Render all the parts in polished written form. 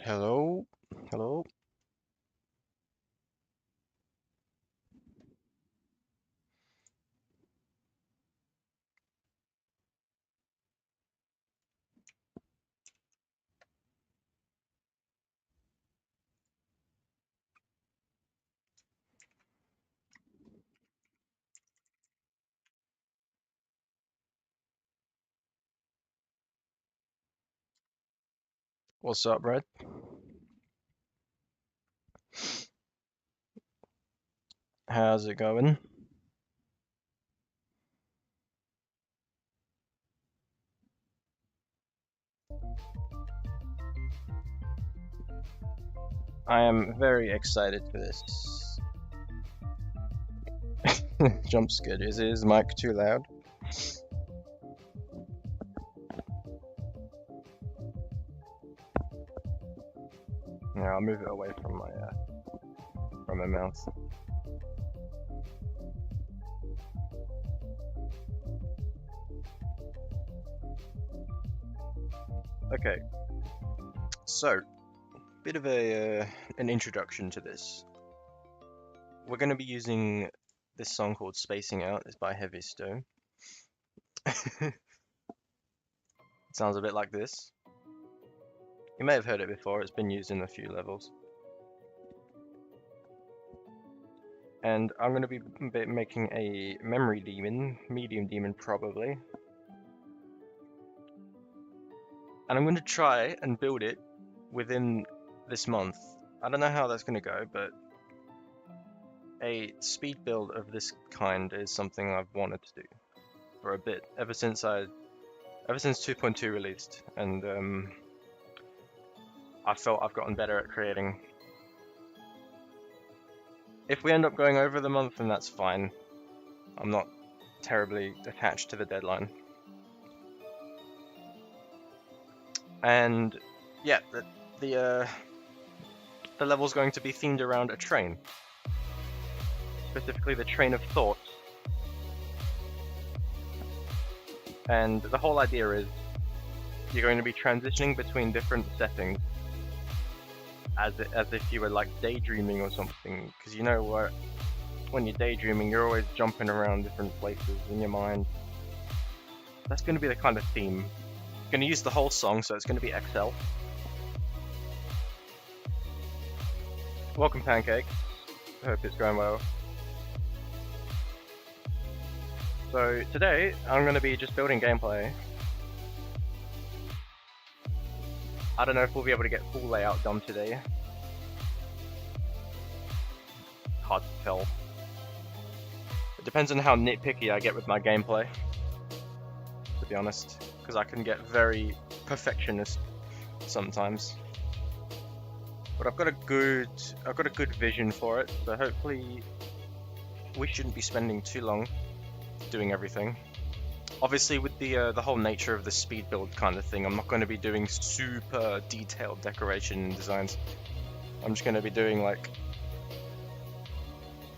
Hello? Hello? What's up, Red? How's it going? I am very excited for this. Jump scared. Is his mic too loud? Yeah, I'll move it away from my mouth. Okay, so bit of an introduction to this. We're going to be using this song called "Spacing Out." It's by Heavy Stone. It sounds a bit like this. You may have heard it before. It's been used in a few levels. And I'm going to be making a memory demon, medium demon probably. And I'm going to try and build it within this month. I don't know how that's going to go, but a speed build of this kind is something I've wanted to do for a bit, ever since 2.2 released, and I felt I've gotten better at creating. If we end up going over the month, then that's fine. I'm not terribly attached to the deadline. And yeah, the level's going to be themed around a train, specifically the train of thought. And the whole idea is you're going to be transitioning between different settings as if you were like daydreaming or something, because you know what, when you're daydreaming you're always jumping around different places in your mind. That's going to be the kind of theme. I'm going to use the whole song, so it's going to be XL. Welcome, Pancake. Hope it's going well. So today I'm going to be just building gameplay. I don't know if we'll be able to get full layout done today. Hard to tell. It depends on how nitpicky I get with my gameplay, to be honest, because I can get very perfectionist sometimes. But I've got a good vision for it, so hopefully we shouldn't be spending too long doing everything. Obviously, with the whole nature of the speed build kind of thing, I'm not going to be doing super detailed decoration and designs. I'm just going to be doing like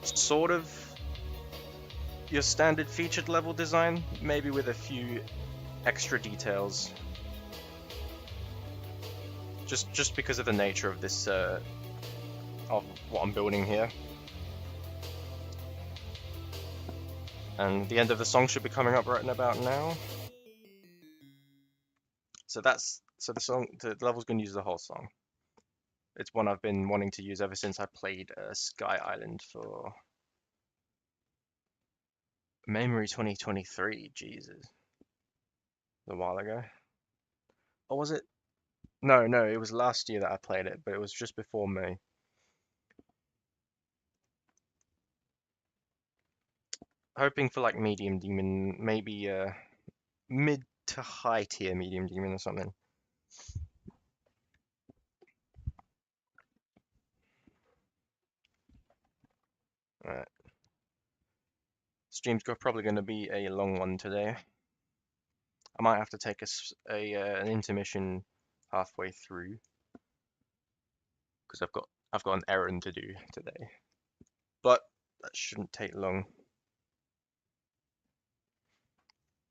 sort of your standard featured level design, maybe with a few extra details. Just because of the nature of this of what I'm building here. And the end of the song should be coming up right about now. So the level's going to use the whole song. It's one I've been wanting to use ever since I played Sky Island for Memory 2023. Jesus, a while ago. Or was it? No, it was last year that I played it, but it was just before May. Hoping for like medium demon, maybe mid to high tier medium demon or something. Alright. Stream's probably going to be a long one today. I might have to take an intermission halfway through because I've got an errand to do today. But that shouldn't take long.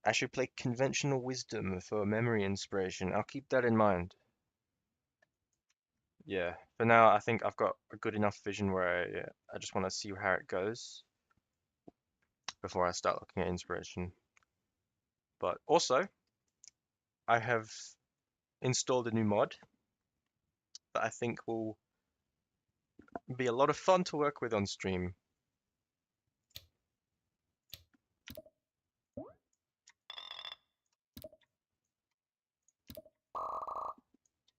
I should play conventional wisdom for memory inspiration. I'll keep that in mind. yeah, for now I think I've got a good enough vision where I just want to see how it goes before I start looking at inspiration. But also, I have installed a new mod that I think will be a lot of fun to work with on stream.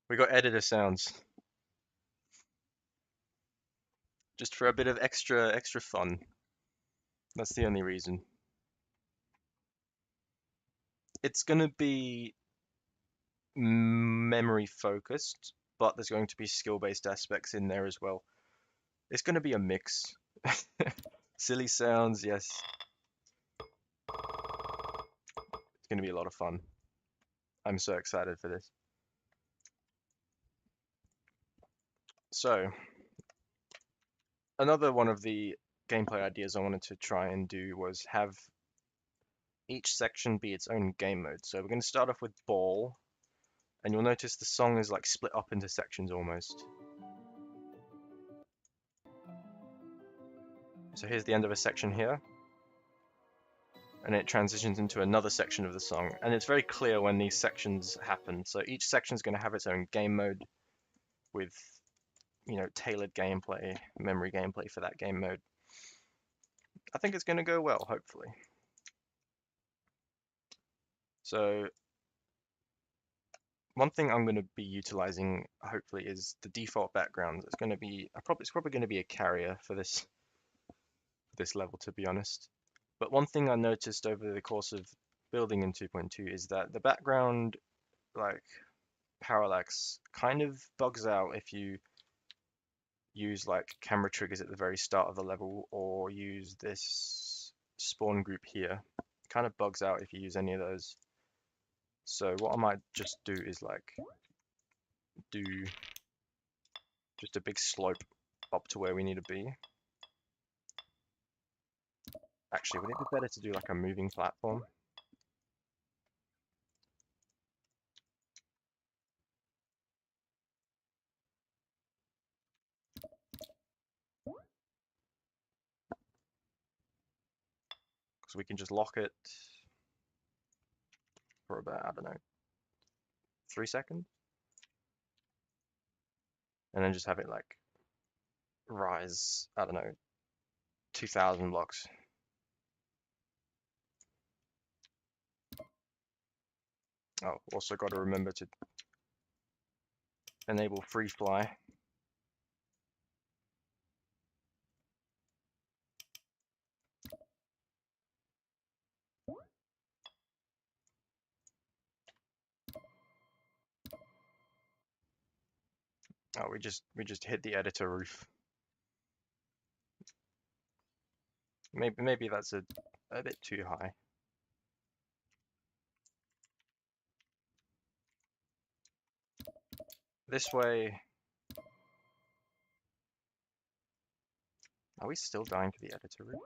We got editor sounds just for a bit of extra fun. That's the only reason. It's going to be memory focused, but there's going to be skill-based aspects in there as well. It's going to be a mix. Silly sounds, yes. It's going to be a lot of fun. I'm so excited for this. So, another one of the gameplay ideas I wanted to try and do was have each section be its own game mode. So we're going to start off with ball, and you'll notice the song is like split up into sections almost. So here's the end of a section here, and it transitions into another section of the song, and it's very clear when these sections happen. So each section is going to have its own game mode with, tailored gameplay, memory gameplay for that game mode. I think it's going to go well, hopefully. So one thing I'm going to be utilizing, hopefully, is the default background. It's going to be, it's probably going to be a carrier for this level, to be honest. But one thing I noticed over the course of building in 2.2 is that the background, like parallax, kind of bugs out if you use like camera triggers at the very start of the level or use this spawn group here. It kind of bugs out if you use any of those. So what I might just do is like do just a big slope up to where we need to be. Actually, would it be better to do like a moving platform? Because we can just lock it for about, I don't know, 3 seconds. And then just have it like rise, I don't know, 2,000 blocks. Oh, also got to remember to enable free fly. Oh, we just hit the editor roof. Maybe that's a bit too high. This way. Are we still dying to the editor roof?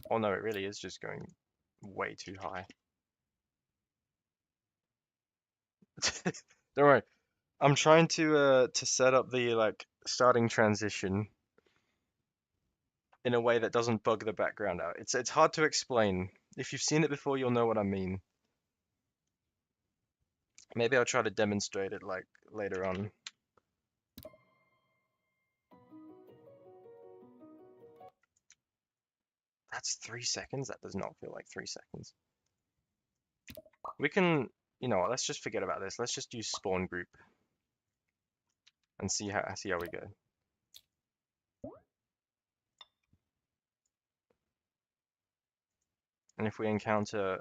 Oh no, it really is just going way too high. Don't worry. I'm trying to set up the like starting transition in a way that doesn't bug the background out. It's hard to explain. If you've seen it before, you'll know what I mean. Maybe I'll try to demonstrate it like later on. That's 3 seconds? That does not feel like 3 seconds. We can, what, let's just forget about this. Let's just use spawn group and see how we go. And if we encounter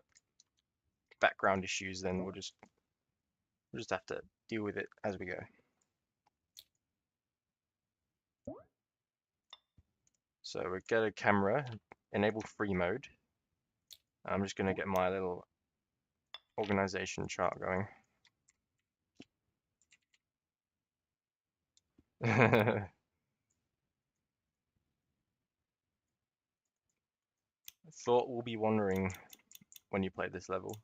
background issues, then we'll just have to deal with it as we go. So we get a camera, enable free mode. I'm just going to get my little organization chart going. Thought will be wondering when you play this level.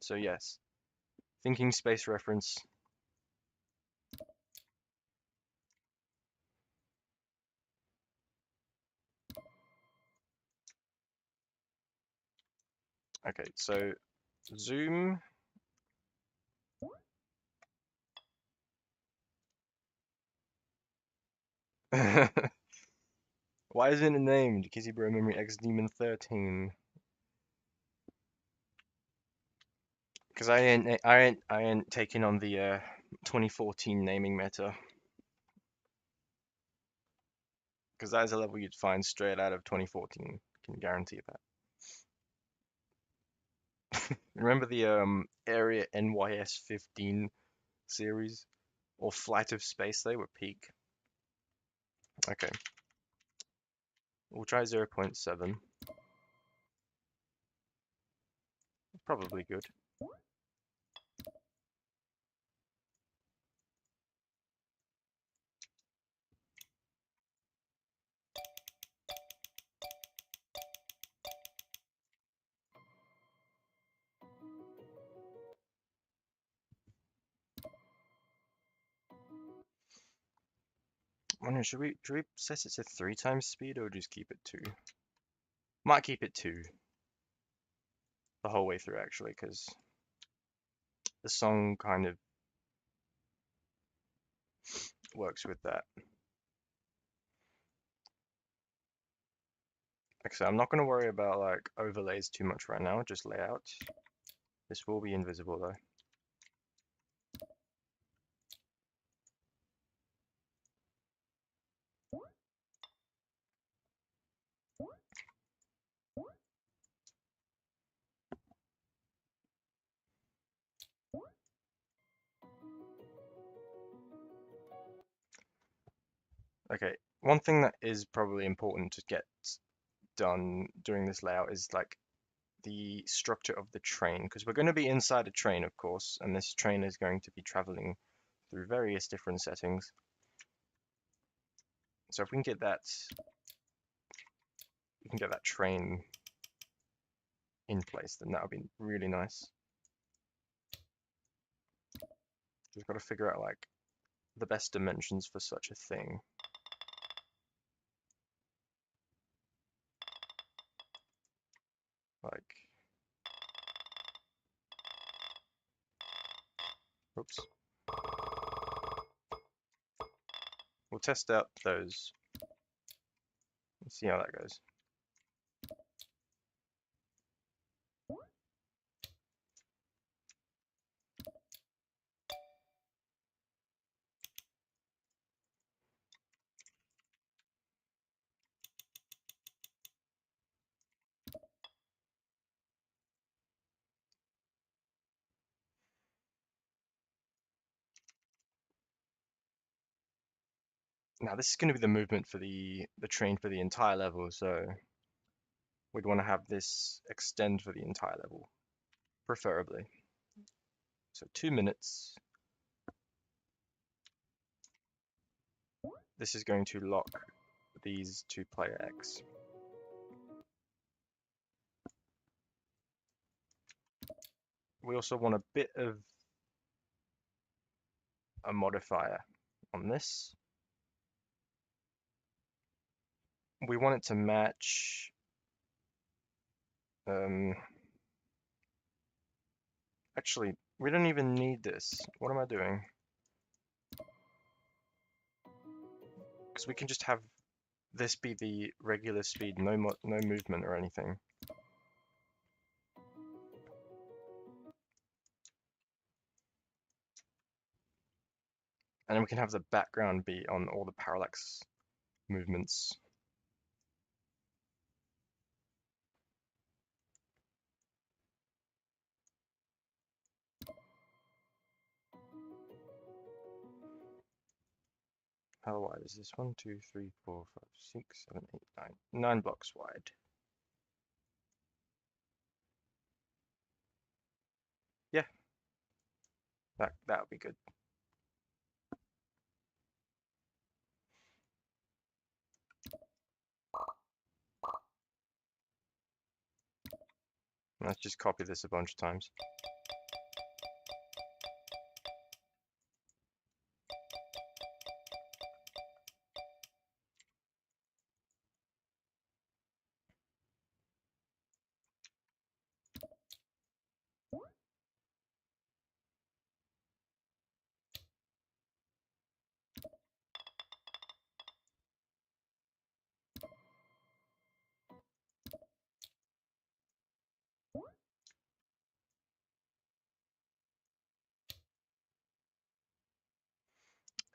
So yes, Thinking space reference. Okay, so zoom. Why isn't it named Kizzy Bro Memory X Demon 13? Because I ain't taking on the 2014 naming meta. Because that is a level you'd find straight out of 2014. Can guarantee that. Remember the Area NYS 15 series or Flight of Space? They were peak. Okay, we'll try 0.7. Probably good. I wonder, should we set it to 3 times speed or just keep it 2? Might keep it 2 the whole way through actually, because the song kind of works with that. Okay, so I'm not going to worry about like overlays too much right now, just layout. This will be invisible though. Okay, one thing that is probably important to get done during this layout is like the structure of the train, because we're going to be inside a train, of course, and this train is going to be traveling through various different settings. So if we can get that, train in place, then that would be really nice. We've got to figure out like the best dimensions for such a thing. Like, oops. We'll test out those and see how that goes. Now this is going to be the movement for the train for the entire level, so we'd want to have this extend for the entire level, preferably. So 2 minutes. This is going to lock these to player X. We also want a bit of a modifier on this. We want it to match actually, we don't even need this. What am I doing? Because we can just have this be the regular speed, no movement or anything. And then we can have the background be on all the parallax movements. How wide is this? 1, 2, 3, 4, 5, 6, 7, 8, 9. 9 blocks wide. Yeah, that would be good. Let's just copy this a bunch of times.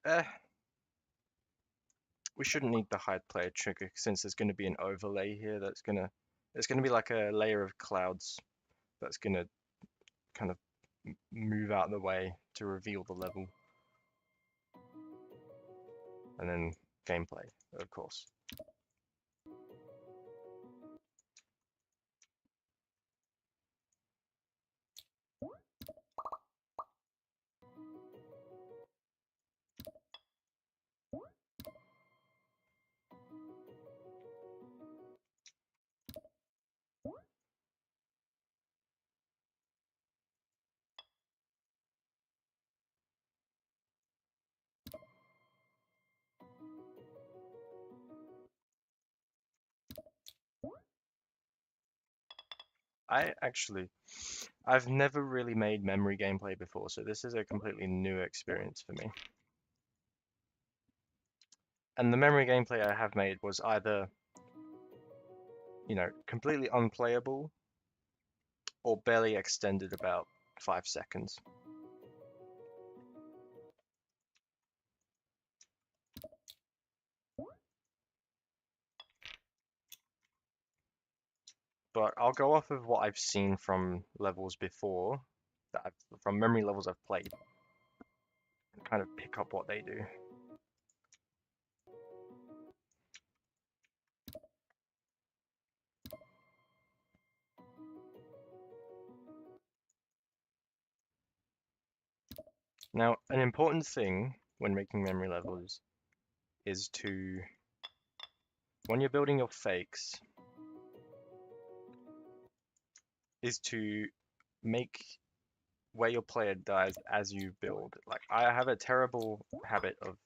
Eh, we shouldn't need the hide player trigger since there's going to be an overlay here that's gonna, it's going to be like a layer of clouds that's going to kind of move out of the way to reveal the level. And then gameplay, of course. I've never really made memory gameplay before, so this is a completely new experience for me. And the memory gameplay I have made was either, completely unplayable or barely extended about 5 seconds. But I'll go off of what I've seen from levels before, from memory levels I've played, and kind of pick up what they do. Now, an important thing when making memory levels is to, when you're building your fakes, is to make where your player dies as you build. Like, I have a terrible habit of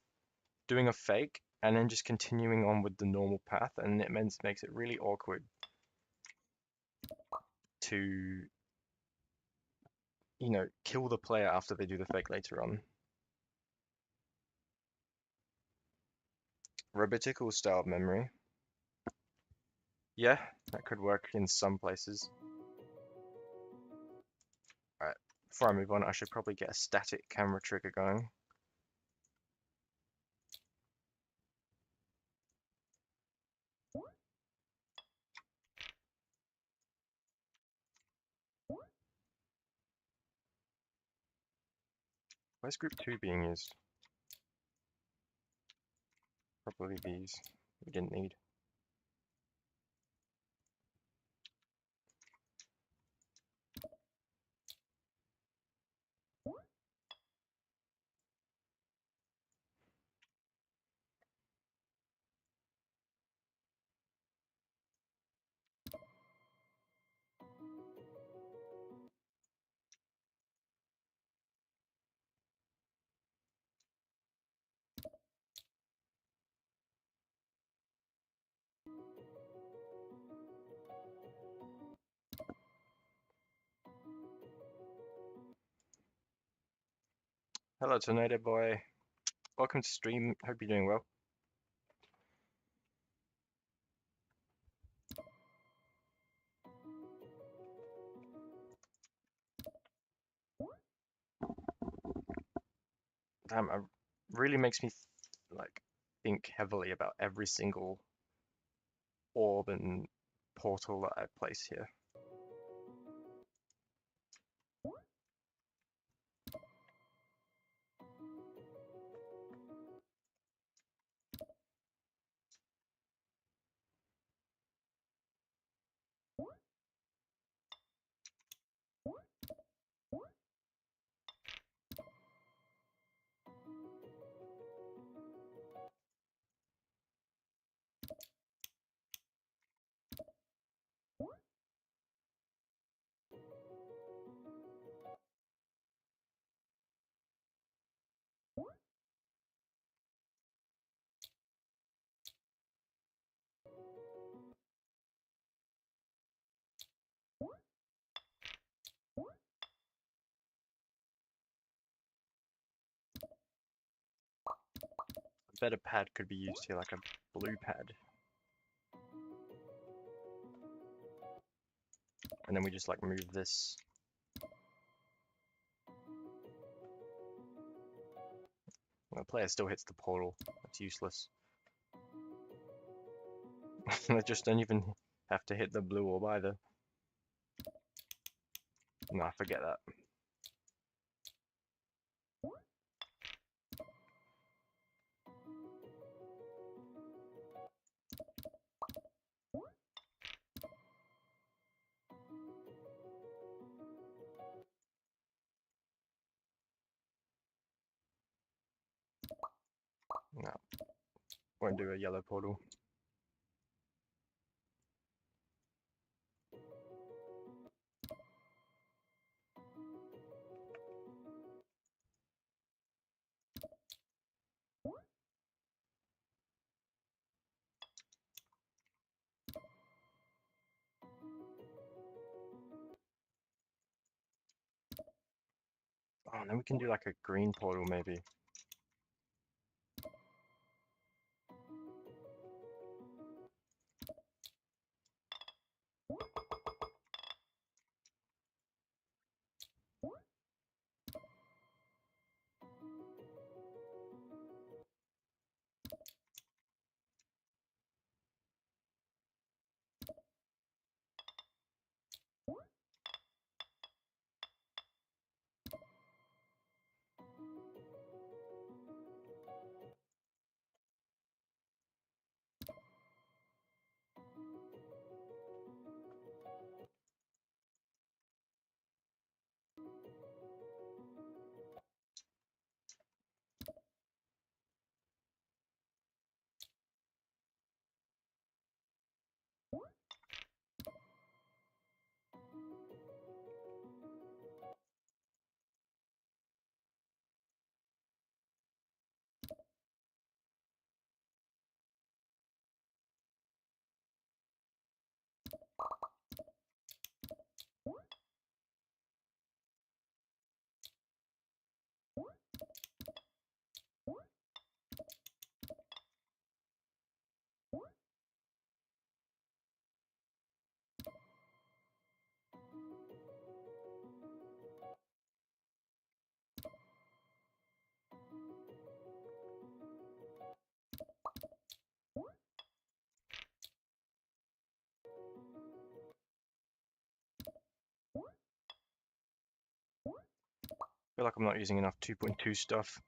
doing a fake and then just continuing on with the normal path, and it makes it really awkward to, kill the player after they do the fake later on. Robotical style memory. Yeah, that could work in some places. Alright, before I move on, I should probably get a static camera trigger going. Where's group 2 being used? Probably these. We didn't need. Hello, Tornado Boy. Welcome to stream. Hope you're doing well. Damn, it really makes me think heavily about every single orb and portal that I place here. A better pad could be used here, like a blue pad. And then we just move this. The player still hits the portal. That's useless. I just don't even have to hit the blue orb either. No, forget that. No, won't do a yellow portal. Oh, and then we can do like a green portal maybe. I feel like I'm not using enough 2.2 stuff.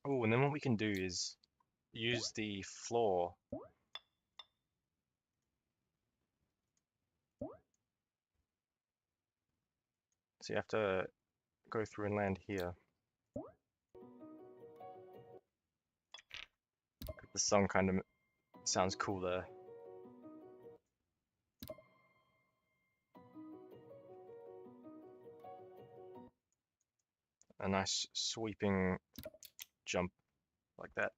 Oh, and then what we can do is use the floor. So you have to go through and land here. The song kind of sounds cool there. A nice sweeping jump like that.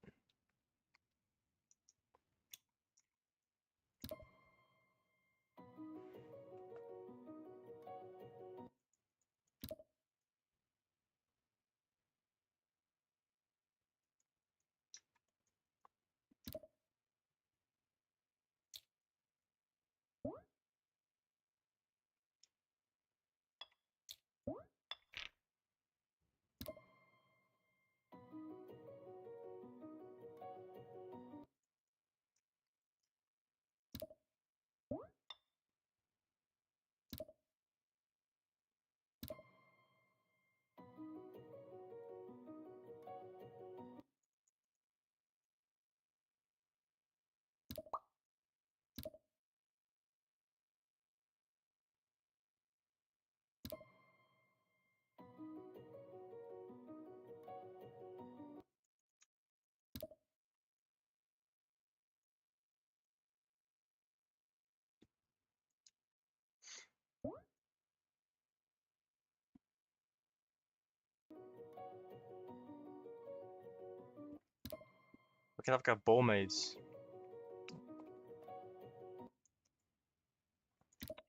We can have like a ball maze.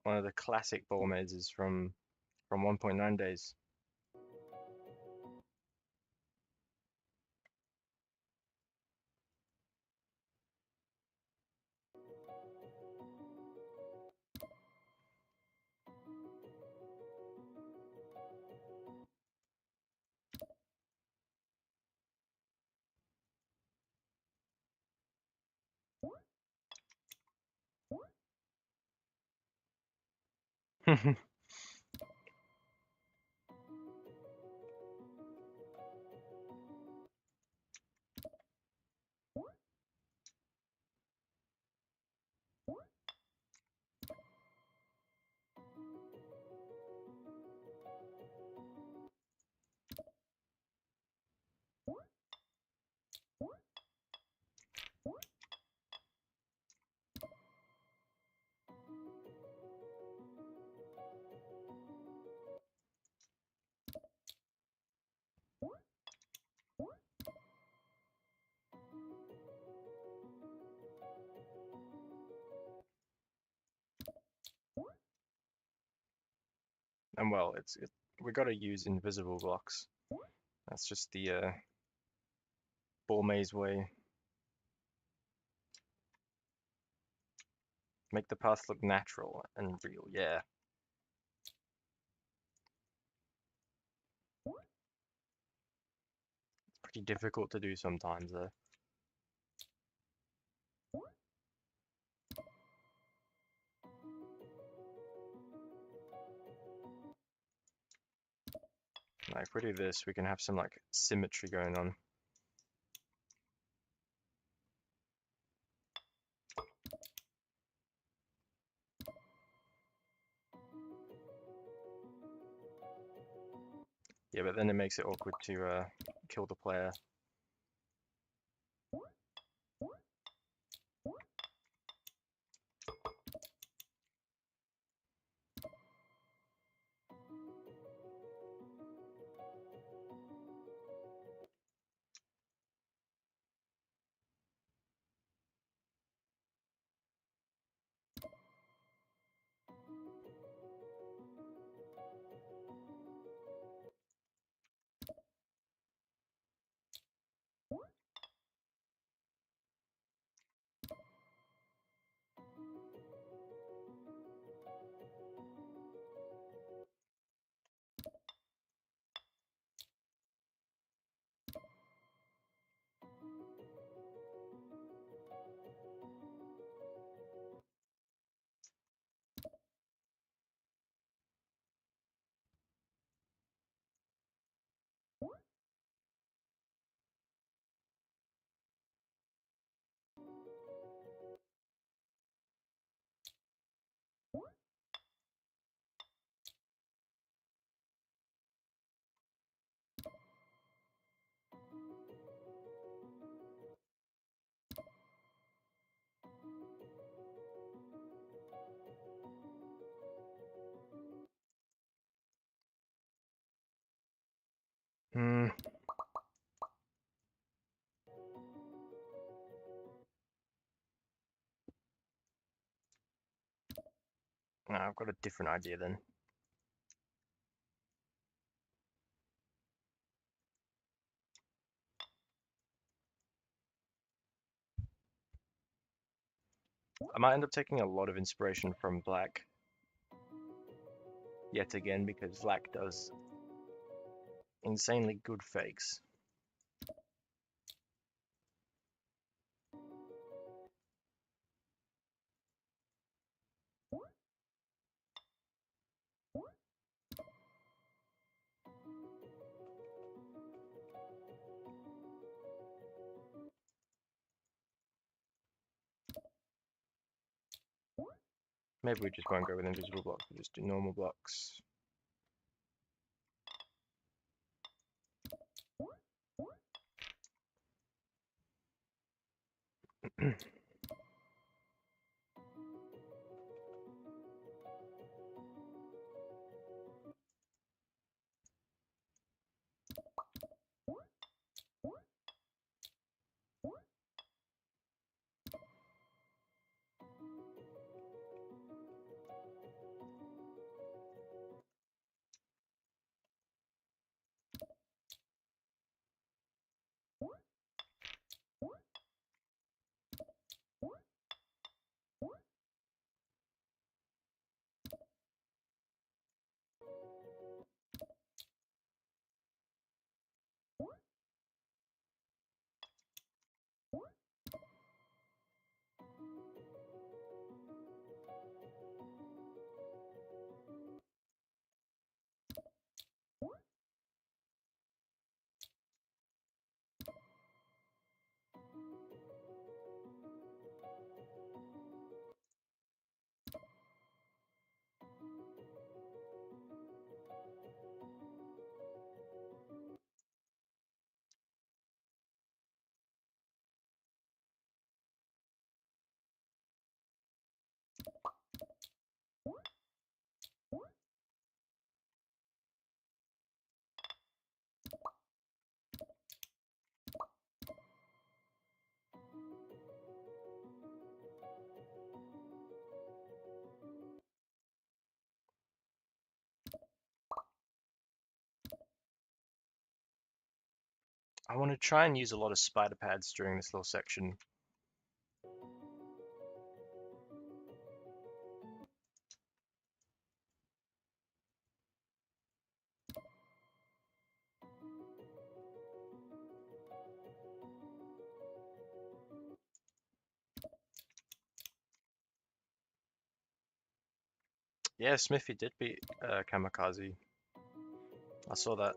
One of the classic ball mazes from 1.9 days. And well, we got to use invisible blocks. That's just the ball maze way. Make the path look natural and real. Yeah. Pretty difficult to do sometimes though. Like if we do this, we can have some like symmetry going on. Yeah, but then it makes it awkward to kill the player. Hmm. No, I've got a different idea then. I might end up taking a lot of inspiration from black yet again because black does insanely good fakes. Maybe we just won't go with invisible blocks, we'll just do normal blocks. I want to try and use a lot of spider pads during this little section. Yeah, Smithy did beat Kamikaze. I saw that.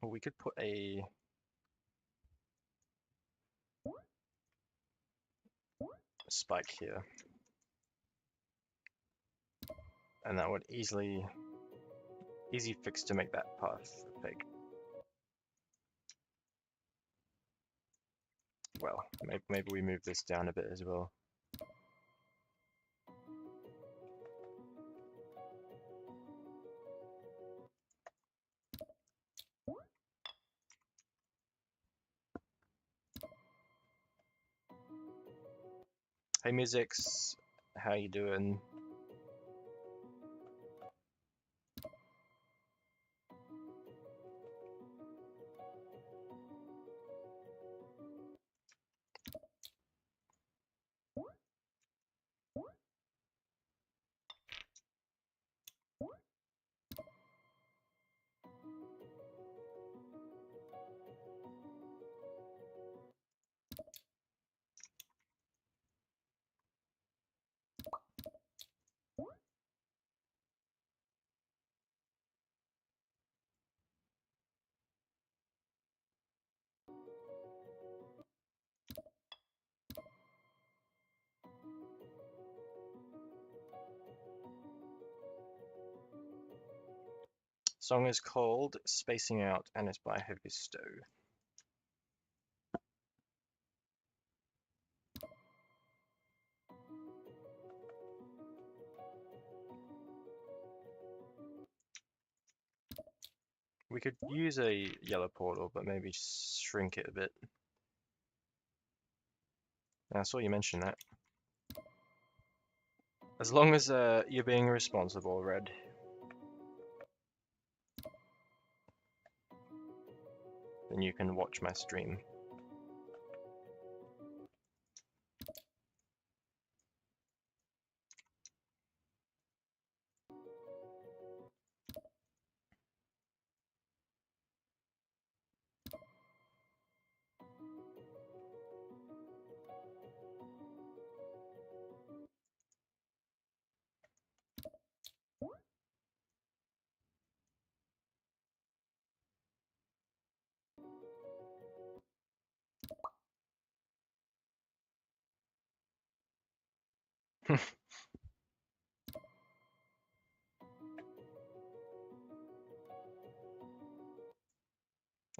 We could put a spike here, and that would easy fix to make that path fake. Well, maybe we move this down a bit as well. Hey Musics, how you doing? Song is called Spacing Out and it's by Hevisto. We could use a yellow portal, but maybe shrink it a bit. I saw you mention that. As long as you're being responsible, Red. Then you can watch my stream.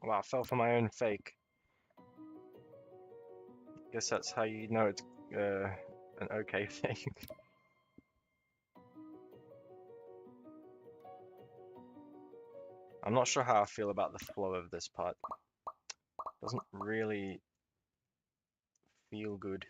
Wow, I fell for my own fake. Guess that's how you know it's an okay fake. I'm not sure how I feel about the flow of this part. Doesn't really feel good.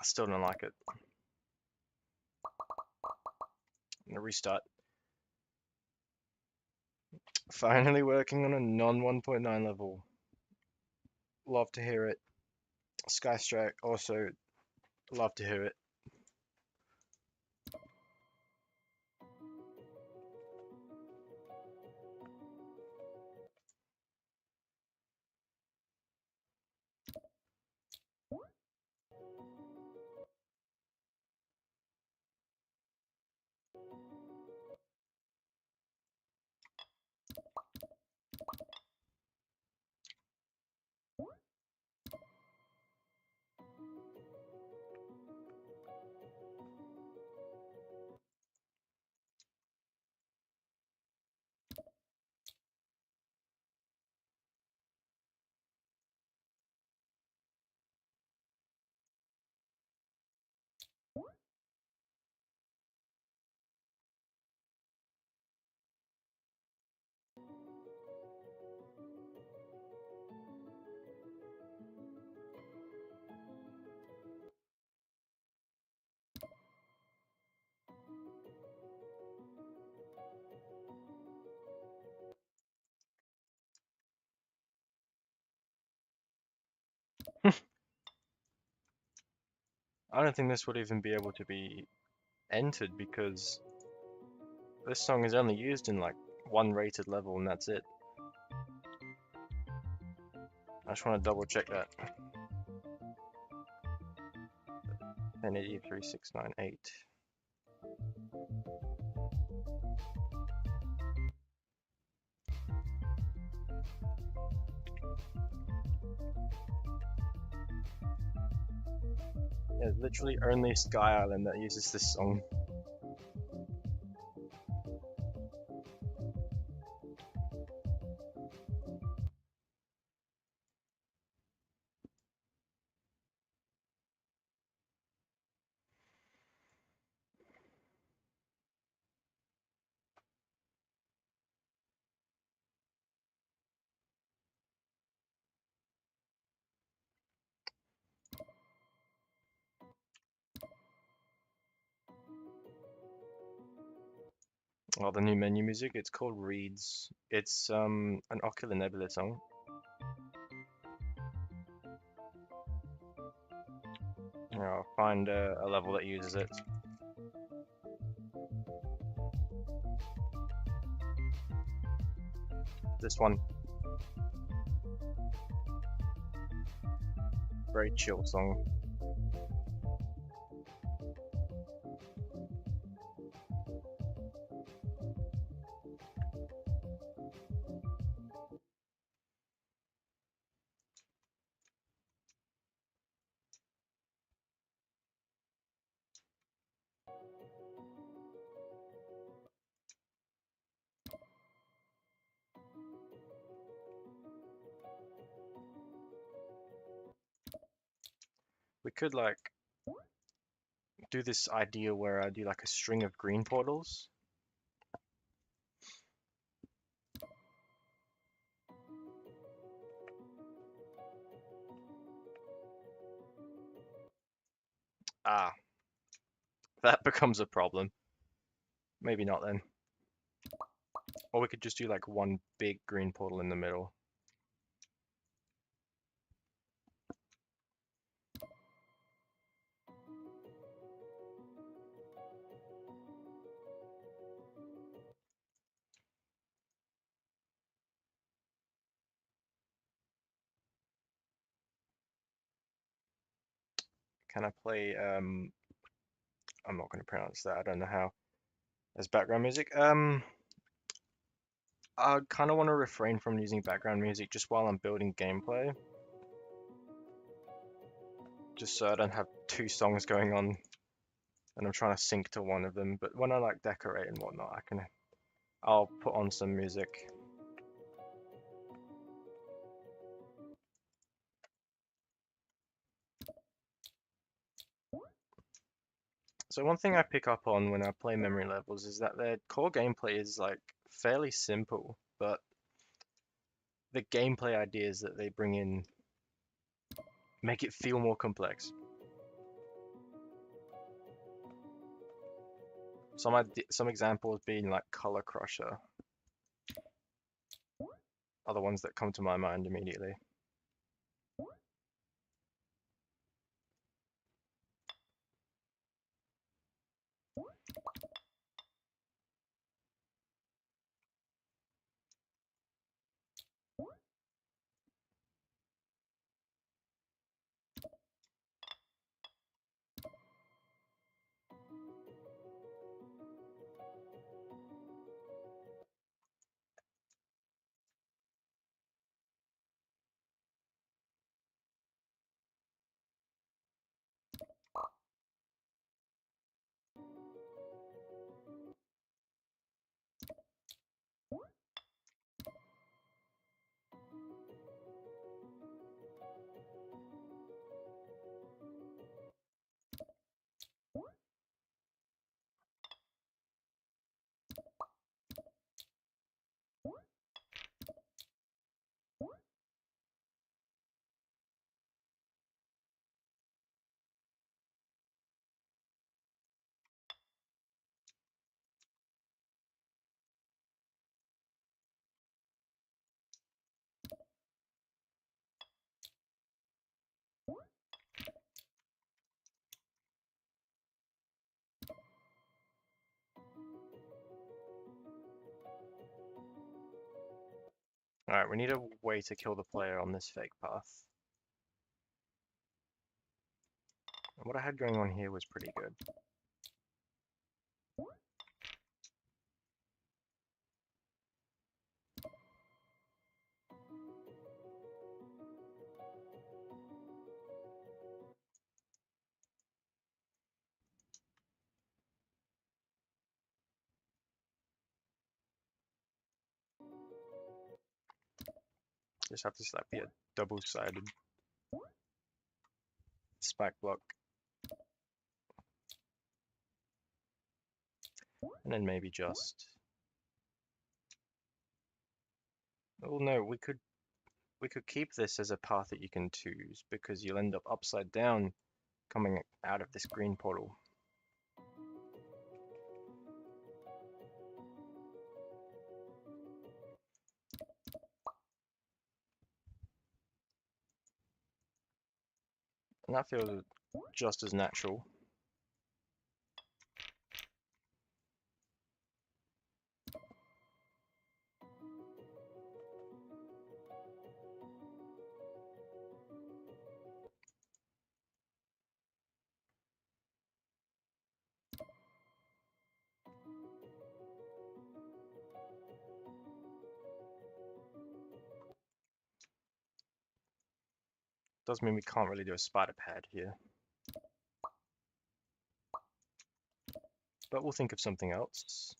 still don't like it. I'm gonna restart. Finally working on a non 1.9 level. Love to hear it. Skystrike also love to hear it. I don't think this would even be able to be entered because this song is only used in like one rated level and that's it. I just want to double check that. 1080-3698. There's literally only Sky Island that uses this song. Well, the new menu music, it's called Reeds. It's an Ocular Nebula song. I'll find a level that uses it. This one. Very chill song. We could like do this idea where I do like a string of green portals. Ah, that becomes a problem. Maybe not then. Or we could just do like one big green portal in the middle. Can I play, I'm not going to pronounce that, I don't know how, as background music? I kind of want to refrain from using background music just while I'm building gameplay. Just so I don't have two songs going on and I'm trying to sync to one of them. But when I like decorate and whatnot, I'll put on some music. So one thing I pick up on when I play memory levels is that their core gameplay is like fairly simple, but the gameplay ideas that they bring in make it feel more complex. Some examples being like color crusher are the ones that come to my mind immediately. Alright, we need a way to kill the player on this fake path. And what I had going on here was pretty good. Just have to like be a double-sided spike block. And then maybe just... Oh no, we could keep this as a path that you can choose because you'll end up upside down coming out of this green portal. And that feels just as natural. Does mean we can't really do a spider pad here. But we'll think of something else.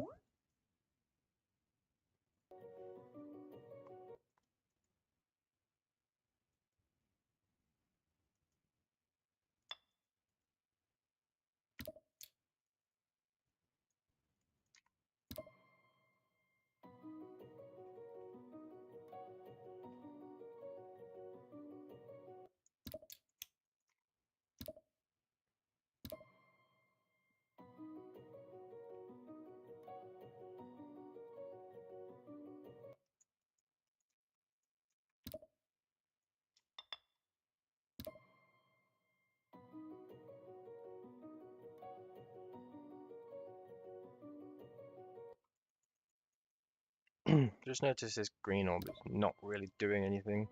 Just notice this green orb is not really doing anything.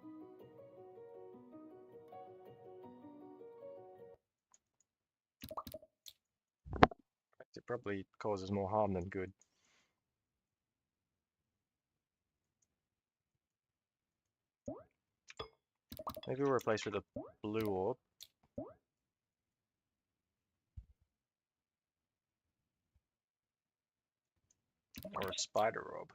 It probably causes more harm than good. Maybe we'll replace with a blue orb. Or a spider orb.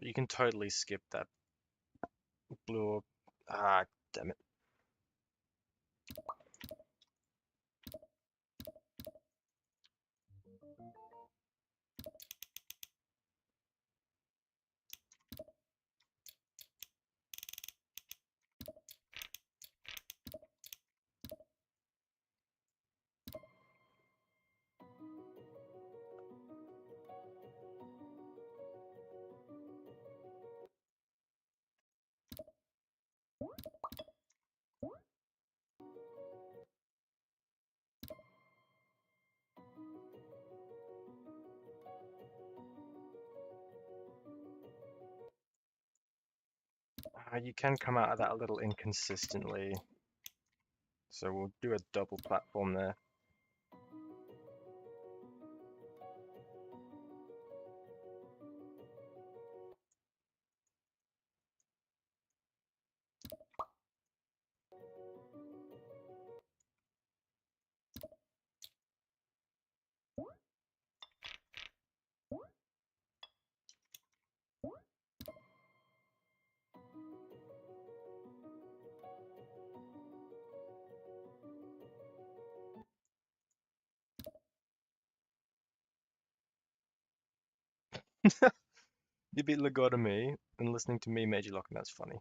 You can totally skip that blue. Ah, damn it. You can come out of that a little inconsistently. So we'll do a double platform there. You beat Logotomy, and listening to me made you look, and that's funny.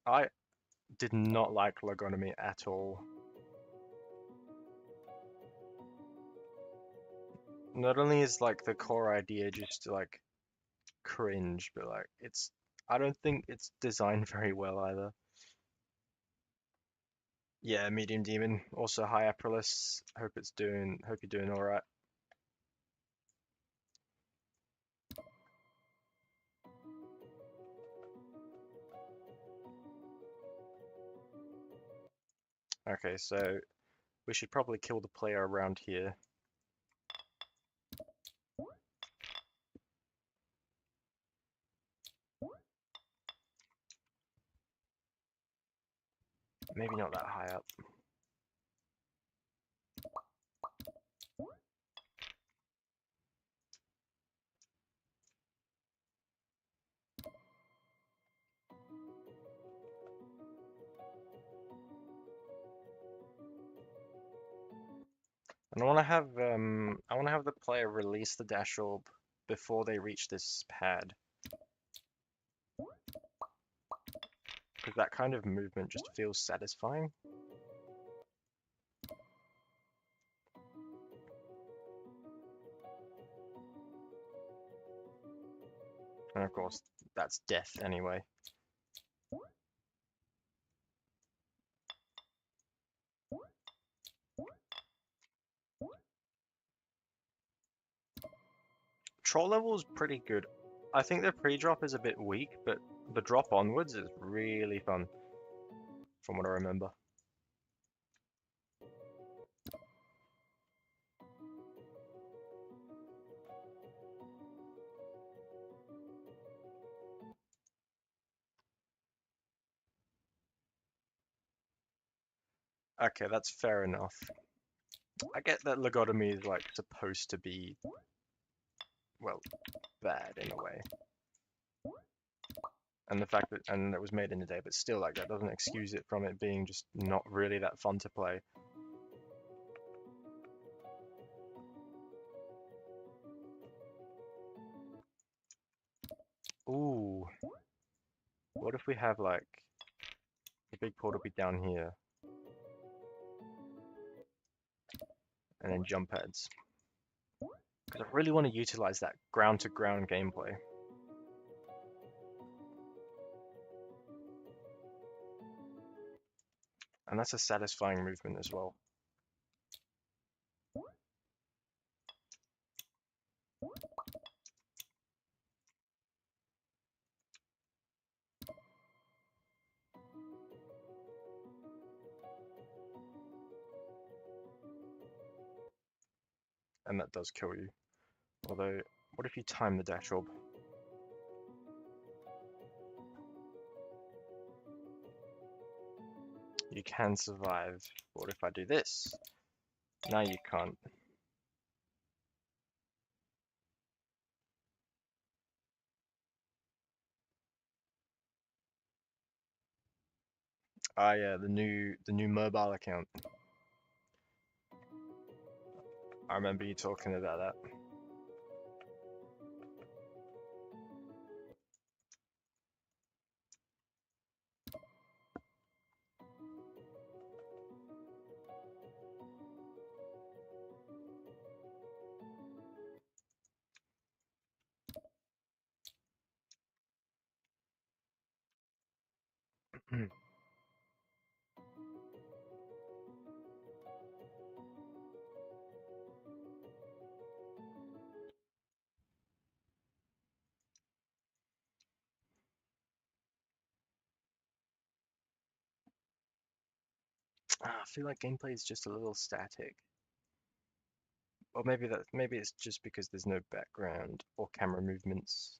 I did not like Logotomy at all. Not only is like the core idea just like cringe, but like I don't think it's designed very well either. Yeah, Medium Demon. Also hi Aprilis. Hope you're doing alright. Okay, so we should probably kill the player around here. Maybe not that high up. And I wanna have the player release the dash orb before they reach this pad. Because that kind of movement just feels satisfying. And of course, that's death anyway. Troll level is pretty good. I think the pre-drop is a bit weak, but the drop onwards is really fun, from what I remember. Okay, that's fair enough. I get that logotomy is like supposed to be, well, bad in a way. And the fact that it was made in a day, but still like that doesn't excuse it from it being just not really that fun to play. Ooh. What if we have like the big portal be down here and then jump pads? Because I really want to utilize that ground to ground gameplay. And that's a satisfying movement as well. And that does kill you. Although, what if you time the dash orb? You can survive. What if I do this? Now you can't. Ah, yeah, the new mobile account. I remember you talking about that. I feel like gameplay is just a little static. Or maybe it's just because there's no background or camera movements.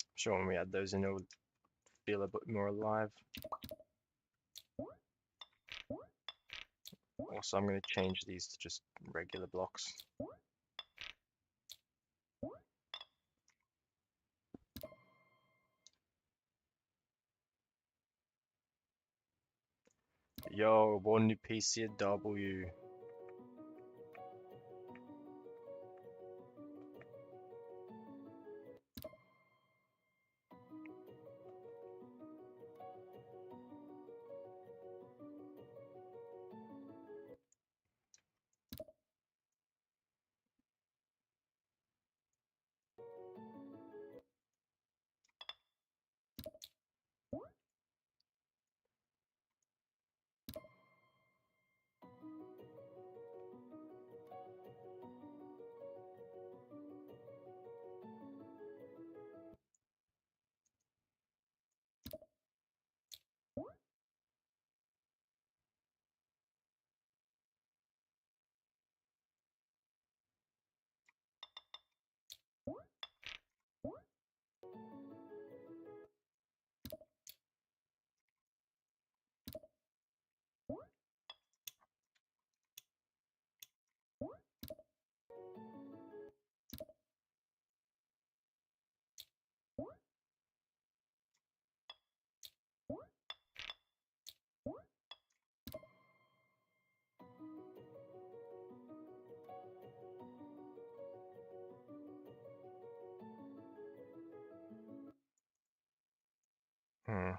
I'm sure when we add those in, it would feel a bit more alive. Also, I'm going to change these to just regular blocks. Yo, one new PCW.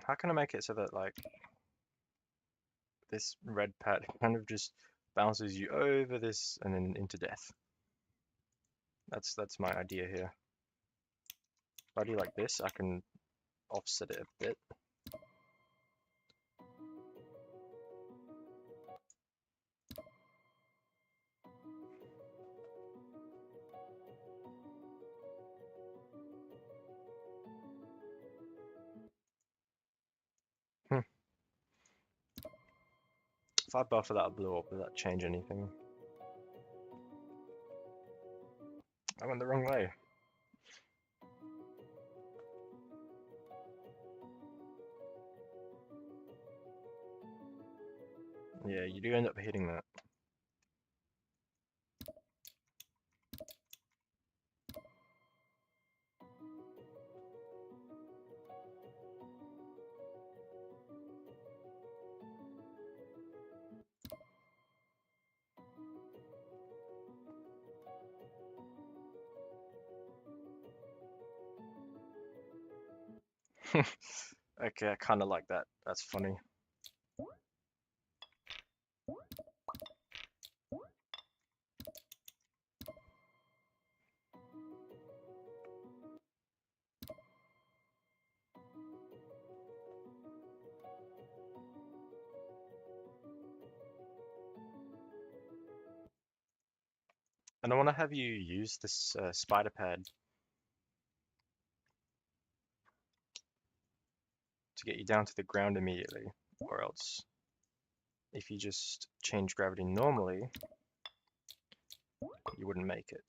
How can I make it so that like this red pad kind of just bounces you over this and then into death? That's my idea here. If I do like this, I can offset it a bit. Hmm. If I buffer that blow up, will that change anything? I went the wrong way. Yeah, you do end up hitting that. Okay, I kind of like that. That's funny. And I want to have you use this spider pad to get you down to the ground immediately, or else if you just change gravity normally, you wouldn't make it.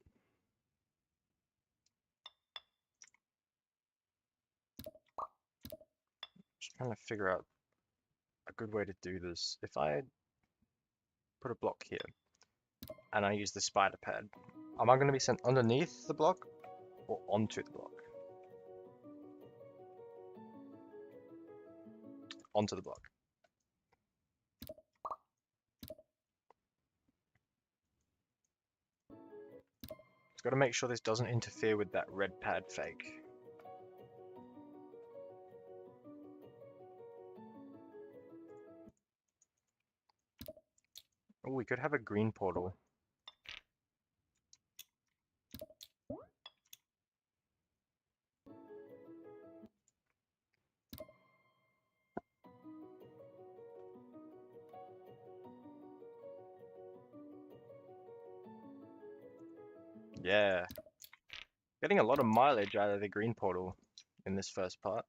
Just trying to figure out a good way to do this. If I put a block here and I use the spider pad, Am I going to be sent underneath the block or onto the block? Onto the block. Just got to make sure this doesn't interfere with that red pad fake. Oh, we could have a green portal. Yeah. Getting a lot of mileage out of the green portal in this first part.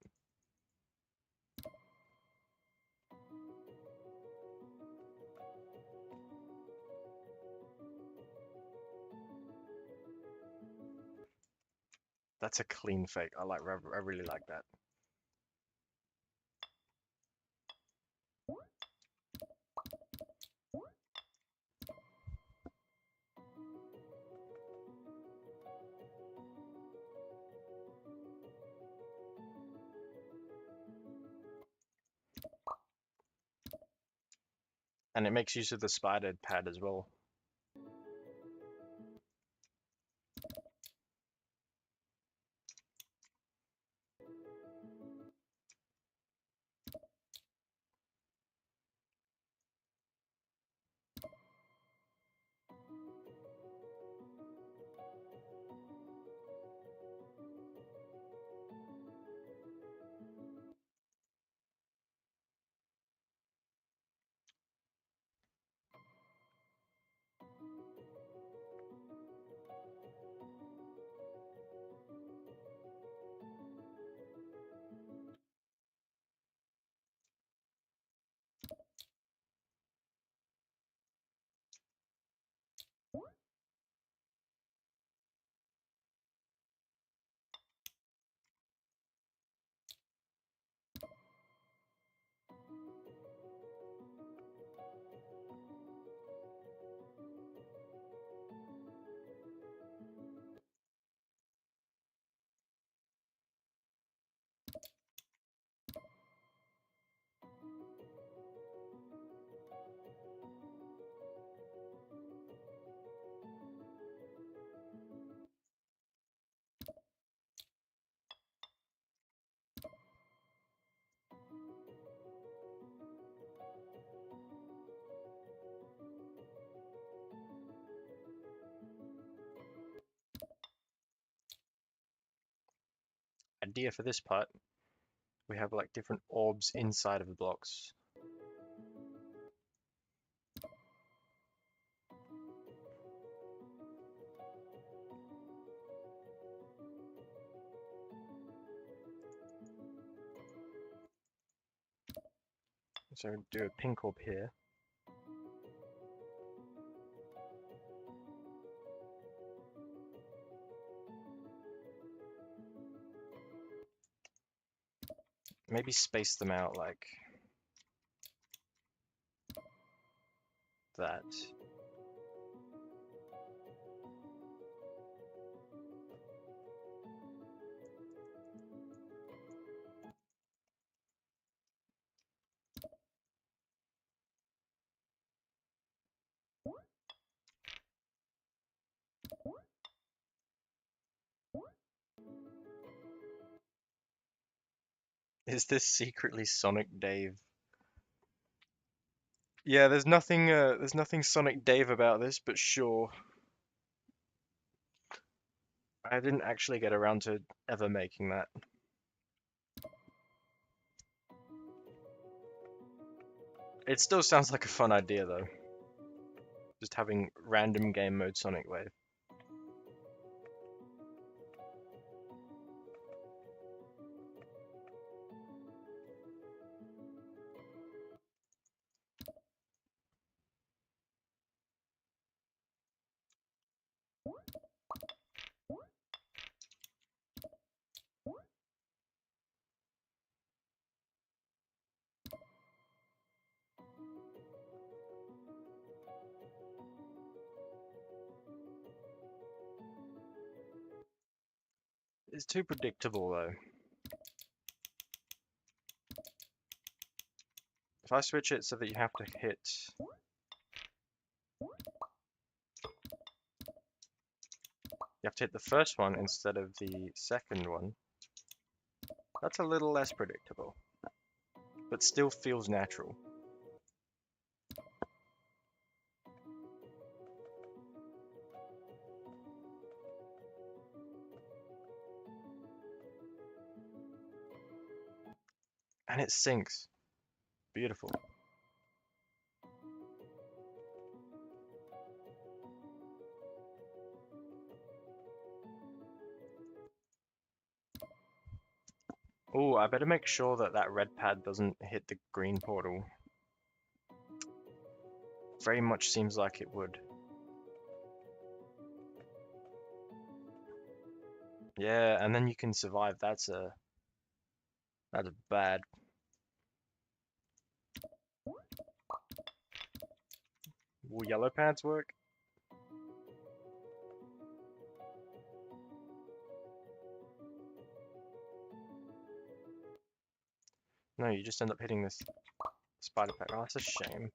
That's a clean fake. I really like that. And it makes use of the spider pad as well. Idea for this part, we have like different orbs inside of the blocks. So do a pink orb here. Maybe space them out like that. Is this secretly Sonic Dave? Yeah, there's nothing Sonic Dave about this, but sure. I didn't actually get around to ever making that. It still sounds like a fun idea though. Just having random game mode Sonic Wave. It's too predictable though. If I switch it so that you have to hit... You have to hit the first one instead of the second one. That's a little less predictable, but still feels natural. And it syncs. Beautiful. Oh, I better make sure that that red pad doesn't hit the green portal. Very much seems like it would. Yeah, and then you can survive. That's bad. Will yellow pads work? No, you just end up hitting this spider pack. Oh, that's a shame.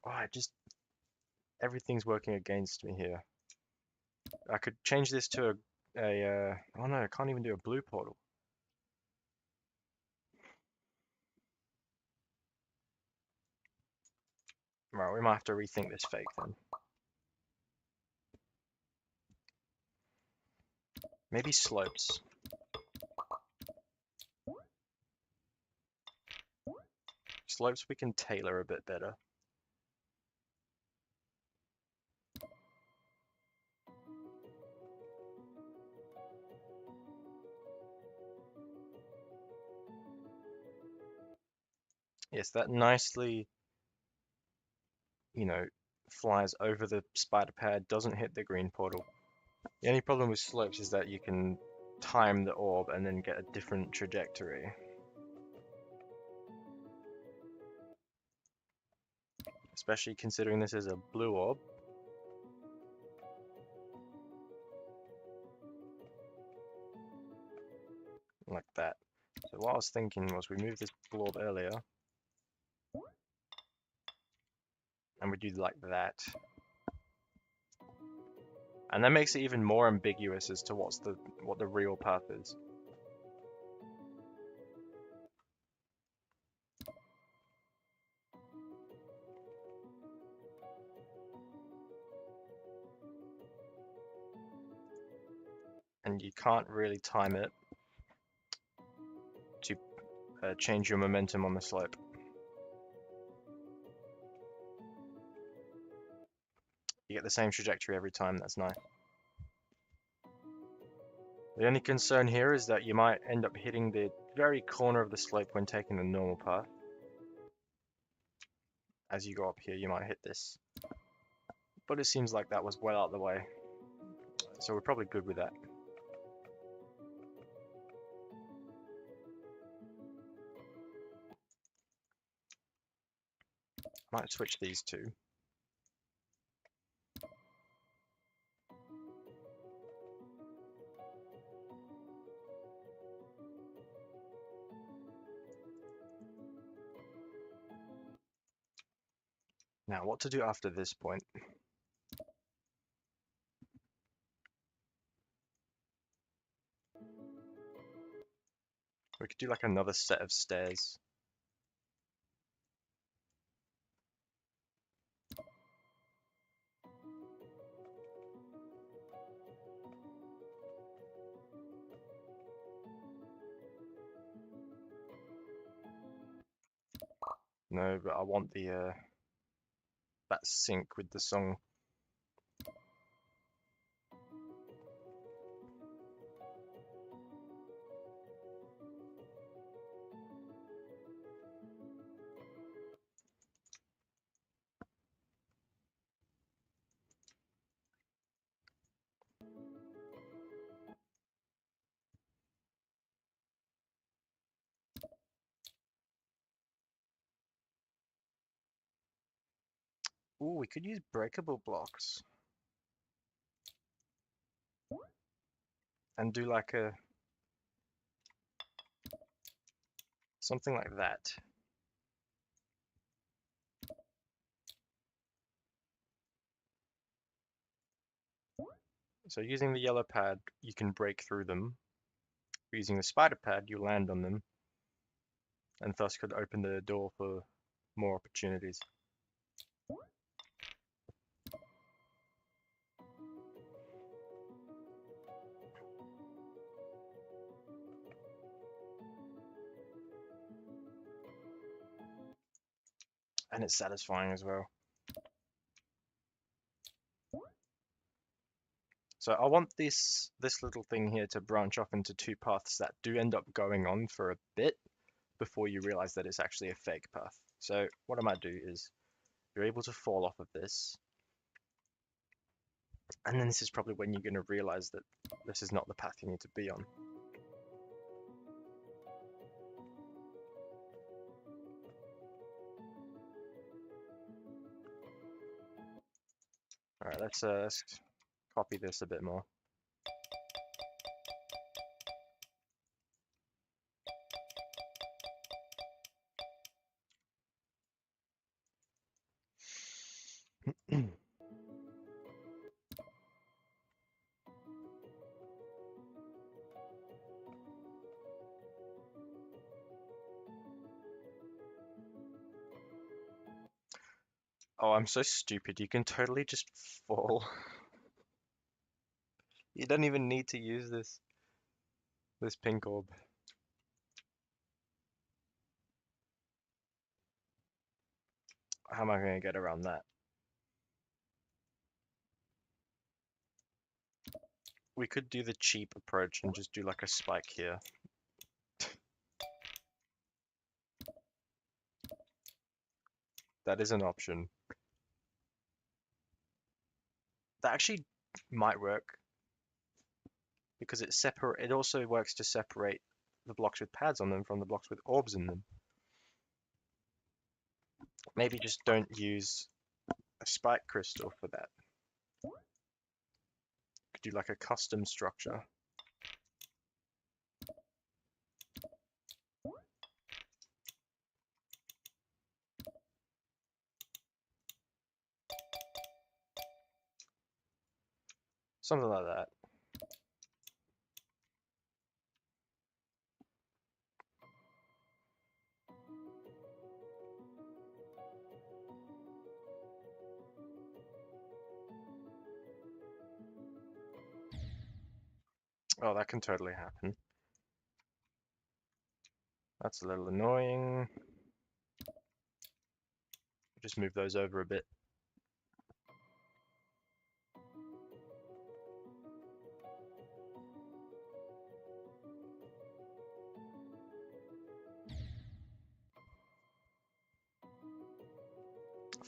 Oh, everything's working against me here. I could change this to oh no, I can't even do a blue portal. Right, we might have to rethink this fake then. Maybe slopes. Slopes we can tailor a bit better. Yes, that nicely, flies over the spider pad, doesn't hit the green portal. The only problem with slopes is that you can time the orb and then get a different trajectory. Especially considering this is a blue orb. Like that. So what I was thinking was we move this blob earlier. And we do like that. And that makes it even more ambiguous as to what the real path is. And you can't really time it to change your momentum on the slope. You get the same trajectory every time, that's nice. The only concern here is that you might end up hitting the very corner of the slope when taking the normal path. As you go up here, you might hit this. But it seems like that was well out of the way. So we're probably good with that. Might switch these two. Now, what to do after this point? We could do like another set of stairs. No, but I want that sync with the song. Ooh, we could use breakable blocks and do like a something like that. So using the yellow pad, you can break through them. Using the spider pad, you land on them, and thus could open the door for more opportunities. And it's satisfying as well. So I want this little thing here to branch off into two paths that do end up going on for a bit before you realize that it's actually a fake path. So what I might do is you're able to fall off of this, and then this is probably when you're going to realize that this is not the path you need to be on. All right, let's copy this a bit more. Oh, I'm so stupid. You can totally just fall. You don't even need to use this pink orb. How am I going to get around that? We could do the cheap approach and just do like a spike here. That is an option. That actually might work because it also works to separate the blocks with pads on them from the blocks with orbs in them. Maybe just don't use a spike crystal for that. Could do like a custom structure. Something like that. Oh, that can totally happen. That's a little annoying. Just move those over a bit.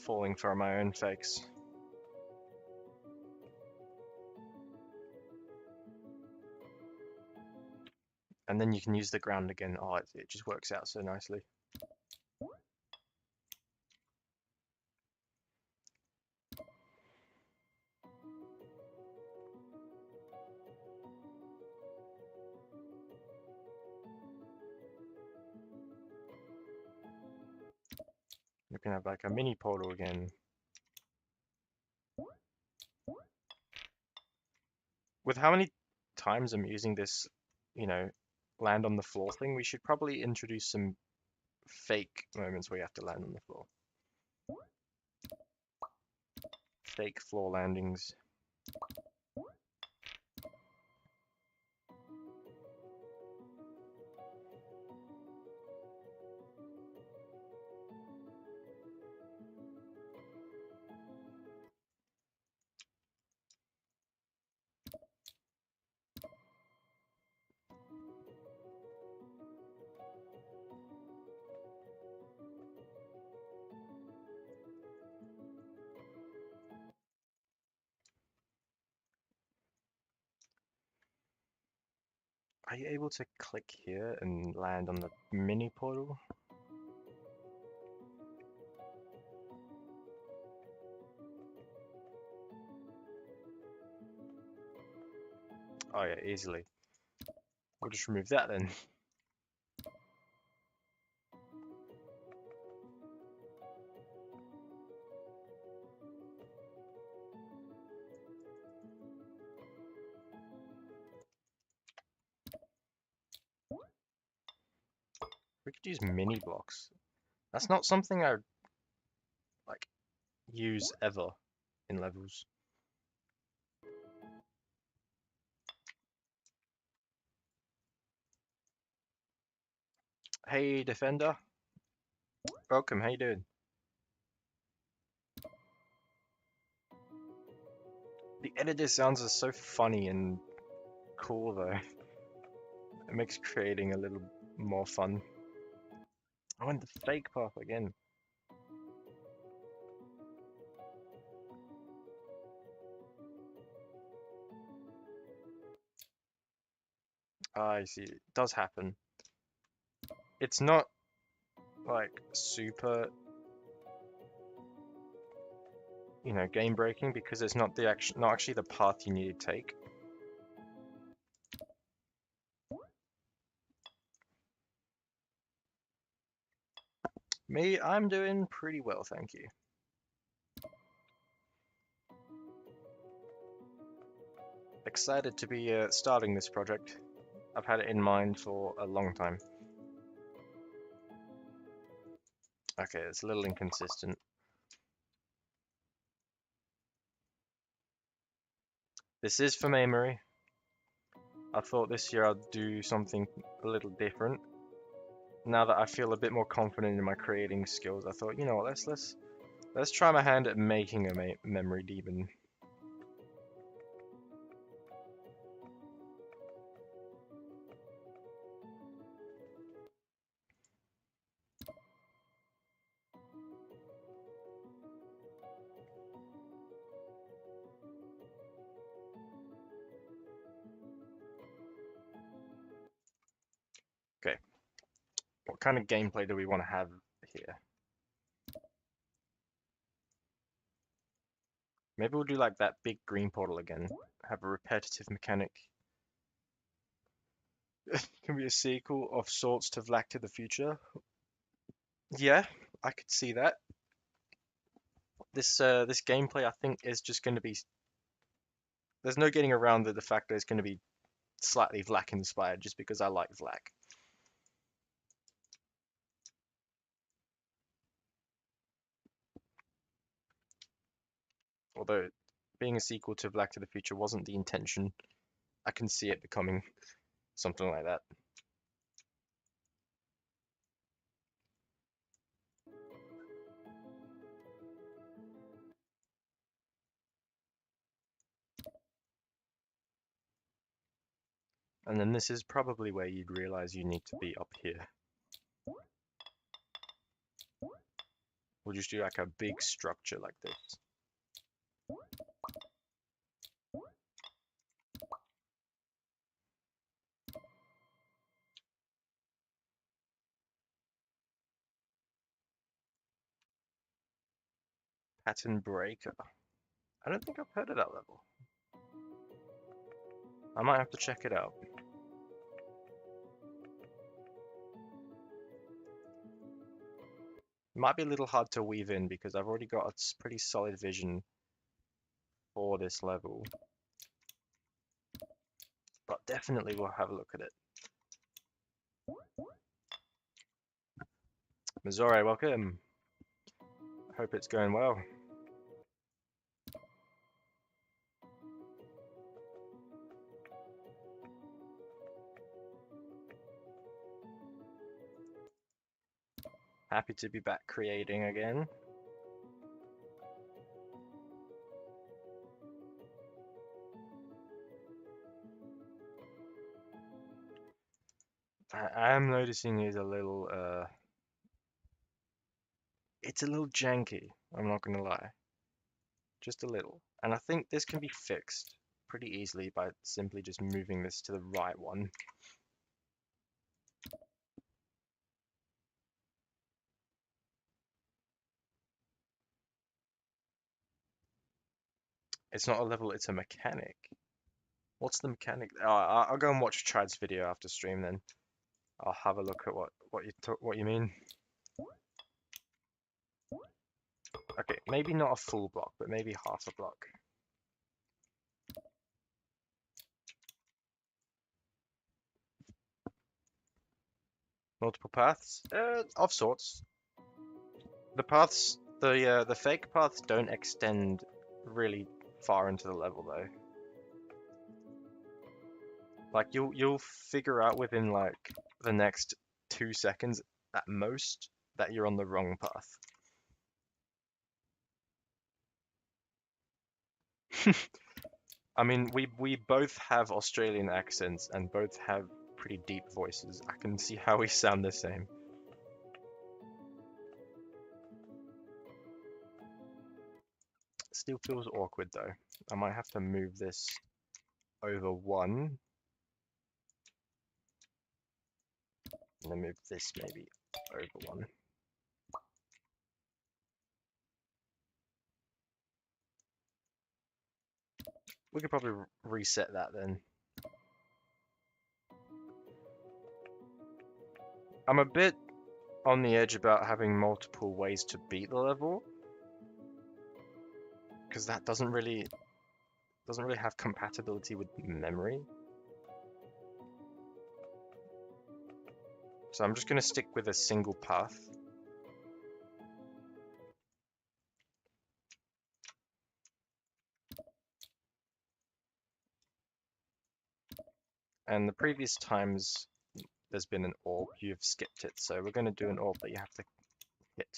Falling for my own fakes. And then you can use the ground again. Oh, it just works out so nicely. You can have like a mini portal again. With how many times I'm using this, land on the floor thing, we should probably introduce some fake moments where you have to land on the floor. Fake floor landings. Are you able to click here and land on the mini portal? Oh yeah, easily. We'll just remove that then. We could use mini blocks. That's not something I like use ever in levels. Hey defender, welcome. How you doing? The editor sounds are so funny and cool though. It makes creating a little more fun. I went the fake path again. I see. It does happen. It's not like super, game breaking because it's not not actually the path you need to take. Me, I'm doing pretty well, thank you. Excited to be starting this project. I've had it in mind for a long time. Okay, it's a little inconsistent. This is for memory. I thought this year I'd do something a little different. Now that I feel a bit more confident in my creating skills, I thought, you know what, let's try my hand at making a memory demon. Okay, what kind of gameplay do we want to have here? Maybe we'll do like that big green portal again. Have a repetitive mechanic. Can be a sequel of sorts to Vlak to the Future. Yeah, I could see that. This gameplay I think is just going to be. There's no getting around the fact that it's going to be slightly Vlak inspired just because I like Vlak. Although being a sequel to Vlak to the Future wasn't the intention, I can see it becoming something like that. And then this is probably where you'd realize you need to be up here. We'll just do like a big structure like this. Pattern Breaker. I don't think I've heard of that level. I might have to check it out. It might be a little hard to weave in because I've already got a pretty solid vision for this level. But definitely we'll have a look at it. Missouri, welcome. Hope it's going well. Happy to be back creating again. I am noticing it's a little janky, I'm not gonna lie. Just a little. And I think this can be fixed pretty easily by simply just moving this to the right one. It's not a level, it's a mechanic. What's the mechanic? I'll go and watch Chad's video after stream then. I'll have a look at what you mean. Okay, maybe not a full block, but maybe half a block. Multiple paths? Of sorts. The paths, the fake paths don't extend really far into the level though. Like you'll figure out within like the next 2 seconds at most that you're on the wrong path. I mean, we both have Australian accents and both have pretty deep voices. I can see how we sound the same. Still feels awkward though. I might have to move this over one. And then move this maybe over one. We could probably reset that then. I'm a bit on the edge about having multiple ways to beat the level, because that doesn't really have compatibility with memory. So I'm just going to stick with a single path. And the previous times there's been an orb, you've skipped it, so we're going to do an orb that you have to hit.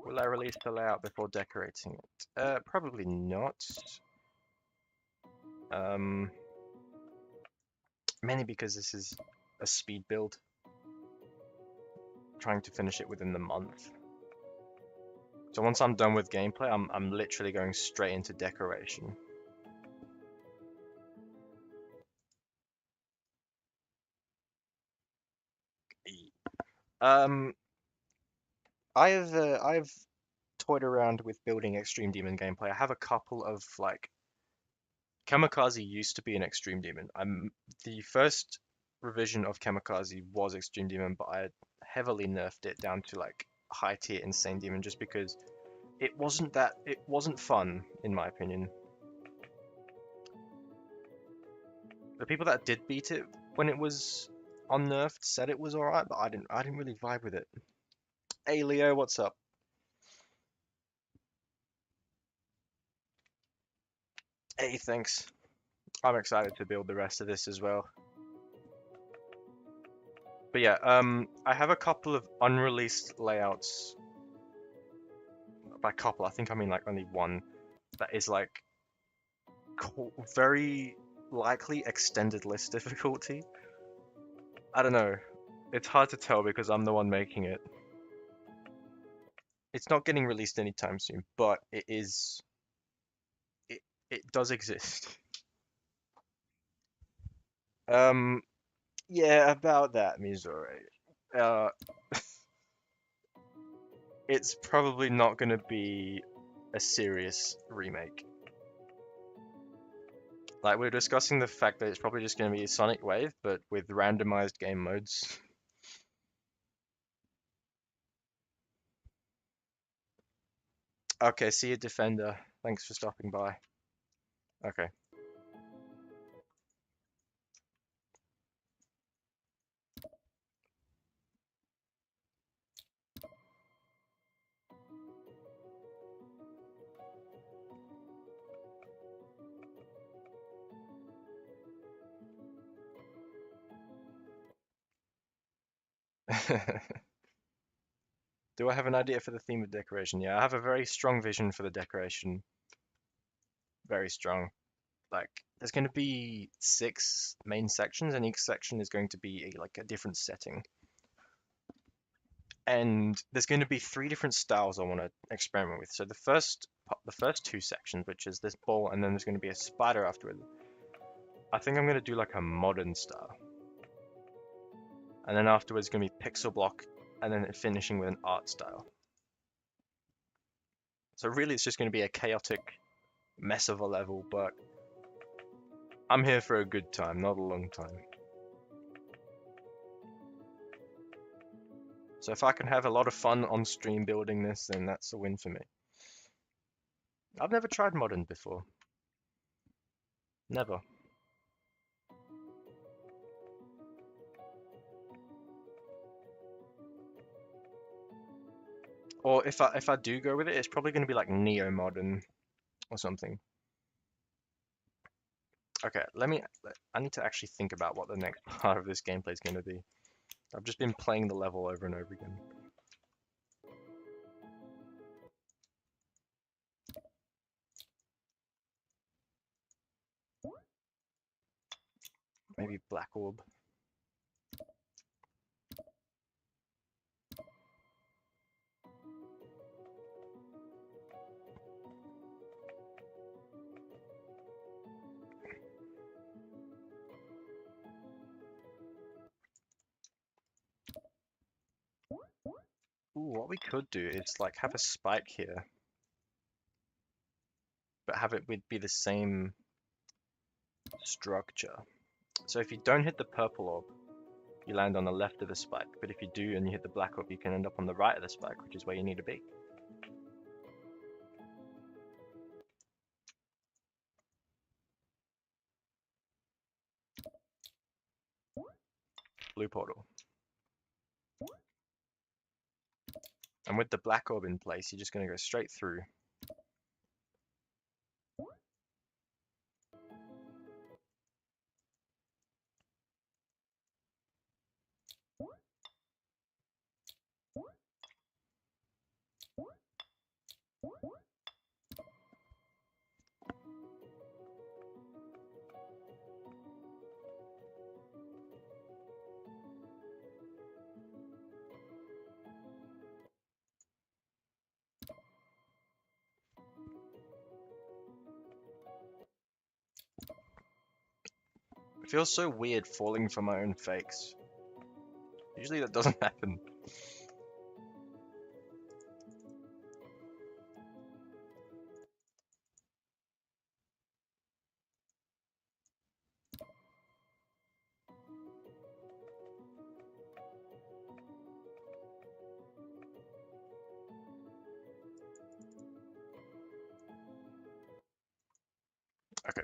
Will I release the layout before decorating it? Probably not. Mainly because this is a speed build. Trying to finish it within the month. So once I'm done with gameplay, I'm literally going straight into decoration. I've toyed around with building Extreme Demon gameplay. I have a couple of like Kamikaze used to be an Extreme Demon. The first revision of Kamikaze was Extreme Demon, but I heavily nerfed it down to like high tier Insane Demon just because it wasn't fun in my opinion. The people that did beat it when it was unnerfed said it was alright, but I didn't really vibe with it. Hey Leo, what's up? Hey, thanks. I'm excited to build the rest of this as well. But yeah, I have a couple of unreleased layouts. By couple, I think I mean like only one that is like very likely extended list difficulty. I don't know. It's hard to tell because I'm the one making it. It's not getting released anytime soon, but it is. It does exist. Yeah, about that, Mizore. Uh, it's probably not going to be a serious remake. Like, we're discussing the fact that it's probably just going to be a Sonic Wave, but with randomized game modes. Okay, see you, Defender. Thanks for stopping by. Okay. Do I have an idea for the theme of decoration? Yeah, I have a very strong vision for the decoration. Very strong. Like, there's going to be 6 main sections, and each section is going to be like a different setting. And there's going to be 3 different styles I want to experiment with. So the first 2 sections, which is this ball, and then there's going to be a spider afterward. I think I'm gonna do like a modern style. And then afterwards gonna be pixel block, and then finishing with an art style. So really it's just gonna be a chaotic mess of a level, but I'm here for a good time, not a long time. So if I can have a lot of fun on stream building this, then that's a win for me. I've never tried modern before. Never. Or if I do go with it, it's probably going to be like neo modern or something. Okay, I need to actually think about what the next part of this gameplay is going to be. I've just been playing the level over and over again. Maybe black orb. Ooh, what we could do is like have a spike here, but have it be the same structure. So if you don't hit the purple orb, you land on the left of the spike. But if you do and you hit the black orb, you can end up on the right of the spike, which is where you need to be. Blue portal. And with the black orb in place, you're just going to go straight through. It feels so weird falling for my own fakes. Usually that doesn't happen. Okay.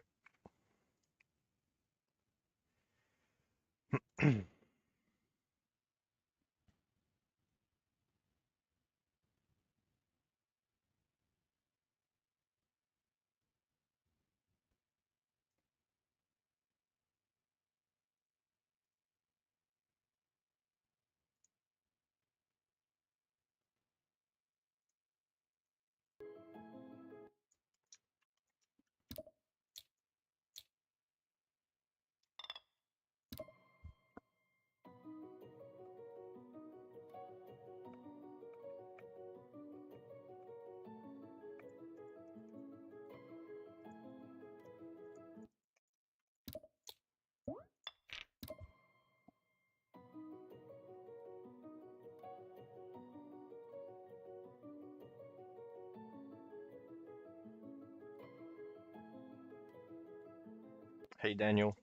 Hey Daniel,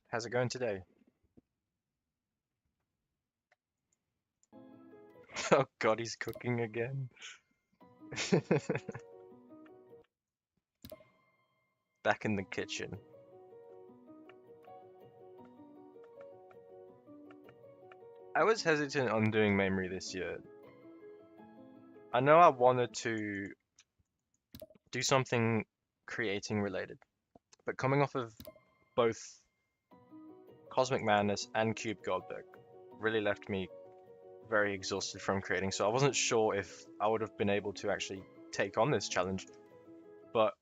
how's it going today? Oh god, he's cooking again. Back in the kitchen. I was hesitant on doing memory this year. I know I wanted to do something creating related, but coming off of both Cosmic Madness and Cube Goldberg really left me very exhausted from creating, so I wasn't sure if I would have been able to actually take on this challenge. But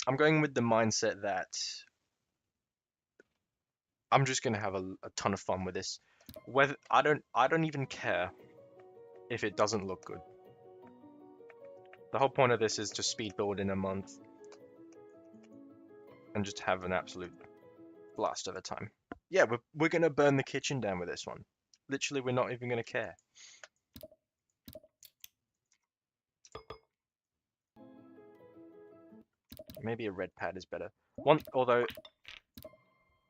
I'm going with the mindset that I'm just gonna have a ton of fun with this. Whether I don't even care if it doesn't look good. The whole point of this is to speed build in a month. and just have an absolute blast of a time. Yeah, we're gonna burn the kitchen down with this one. Literally, we're not even gonna care. Maybe a red pad is better. Although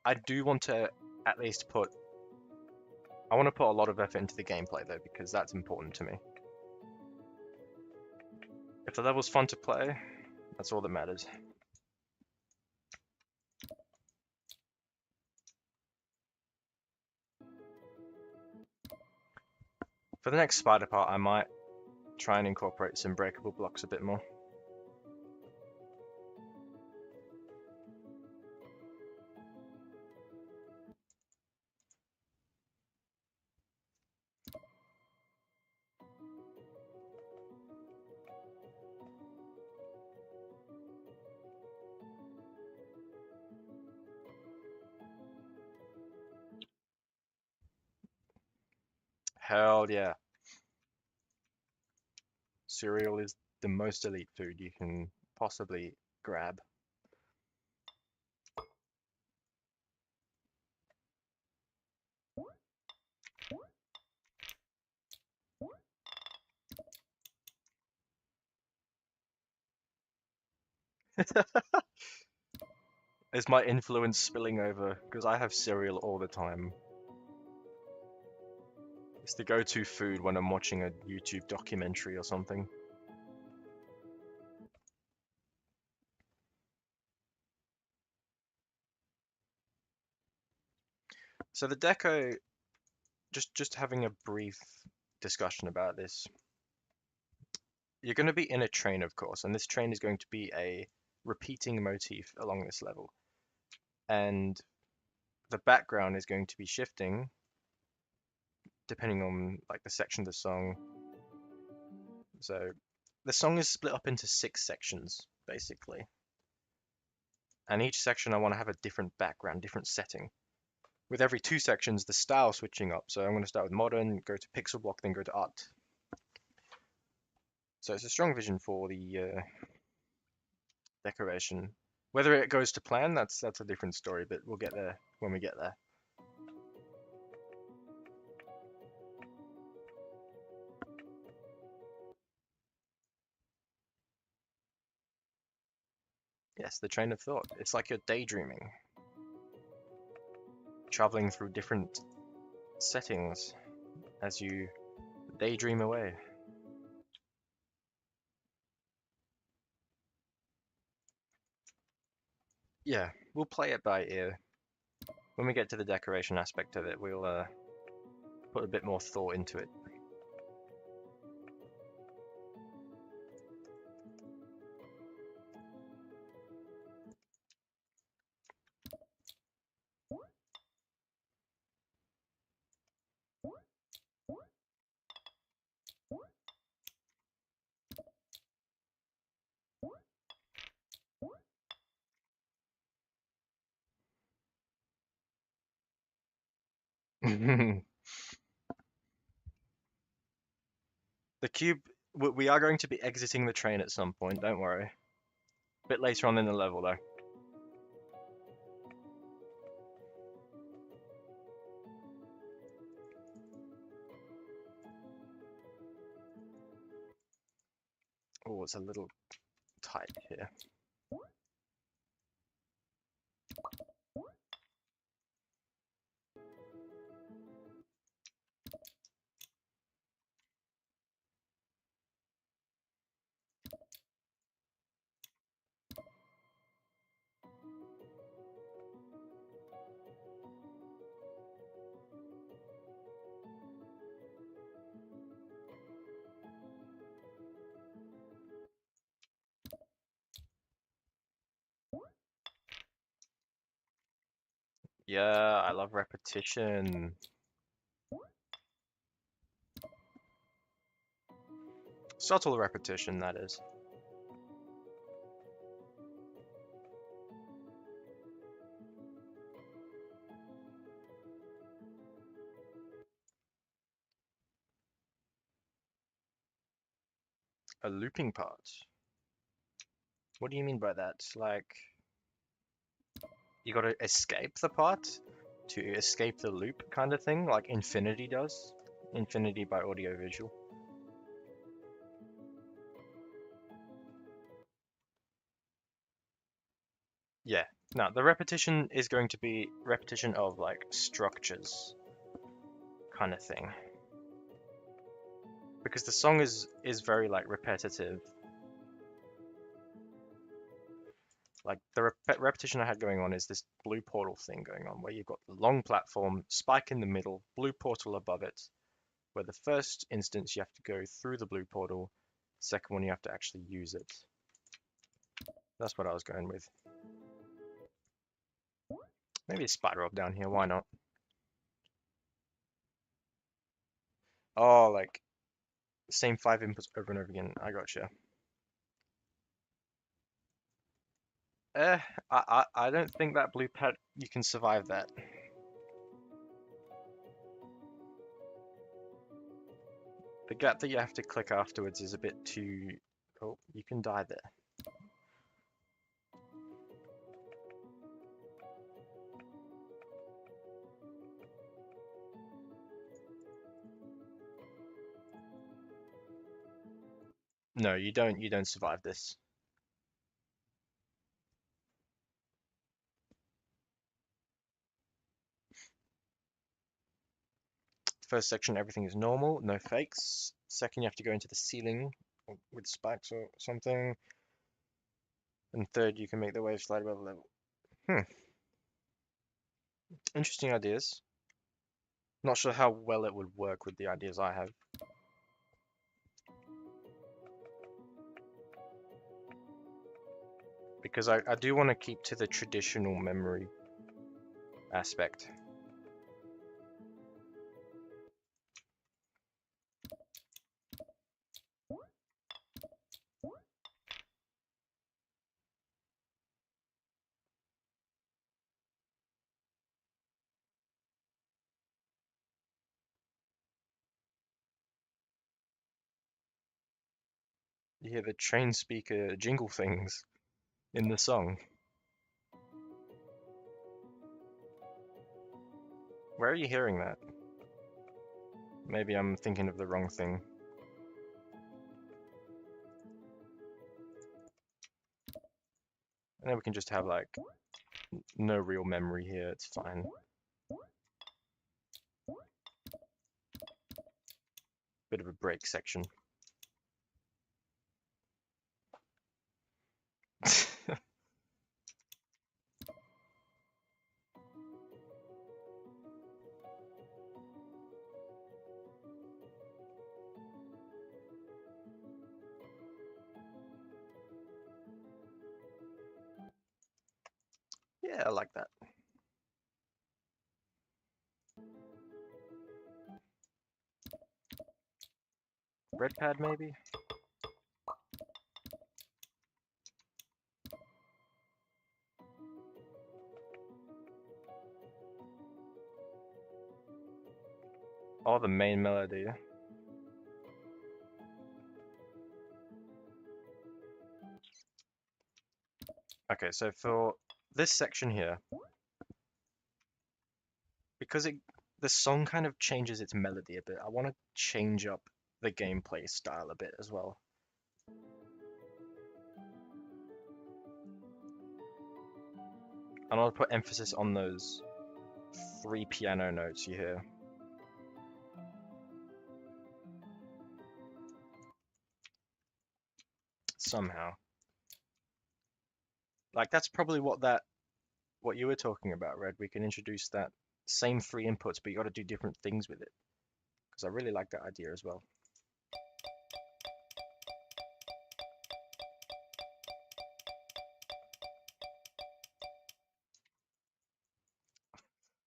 I do want to at least I want to put a lot of effort into the gameplay though, because that's important to me. If the level's fun to play, that's all that matters. For the next spider part, I might try and incorporate some breakable blocks a bit more. Hell yeah. Cereal is the most elite food you can possibly grab. Is my influence spilling over? Because I have cereal all the time. It's the go-to food when I'm watching a YouTube documentary or something. So the deco, just having a brief discussion about this. You're going to be in a train, of course, and this train is going to be a repeating motif along this level. And the background is going to be shifting depending on like the section of the song. So the song is split up into 6 sections, basically. And each section I want to have a different background, different setting. With every 2 sections, the style switching up. So I'm going to start with modern, go to pixel block, then go to art. So it's a strong vision for the decoration. Whether it goes to plan, that's a different story, but we'll get there when we get there. Yes, the train of thought. It's like you're daydreaming, traveling through different settings as you daydream away. Yeah, we'll play it by ear. When we get to the decoration aspect of it, we'll put a bit more thought into it. The cube, we are going to be exiting the train at some point, don't worry. A bit later on in the level though. Oh, it's a little tight here. Yeah, I love repetition. Subtle repetition, that is. A looping part. What do you mean by that? Like, you gotta escape the part to escape the loop kind of thing, like Infinity does. Infinity by Audiovisual. Yeah. Now, the repetition is going to be repetition of like structures kind of thing. Because the song is very like repetitive. Like the repetition I had going on is this blue portal thing going on where you've got the long platform, spike in the middle, blue portal above it, where the first instance you have to go through the blue portal, second one you have to actually use it. That's what I was going with. Maybe a spider up down here, why not? Oh, like same 5 inputs over and over again. I gotcha. Eh, I don't think that blue pad you can survive that. The gap that you have to click afterwards is a bit too. Oh, you can die there. No, you don't. You don't survive this. First section, everything is normal, no fakes. Second, you have to go into the ceiling with spikes or something. And third, you can make the wave slide above the level. Interesting ideas. Not sure how well it would work with the ideas I have. Because I do want to keep to the traditional memory aspect. You hear the train speaker jingle things in the song. Where are you hearing that? Maybe I'm thinking of the wrong thing. And then we can just have like no real memory here, it's fine. Bit of a break section. Yeah, I like that. Red pad maybe? Oh, the main melody. Okay, so for this section here, because the song kind of changes its melody a bit, I want to change up the gameplay style a bit as well. And I'll put emphasis on those 3 piano notes you hear. Somehow. Like that's probably what you were talking about, Red. We can introduce that same 3 inputs, but you got to do different things with it. Because I really like that idea as well.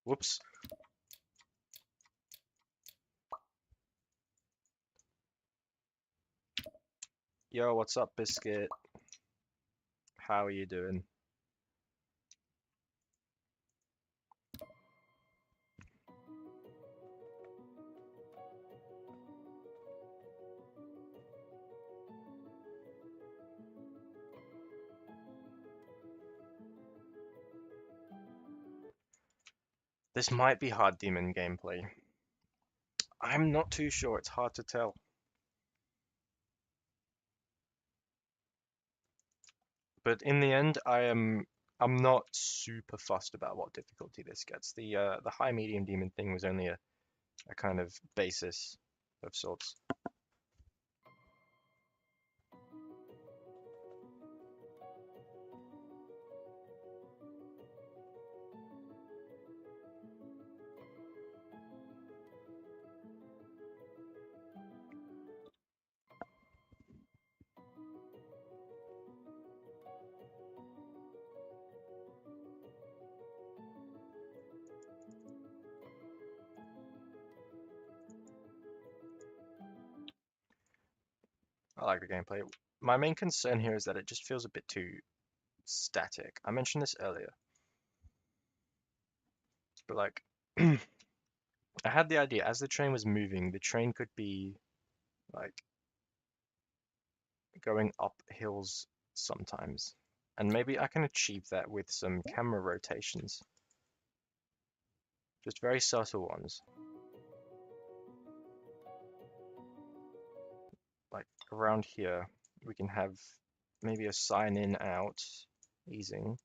Whoops. Yo, what's up, Biscuit? How are you doing? This might be hard demon gameplay. I'm not too sure, it's hard to tell. But in the end, I'm not super fussed about what difficulty this gets. The high medium demon thing was only a kind of basis of sorts. I like the gameplay. My main concern here is that it just feels a bit too static. I mentioned this earlier, but like I had the idea as the train was moving, the train could be like going up hills sometimes. And maybe I can achieve that with some camera rotations. Just very subtle ones. Like around here, we can have maybe a sign in out easing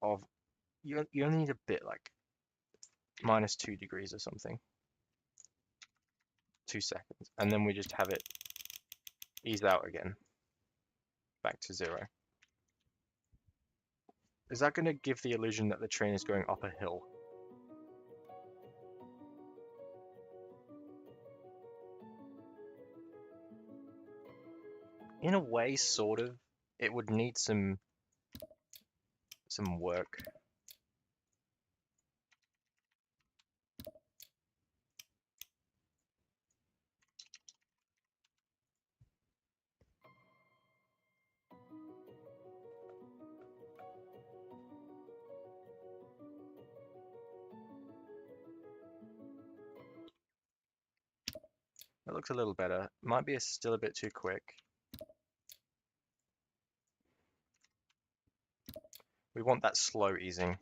of you only need a bit like -2 degrees or something. 2 seconds. And then we just have it ease out again. Back to 0. Is that going to give the illusion that the train is going up a hill? In a way, sort of. It would need some work. It looks a little better. Might be still a bit too quick. We want that slow easing.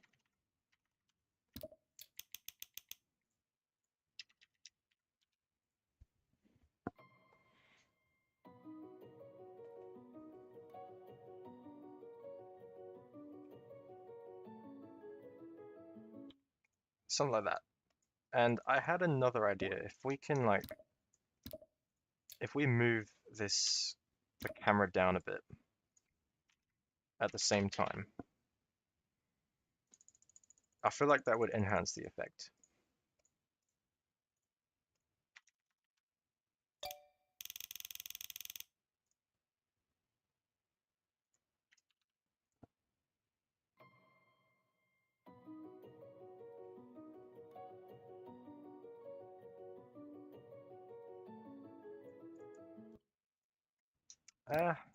Something like that. And I had another idea. If we can like, if we move the camera down a bit at the same time, I feel like that would enhance the effect.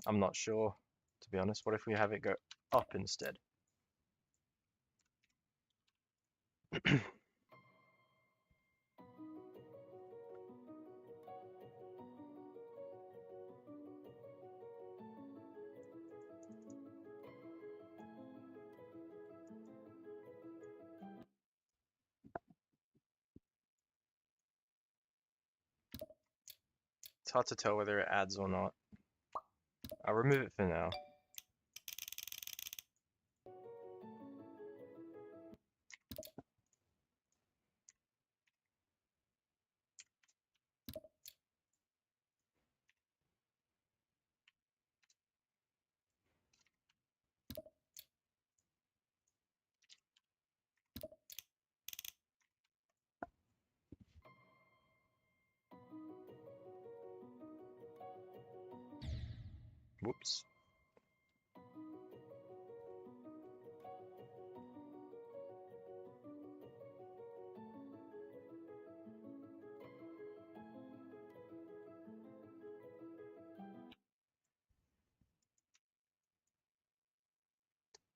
I'm not sure, to be honest. What if we have it go up instead? It's hard to tell whether it adds or not. I'll remove it for now. Whoops.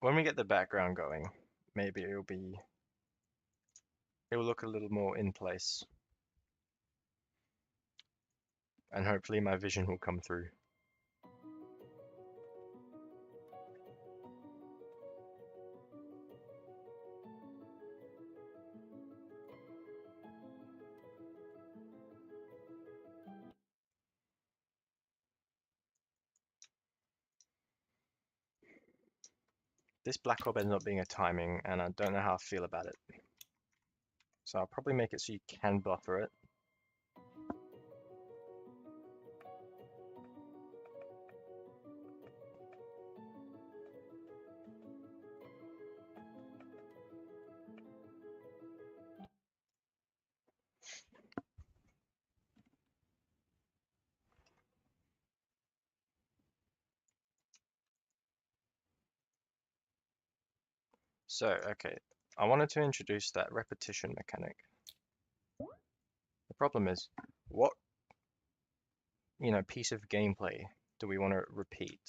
When we get the background going, maybe it will look a little more in place. And hopefully my vision will come through. This black orb ends up being a timing, and I don't know how I feel about it. So I'll probably make it so you can buffer it. So, okay, I wanted to introduce that repetition mechanic. The problem is, what, piece of gameplay do we want to repeat?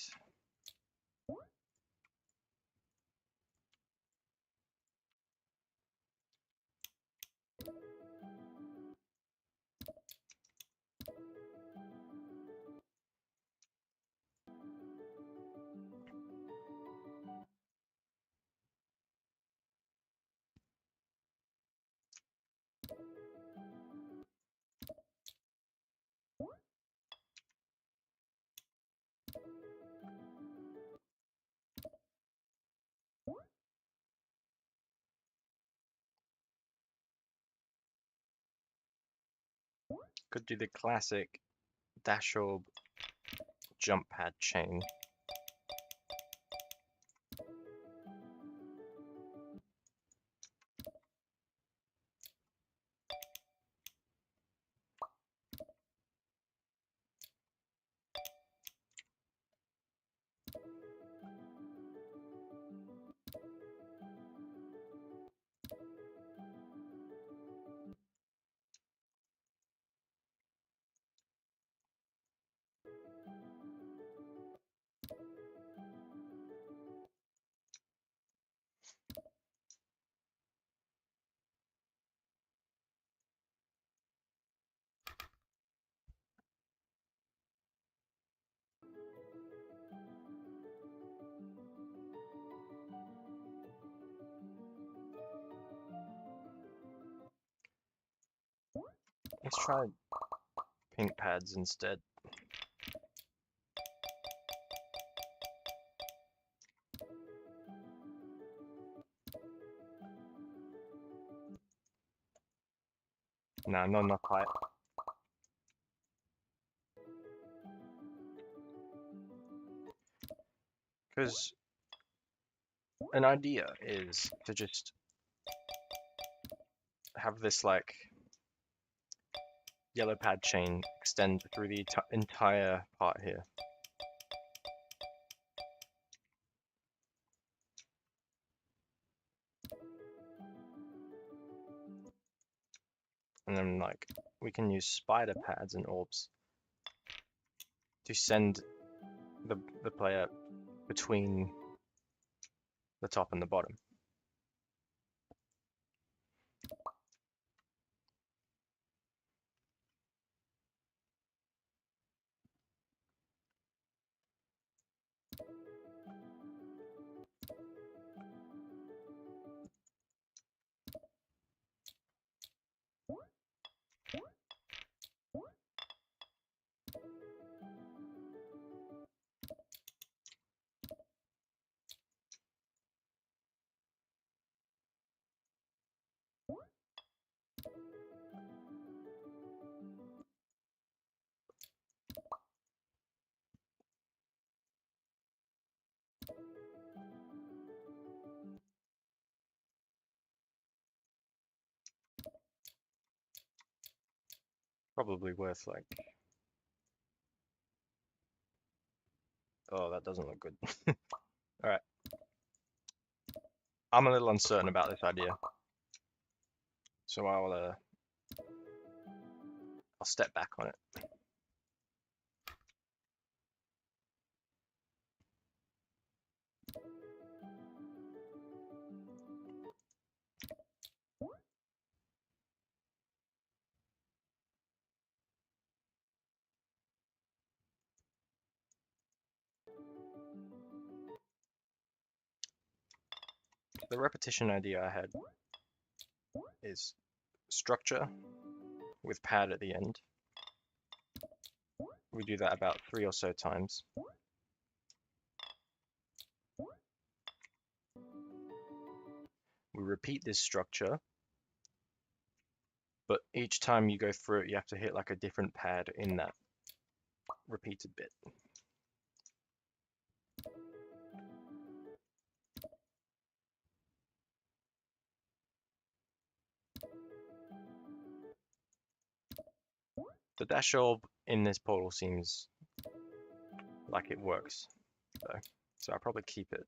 Could do the classic dash orb jump pad chain. Let's try pink pads instead. No, not enough height. Because an idea is to just have this like yellow pad chain extend through the entire part here. And then like we can use spider pads and orbs to send the player between the top and the bottom. Probably worth like, oh, that doesn't look good. All right. I'm a little uncertain about this idea. So I'll step back on it. The repetition idea I had is structure with pad at the end. We do that about 3 or so times. repeat this structure, but each time you go through it, you have to hit like a different pad in that repeated bit. The dash orb in this portal seems like it works, though, so I'll probably keep it.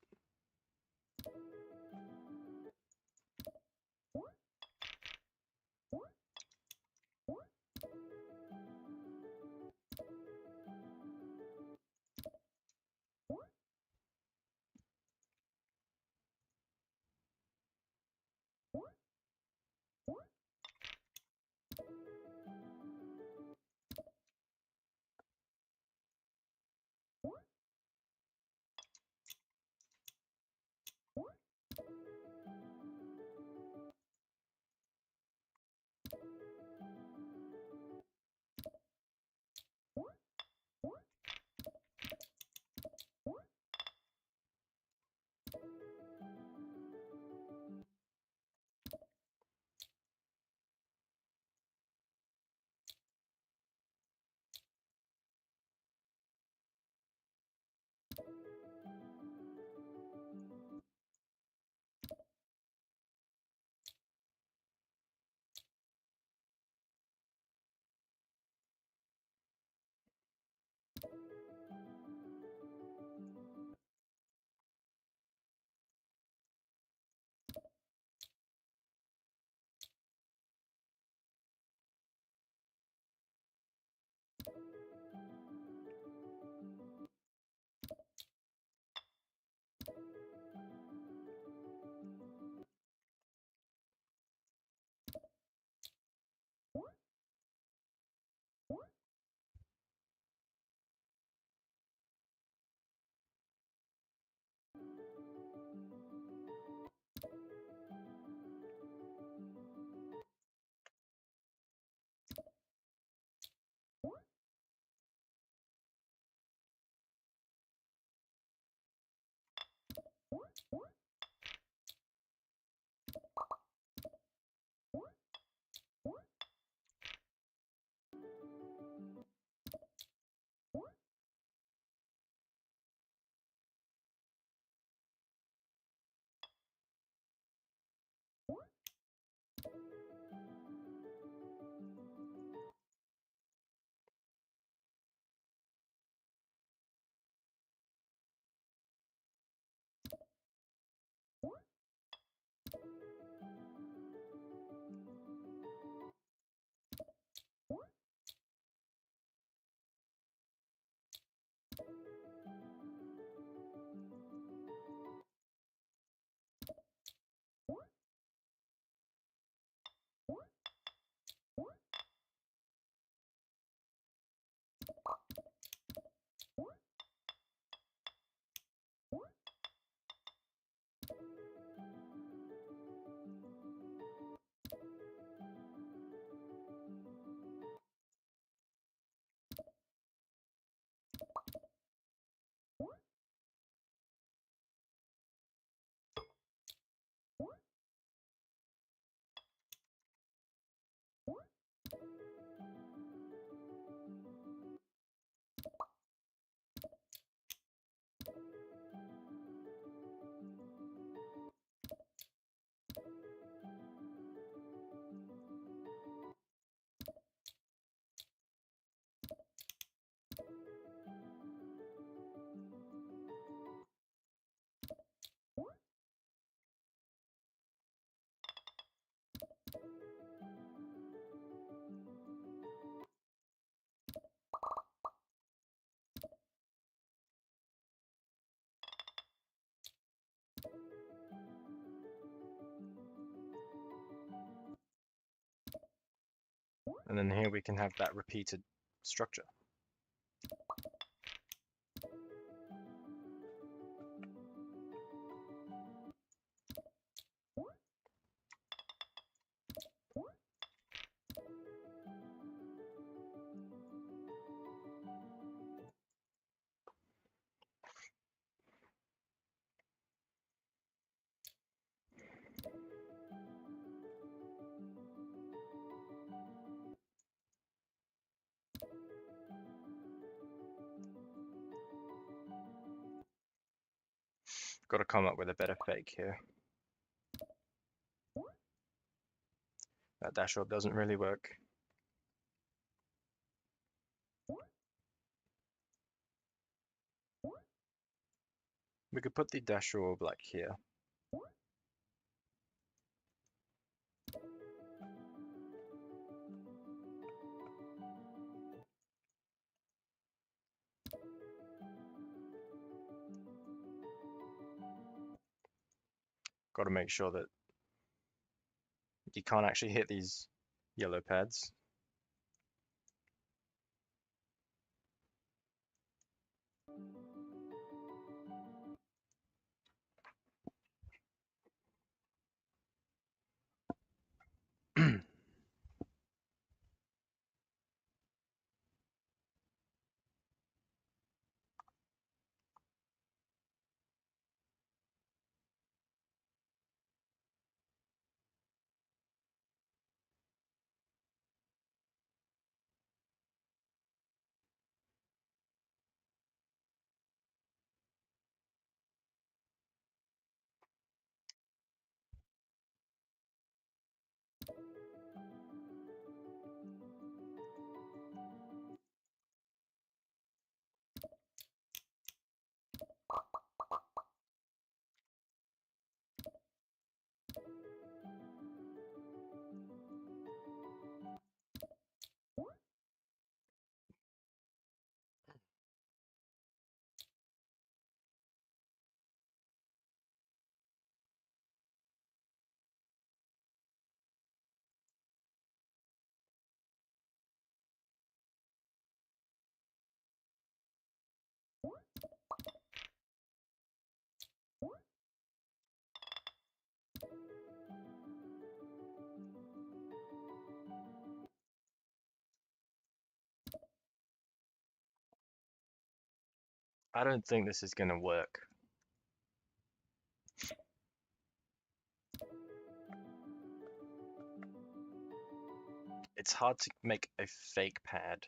And then here we can have that repeated structure. Got to come up with a better fake here. That dash orb doesn't really work. We could put the dash orb like here. Got to make sure that you can't actually hit these yellow pads. I don't think this is gonna work. It's hard to make a fake pad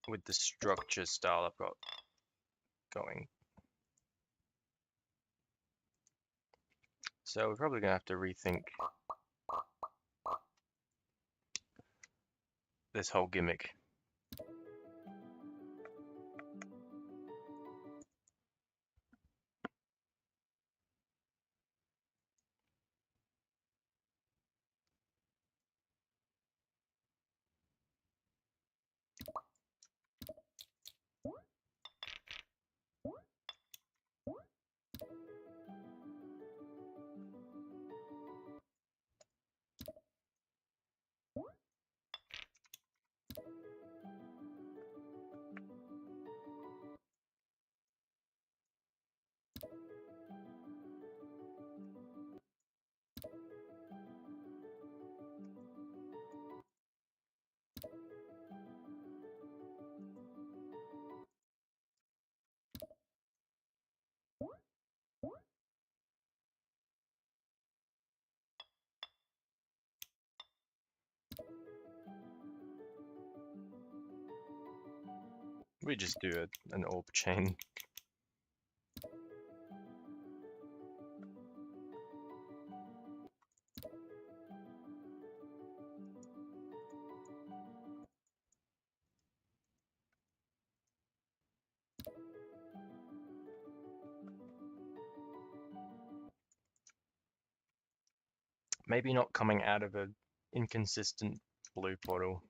with the structure style I've got going. So we're probably gonna have to rethink this whole gimmick. We just do an orb chain. Maybe not coming out of an inconsistent blue portal.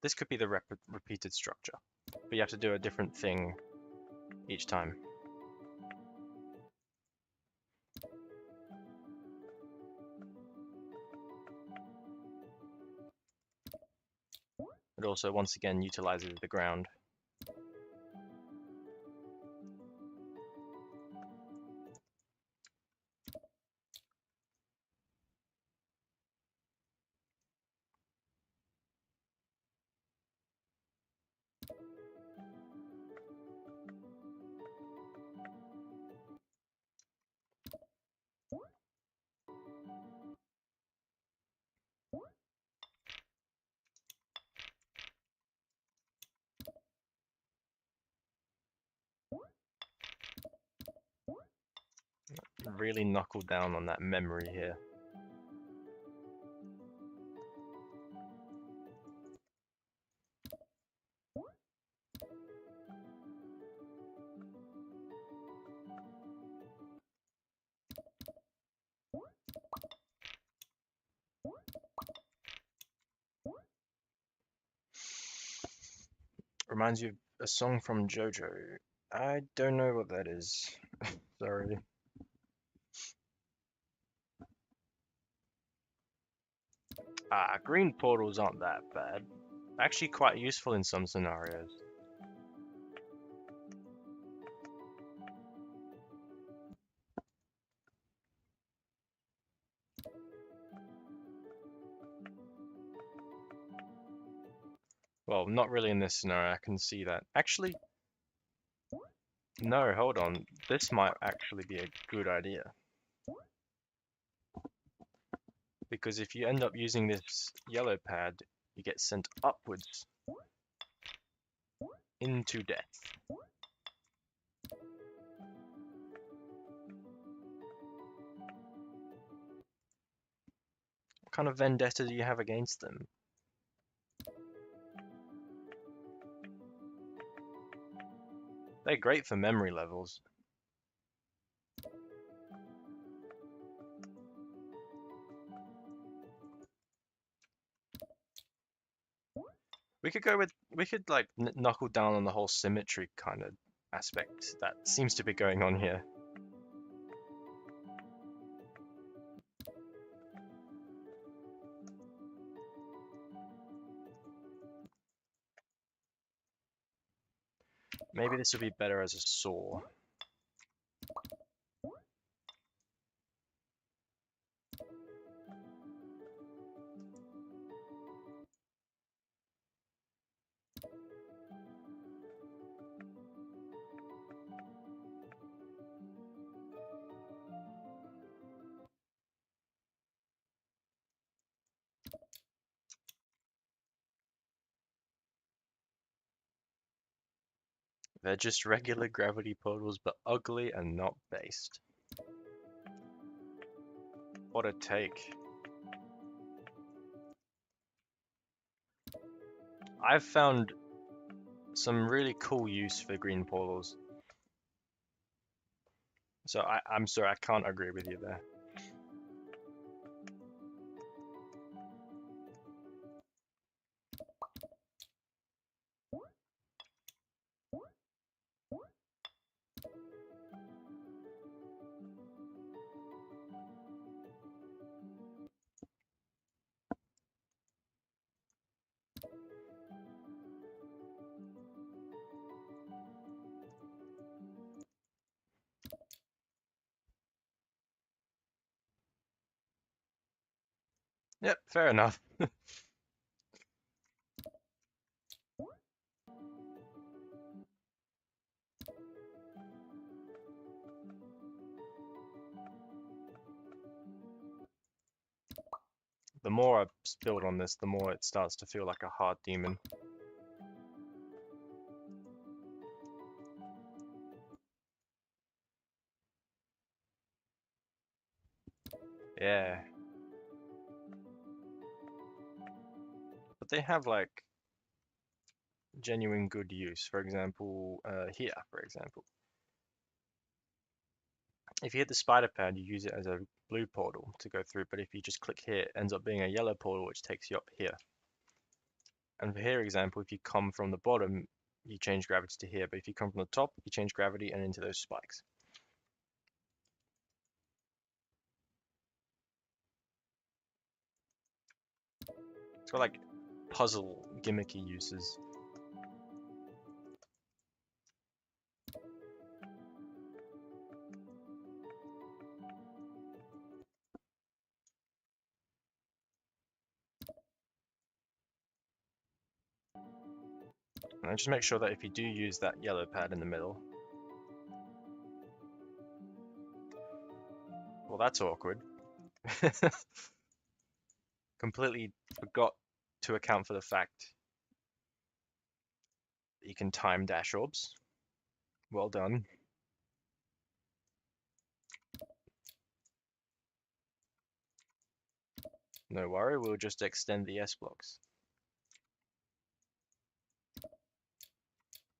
This could be the repeated structure, but you have to do a different thing each time. It also, once again, utilizes the ground. Really knuckle down on that memory here. Reminds you of a song from JoJo. I don't know what that is. Sorry. Green portals aren't that bad. Actually quite useful in some scenarios. Well, not really in this scenario, I can see that. Actually, no, hold on. This might actually be a good idea. Because if you end up using this yellow pad, you get sent upwards into death. What kind of vendetta do you have against them? They're great for memory levels. We could like knuckle down on the whole symmetry kind of aspect that seems to be going on here. Maybe this would be better as a saw. They're just regular gravity portals, but ugly and not based. What a take. I've found some really cool use for green portals. So I'm sorry, I can't agree with you there. Yep, fair enough. The more I build on this, the more it starts to feel like a hard demon. Yeah. But they have like genuine good use. For example, here, for example. If you hit the spider pad, you use it as a blue portal to go through, but if you just click here, it ends up being a yellow portal which takes you up here. And for here example, if you come from the bottom, you change gravity to here, but if you come from the top, you change gravity and into those spikes. It's got like puzzle gimmicky uses. And just make sure that if you do use that yellow pad in the middle, well, that's awkward. Completely forgot to account for the fact that you can time dash orbs. Well done. No worry, we'll just extend the S blocks.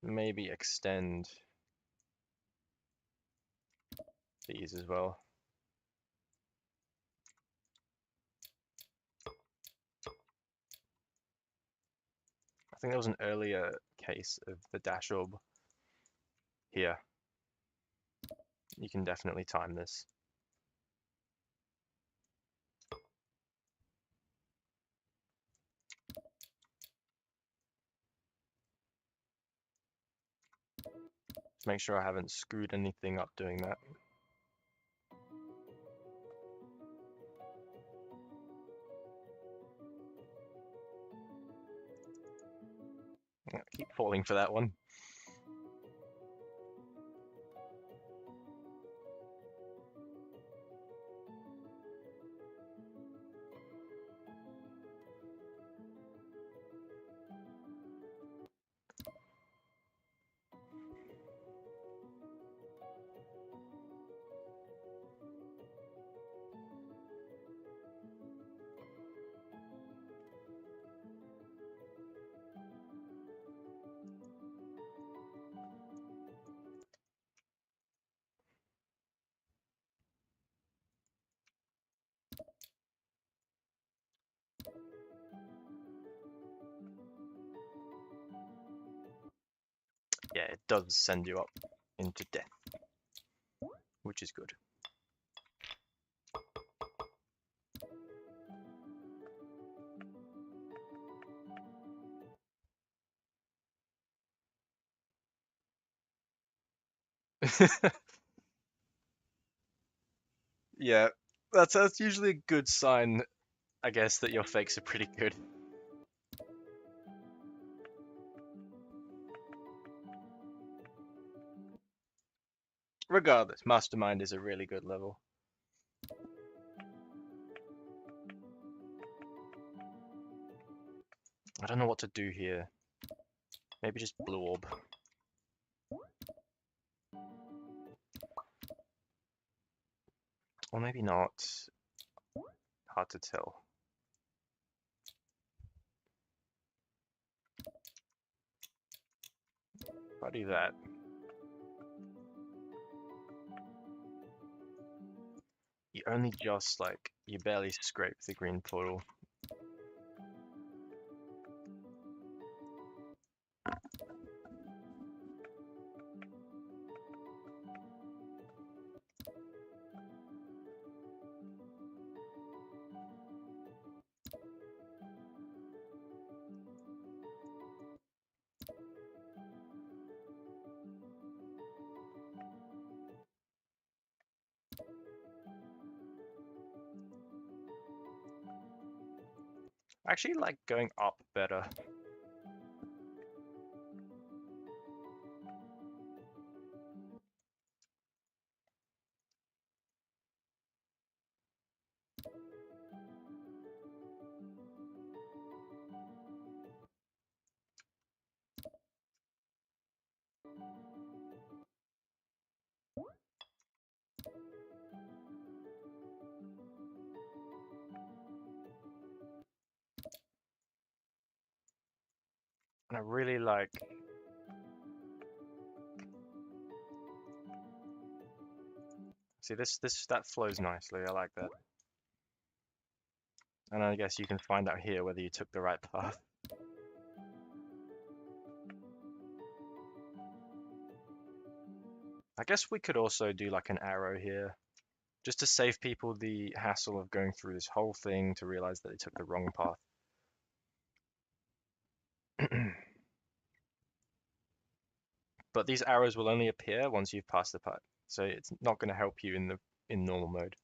Maybe extend these as well. I think there was an earlier case of the dash orb here. You can definitely time this. Just make sure I haven't screwed anything up doing that. I keep falling for that one. Yeah, it does send you up into death, which is good. Yeah, that's usually a good sign, I guess, that your fakes are pretty good. Regardless, Mastermind is a really good level. I don't know what to do here. Maybe just blue orb. Or maybe not. Hard to tell. If I do that, you only just like, you barely scrape the green portal. I actually like going up better. And I really like, see that flows nicely. I like that. And I guess you can find out here whether you took the right path. I guess we could also do like an arrow here, just to save people the hassle of going through this whole thing to realize that they took the wrong path. But these arrows will only appear once you've passed the putt, so it's not going to help you in normal mode.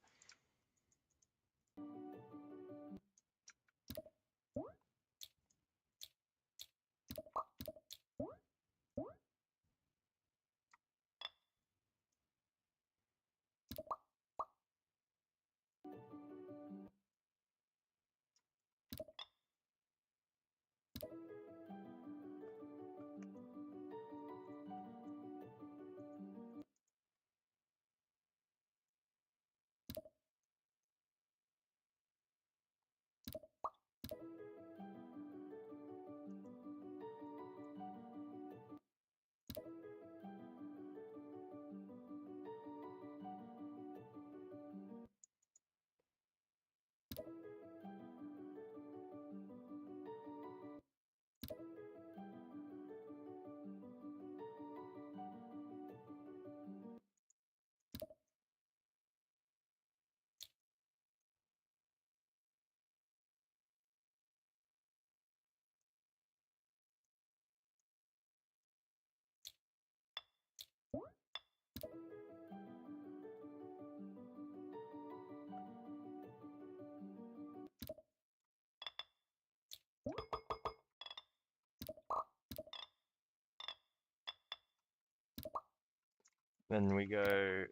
Then we go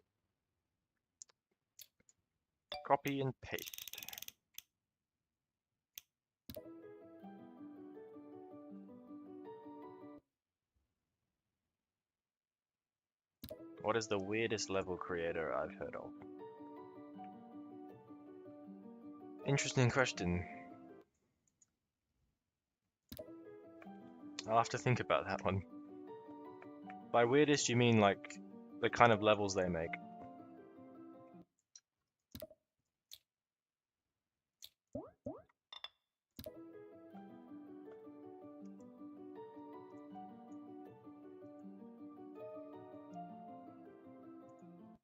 copy and paste. What is the weirdest level creator I've heard of? Interesting question. I'll have to think about that one. By weirdest, you mean like the kind of levels they make?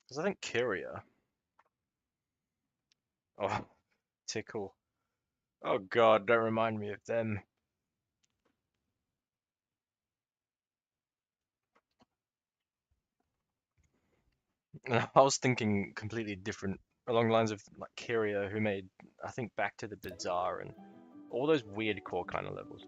Because I think Kyria. Oh, Tickle. Oh god, don't remind me of them. I was thinking completely different, along the lines of like Kyria, who made, I think, Back to the Bazaar and all those weird core kind of levels.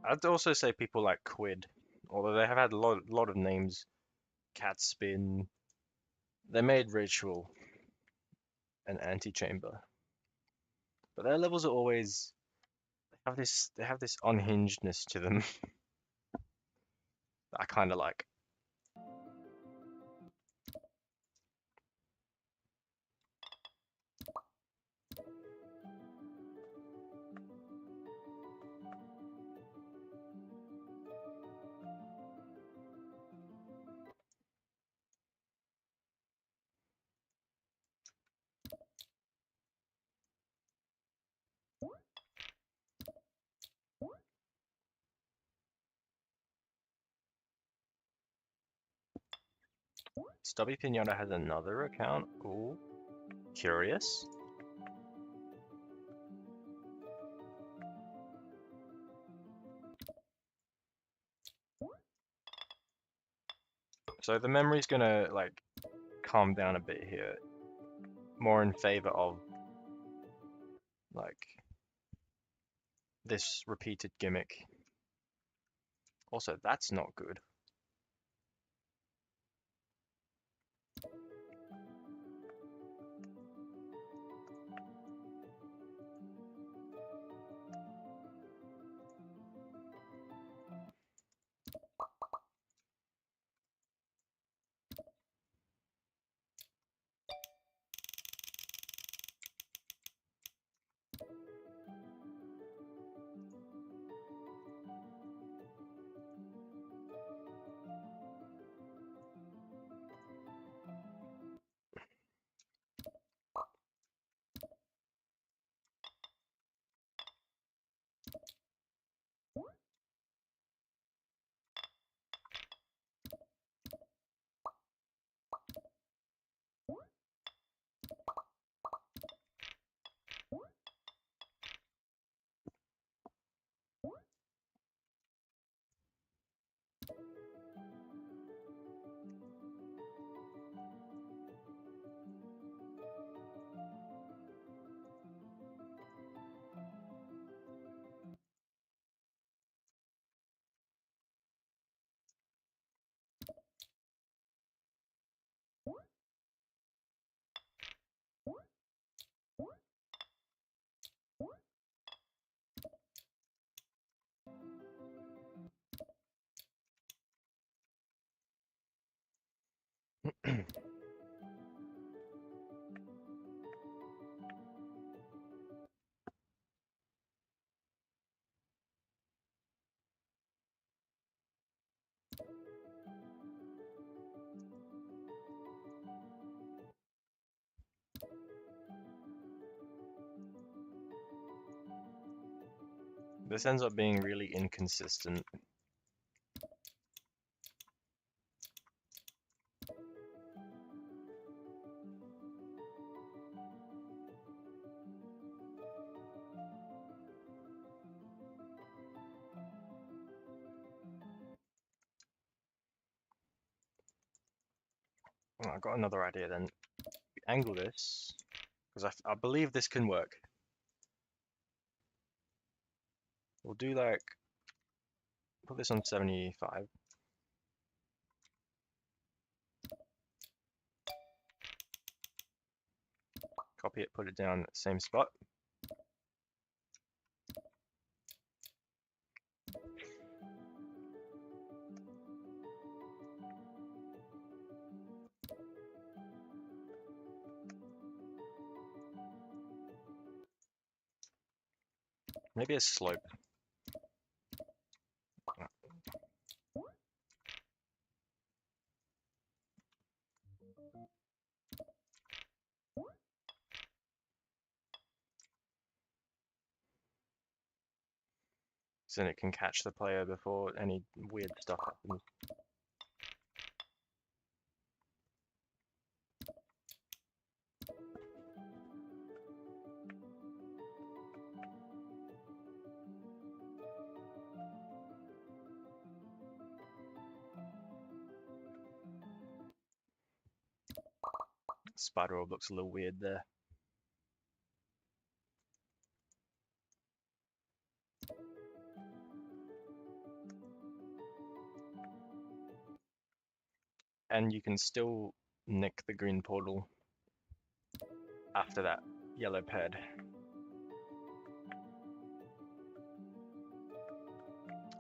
I'd also say people like Quid, although they have had a lot of names. Catspin. They made Ritual and Antichamber, but their levels are always they have this unhingedness to them that I kind of like. Stubby Pinata has another account. Ooh, curious. So the memory's gonna like calm down a bit here, more in favor of like this repeated gimmick. Also, that's not good. This ends up being really inconsistent. Oh, I got another idea then. Angle this, because I believe this can work. We'll do like, put this on 75. Copy it, put it down at the same spot. Maybe a slope. So then it can catch the player before any weird stuff happens. Spider orb looks a little weird there. And you can still nick the green portal after that yellow pad.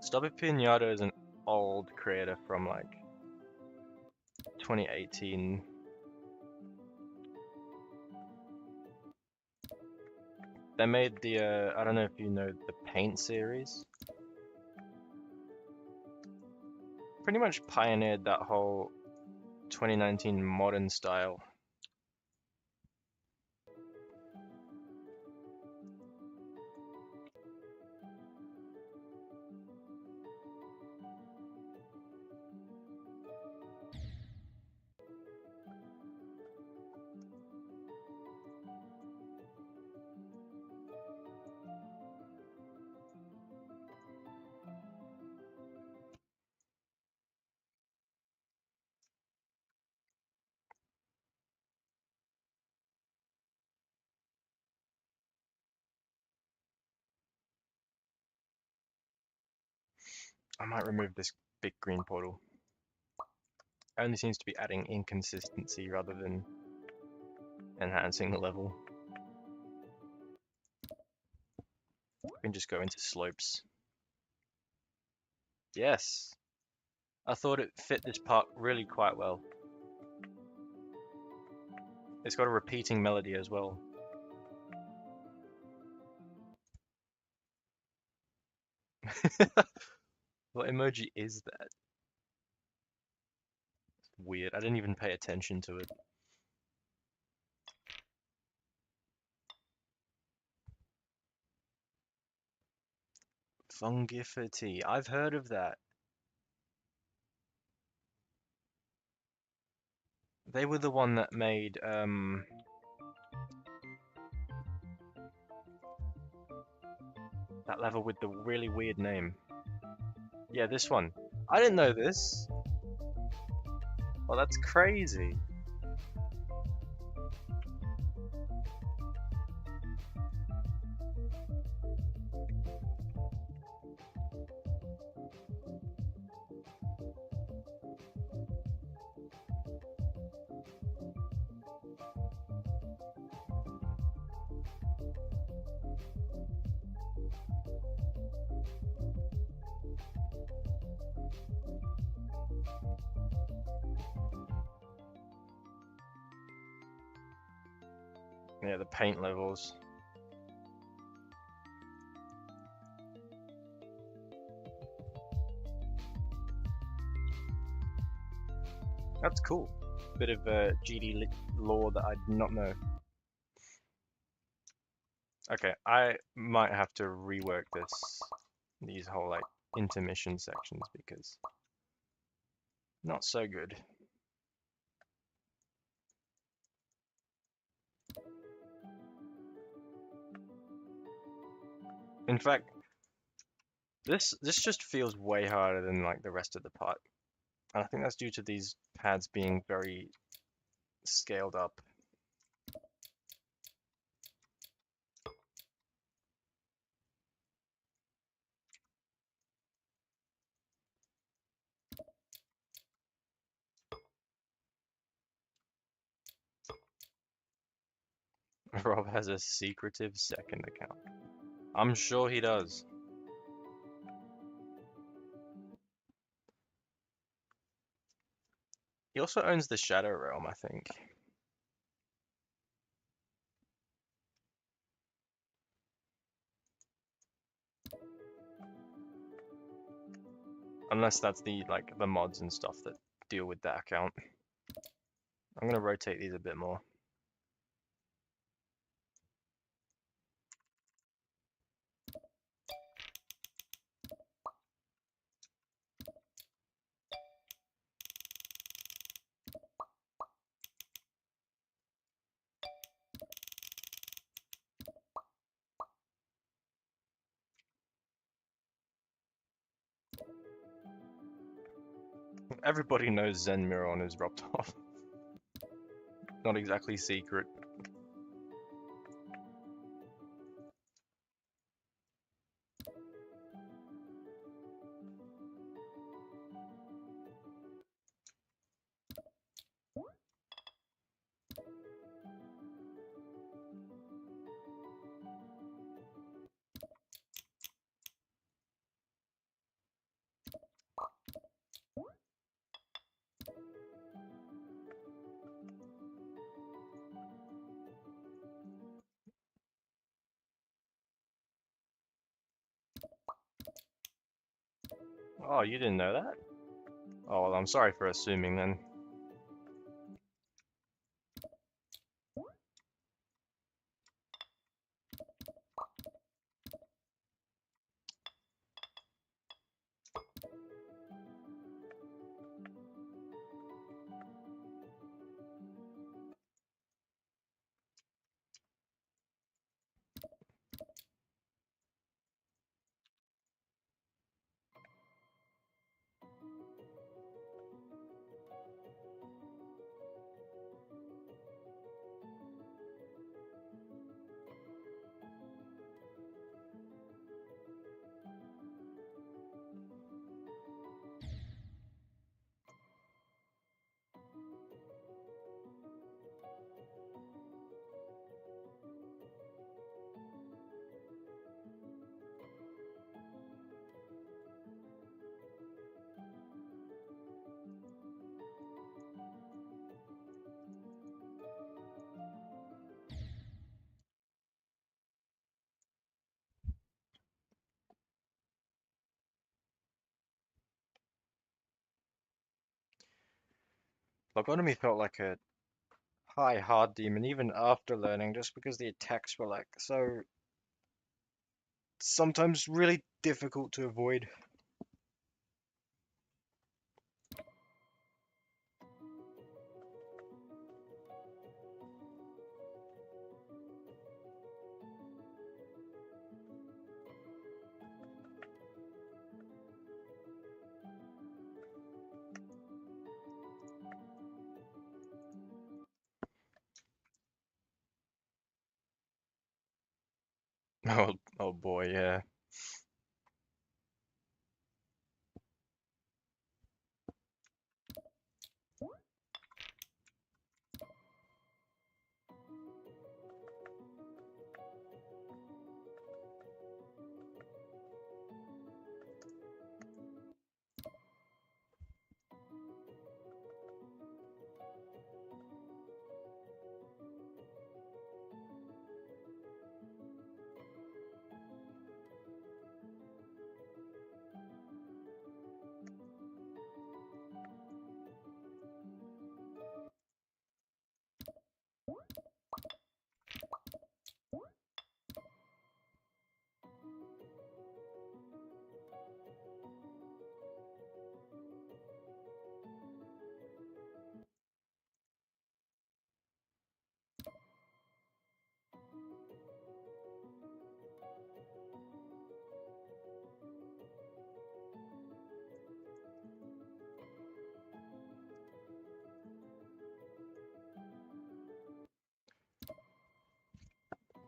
Stop It Pinata is an old creator from like 2018. They made the, I don't know if you know the Paint series. Pretty much pioneered that whole 2019 modern style. I might remove this big green portal. It only seems to be adding inconsistency rather than enhancing the level. We can just go into slopes. Yes! I thought it fit this part really quite well. It's got a repeating melody as well. What emoji is that? Weird. I didn't even pay attention to it. Fungifity. I've heard of that. They were the one that made that level with the really weird name. Yeah, this one. I didn't know this. Well, that's crazy. Yeah, the paint levels. That's cool. Bit of GD lore that I did not know. Okay, I might have to rework this these whole like intermission sections because not so good. In fact, this just feels way harder than like the rest of the part. And I think that's due to these pads being very scaled up. Rob has a secretive second account. I'm sure he does. He also owns the Shadow Realm, I think. Unless that's the like the mods and stuff that deal with that account. I'm gonna rotate these a bit more. Everybody knows Zen Miron is rubbed off. Not exactly secret. Oh, you didn't know that? Oh, well, I'm sorry for assuming then. Logotomy felt like a high hard demon even after learning, just because the attacks were like so sometimes really difficult to avoid. Oh, oh boy, yeah.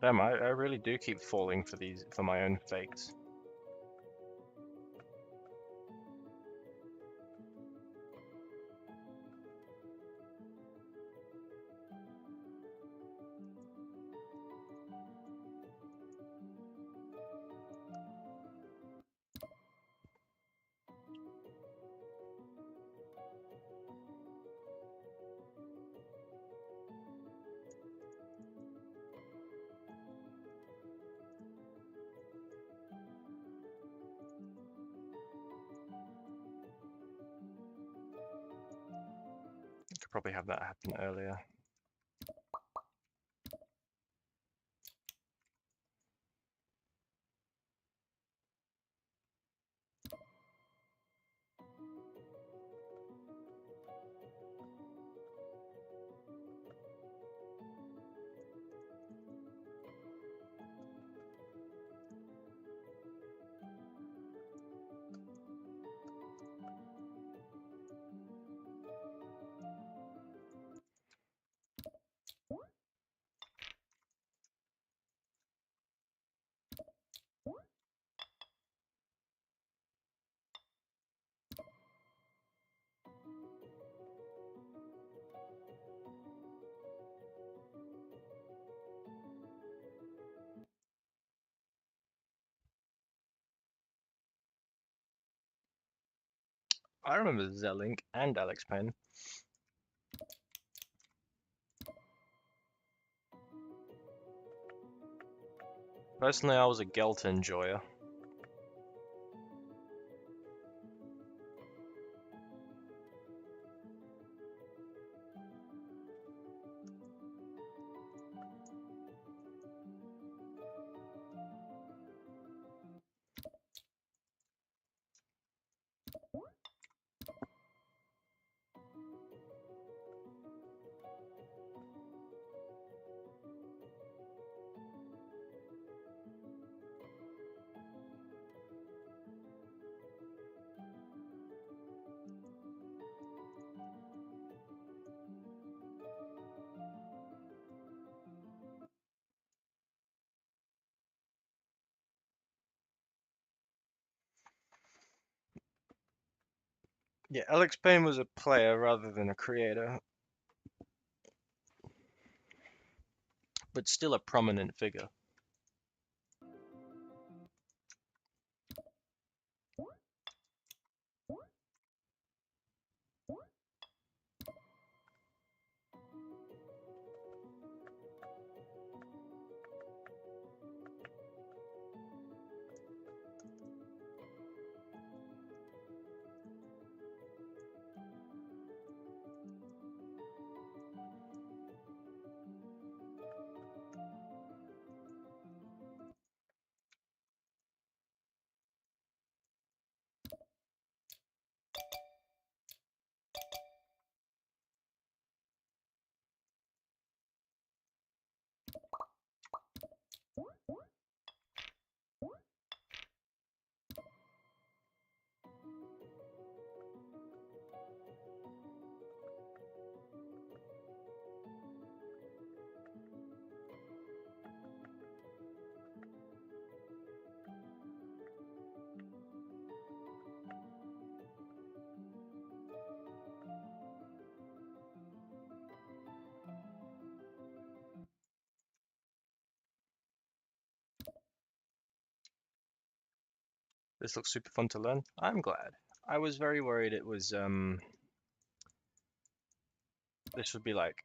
Damn, I really do keep falling for my own fakes. Could probably have that happen earlier. I remember Zelink and Alex Payne. Personally, I was a Gelt enjoyer. Yeah, Alex Payne was a player rather than a creator, but still a prominent figure. This looks super fun to learn. I'm glad. I was very worried it was this would be like,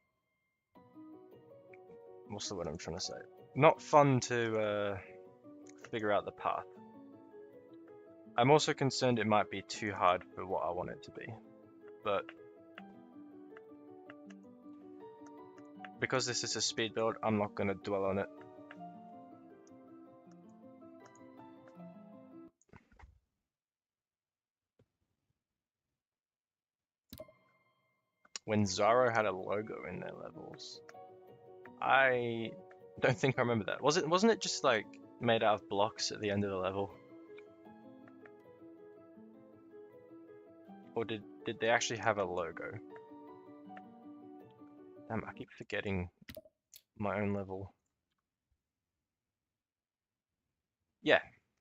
what's the word I'm trying to say? Not fun to figure out the path. I'm also concerned it might be too hard for what I want it to be. But because this is a speed build, I'm not going to dwell on it. When Zaro had a logo in their levels, I don't think I remember that. Wasn't it just like made out of blocks at the end of the level? Or did they actually have a logo? Damn, I keep forgetting my own level. Yeah,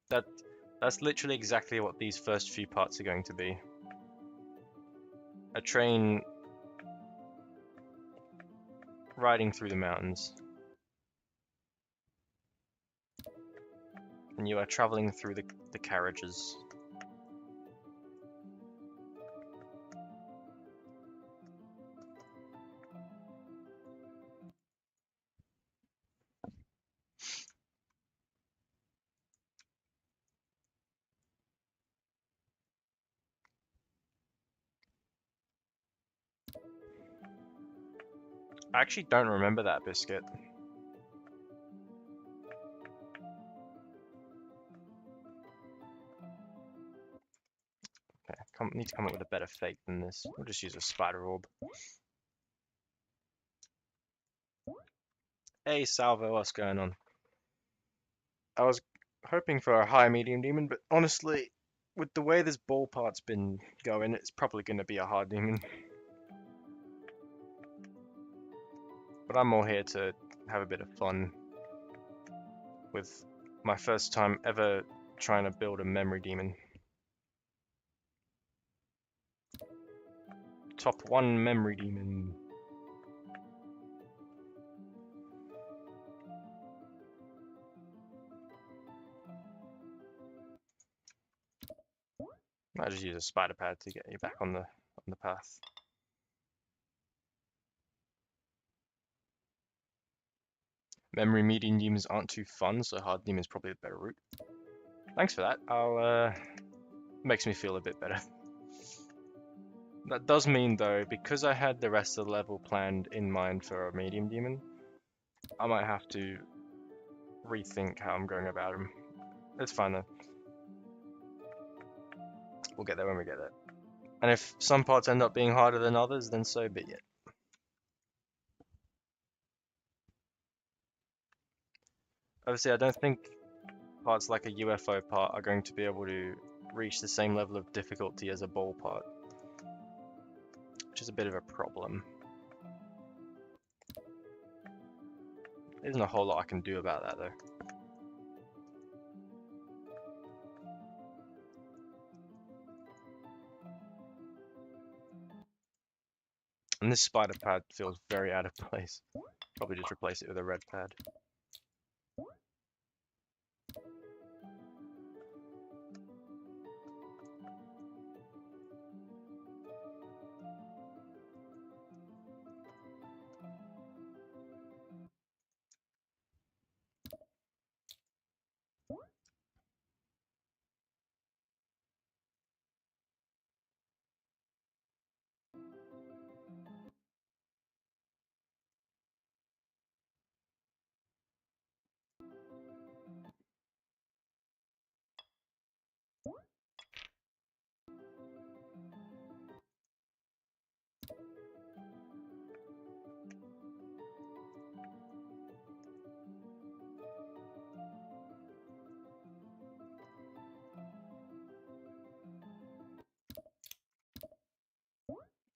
that's literally exactly what these first few parts are going to be. A train riding through the mountains. And you are traveling through the carriages. I actually don't remember that biscuit. Okay, need to come up with a better fate than this. We'll just use a spider orb. Hey Salvo, what's going on? I was hoping for a high medium demon, but honestly, with the way this ball part's been going, it's probably going to be a hard demon. But I'm more here to have a bit of fun with my first time ever trying to build a memory demon. Top 1 memory demon. I just use a spider pad to get you back on the path. Memory medium demons aren't too fun, so hard demon is probably the better route. Thanks for that. Makes me feel a bit better. That does mean though, because I had the rest of the level planned in mind for a medium demon, I might have to rethink how I'm going about him. It's fine though. We'll get there when we get there. And if some parts end up being harder than others, then so be it. Obviously, I don't think parts like a UFO part are going to be able to reach the same level of difficulty as a ball part, which is a bit of a problem. There isn't a whole lot I can do about that though. And this spider pad feels very out of place. Probably just replace it with a red pad.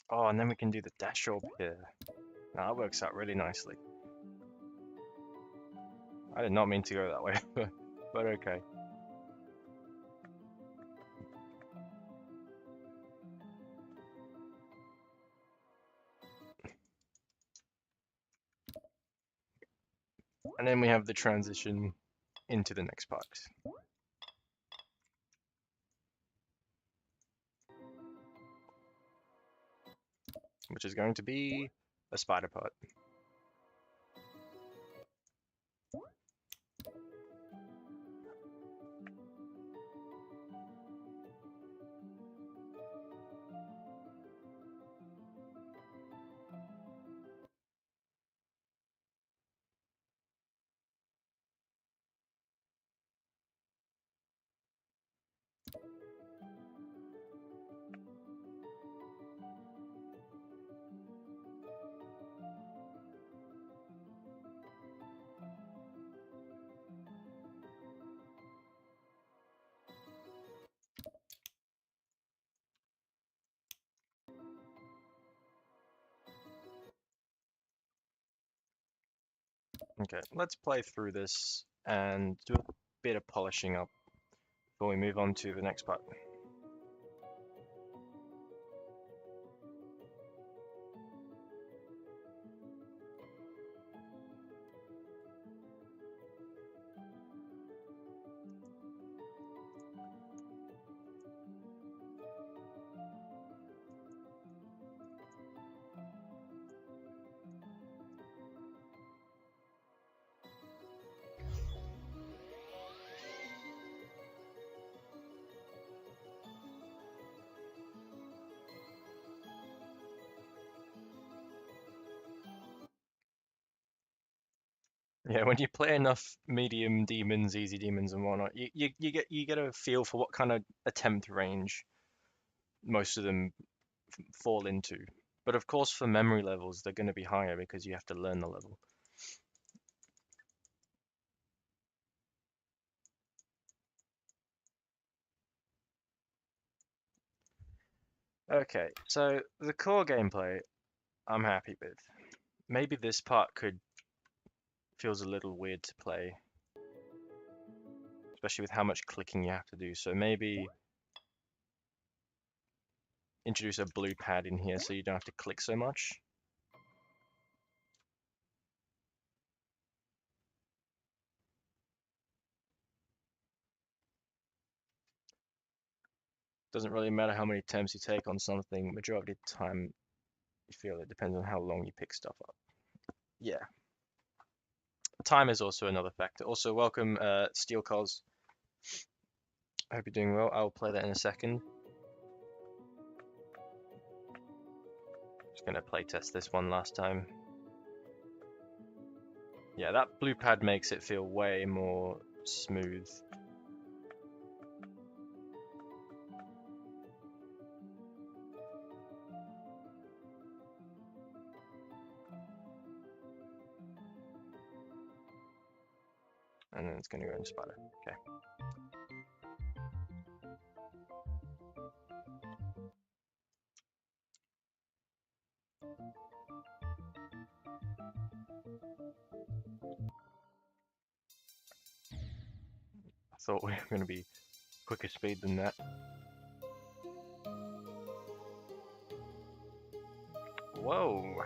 Oh, and then we can do the dash orb here. Now that works out really nicely. I did not mean to go that way, but okay. And then we have the transition into the next part, which is going to be a spider part. Okay, let's play through this and do a bit of polishing up before we move on to the next part. Yeah, when you play enough medium demons, easy demons, and whatnot, you get a feel for what kind of attempt range most of them fall into. But of course, for memory levels, they're going to be higher because you have to learn the level. Okay, so the core gameplay, I'm happy with. Maybe this part feels a little weird to play, especially with how much clicking you have to do. So maybe introduce a blue pad in here so you don't have to click so much. Doesn't really matter how many attempts you take on something, majority of the time you feel it depends on how long you pick stuff up. Yeah. Time is also another factor. Also, welcome Steel Cos. I hope you're doing well. I'll play that in a second. Just gonna play test this one last time. Yeah, that blue pad makes it feel way more smooth. And then it's gonna go in spider. Okay. I thought we were gonna be quicker speed than that. Whoa.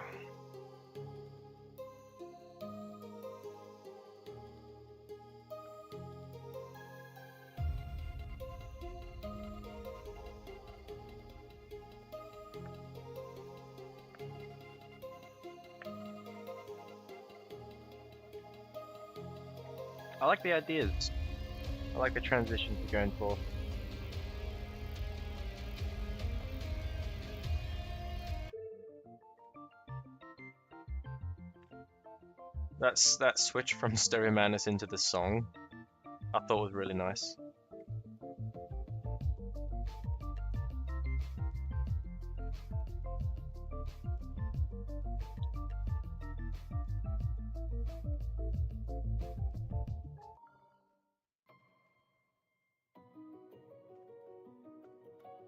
I like the ideas. I like the transitions you're going for. That switch from Stereo Madness into the song, I thought was really nice.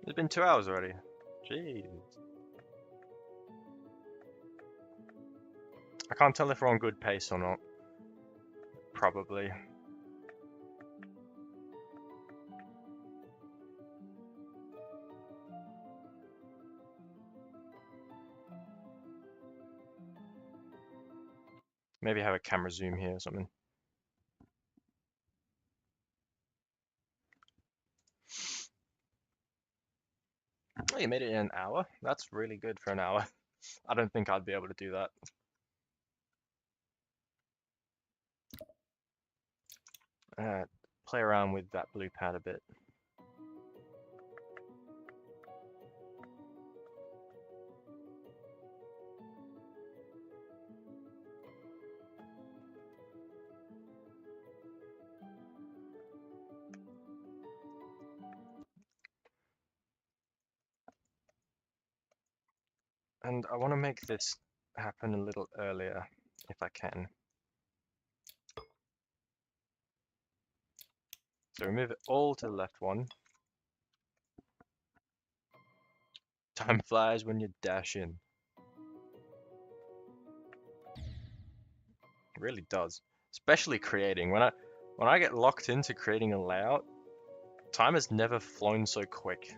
It's been 2 hours already. Jeez. I can't tell if we're on good pace or not. Probably. Maybe have a camera zoom here or something. Oh, you made it in an hour? That's really good for an hour. I don't think I'd be able to do that. Play around with that blue pad a bit. And I want to make this happen a little earlier, if I can. So remove it all to the left one. Time flies when you dash in. It really does. Especially creating. When I get locked into creating a layout, time has never flown so quick.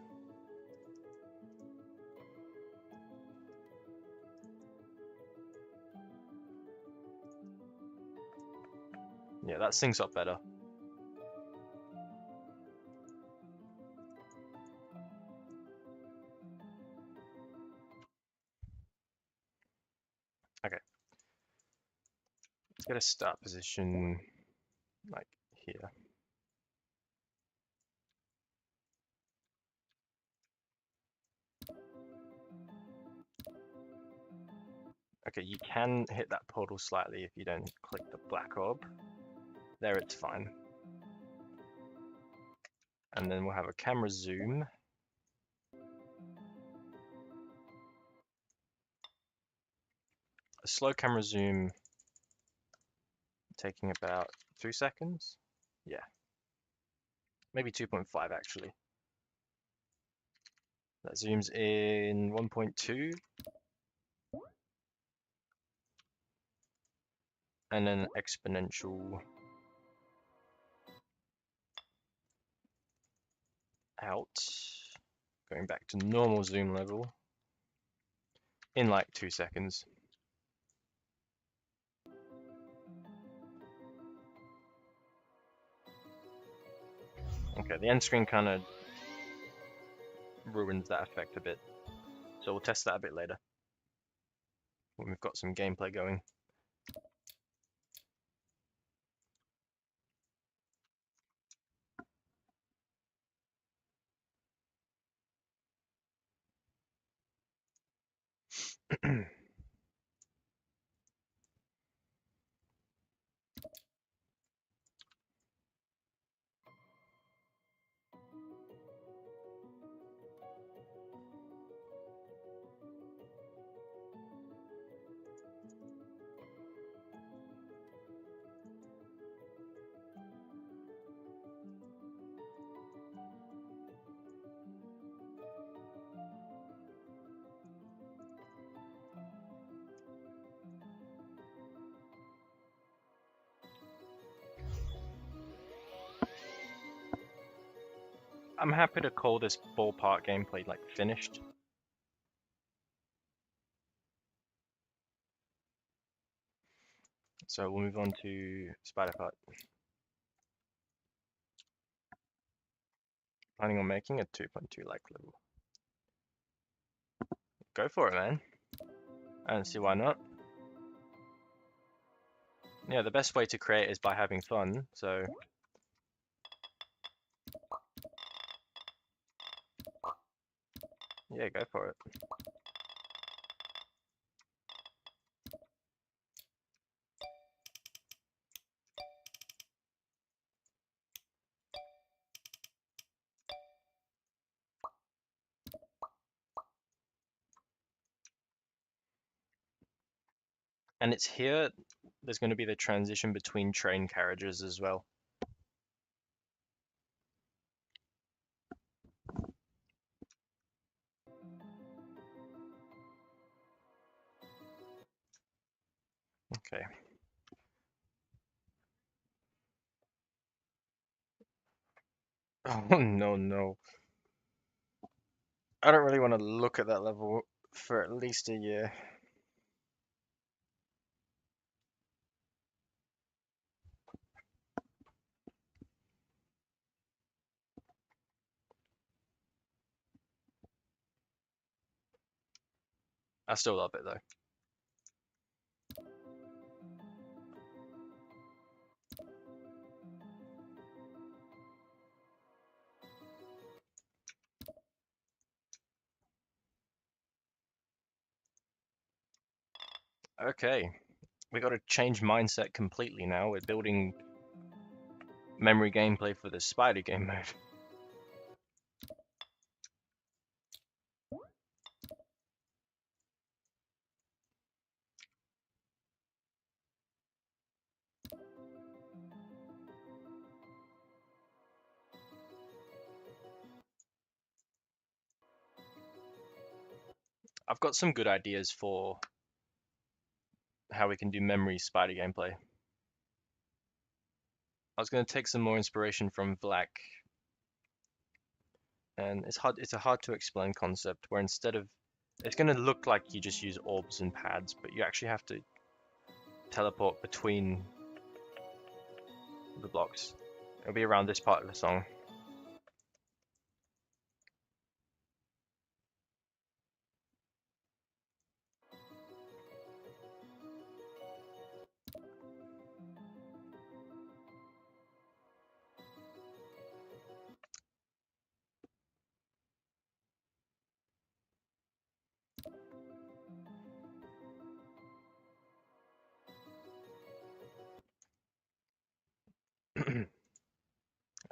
Yeah, that syncs up better. Okay. Let's get a start position like here. Okay, you can hit that portal slightly if you don't click the black orb. There, it's fine. And then we'll have a camera zoom. A slow camera zoom taking about 2 seconds. Yeah, maybe 2.5 actually. That zooms in 1.2. And then exponential out, going back to normal zoom level in like 2 seconds. Okay, the end screen kind of ruins that effect a bit, so we'll test that a bit later when we've got some gameplay going. I'm happy to call this ballpark gameplay like finished. So we'll move on to Spider Part. Planning on making a 2.2 like level. Go for it, man. I don't see why not. Yeah, the best way to create is by having fun, so yeah, go for it. And it's here, there's going to be the transition between train carriages as well. Okay. Oh no, no. I don't really want to look at that level for at least a year. I still love it though. Okay, we got to change mindset completely now. We're building memory gameplay for the spider game mode. I've got some good ideas for how we can do memory spider gameplay. I was going to take some more inspiration from Black, and it's a hard to explain concept where instead of it's going to look like you just use orbs and pads, but you actually have to teleport between the blocks. It'll be around this part of the song.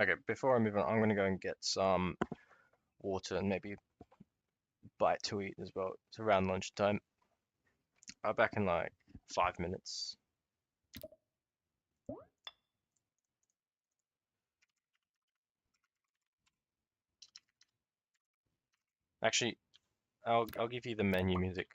Okay, before I move on, I'm gonna go and get some water and maybe bite to eat as well. It's around lunchtime. I'll be back in like 5 minutes. Actually, I'll give you the menu music.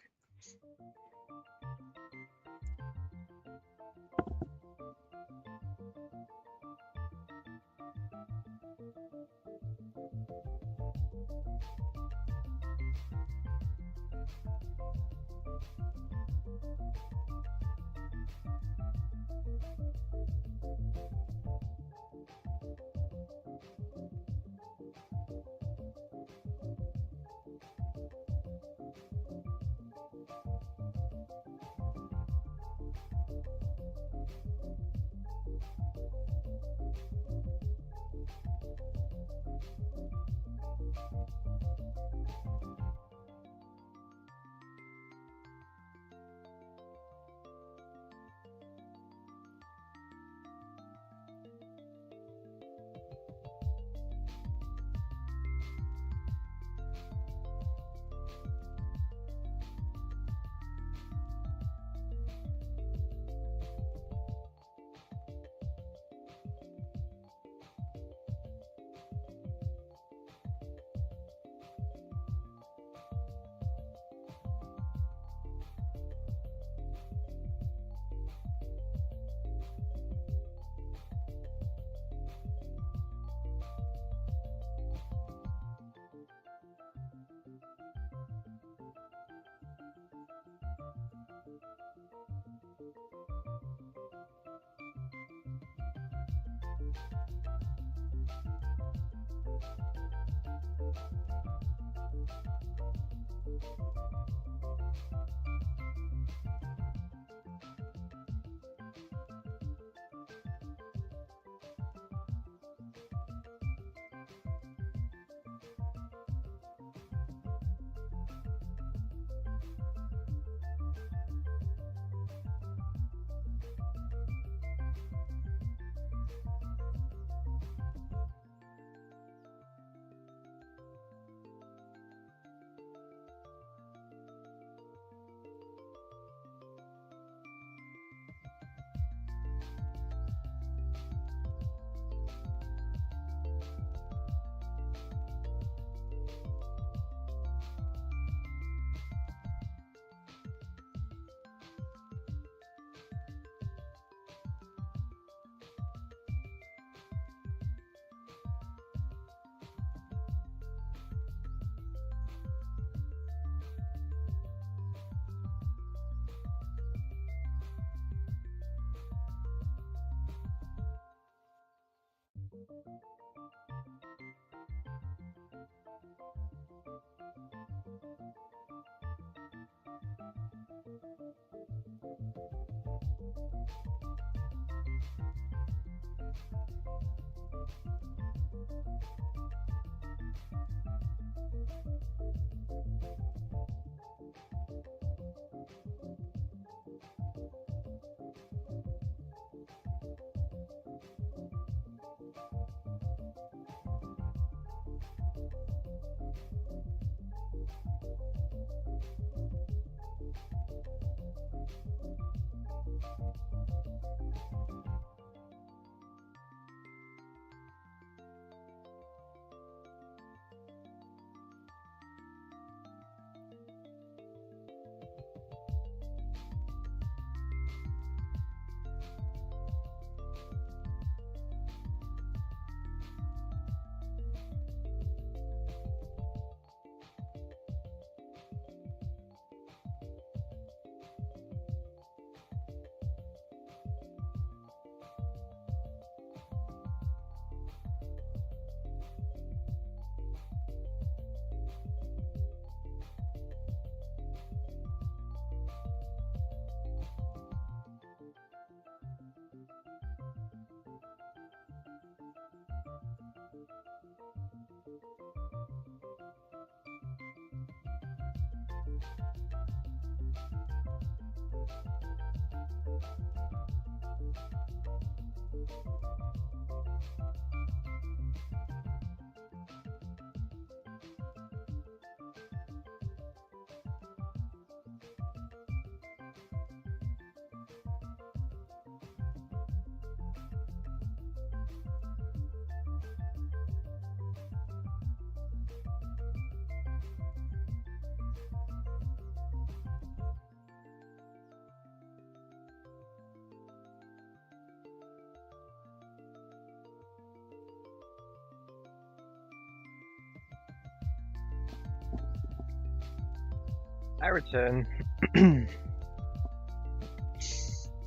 I return.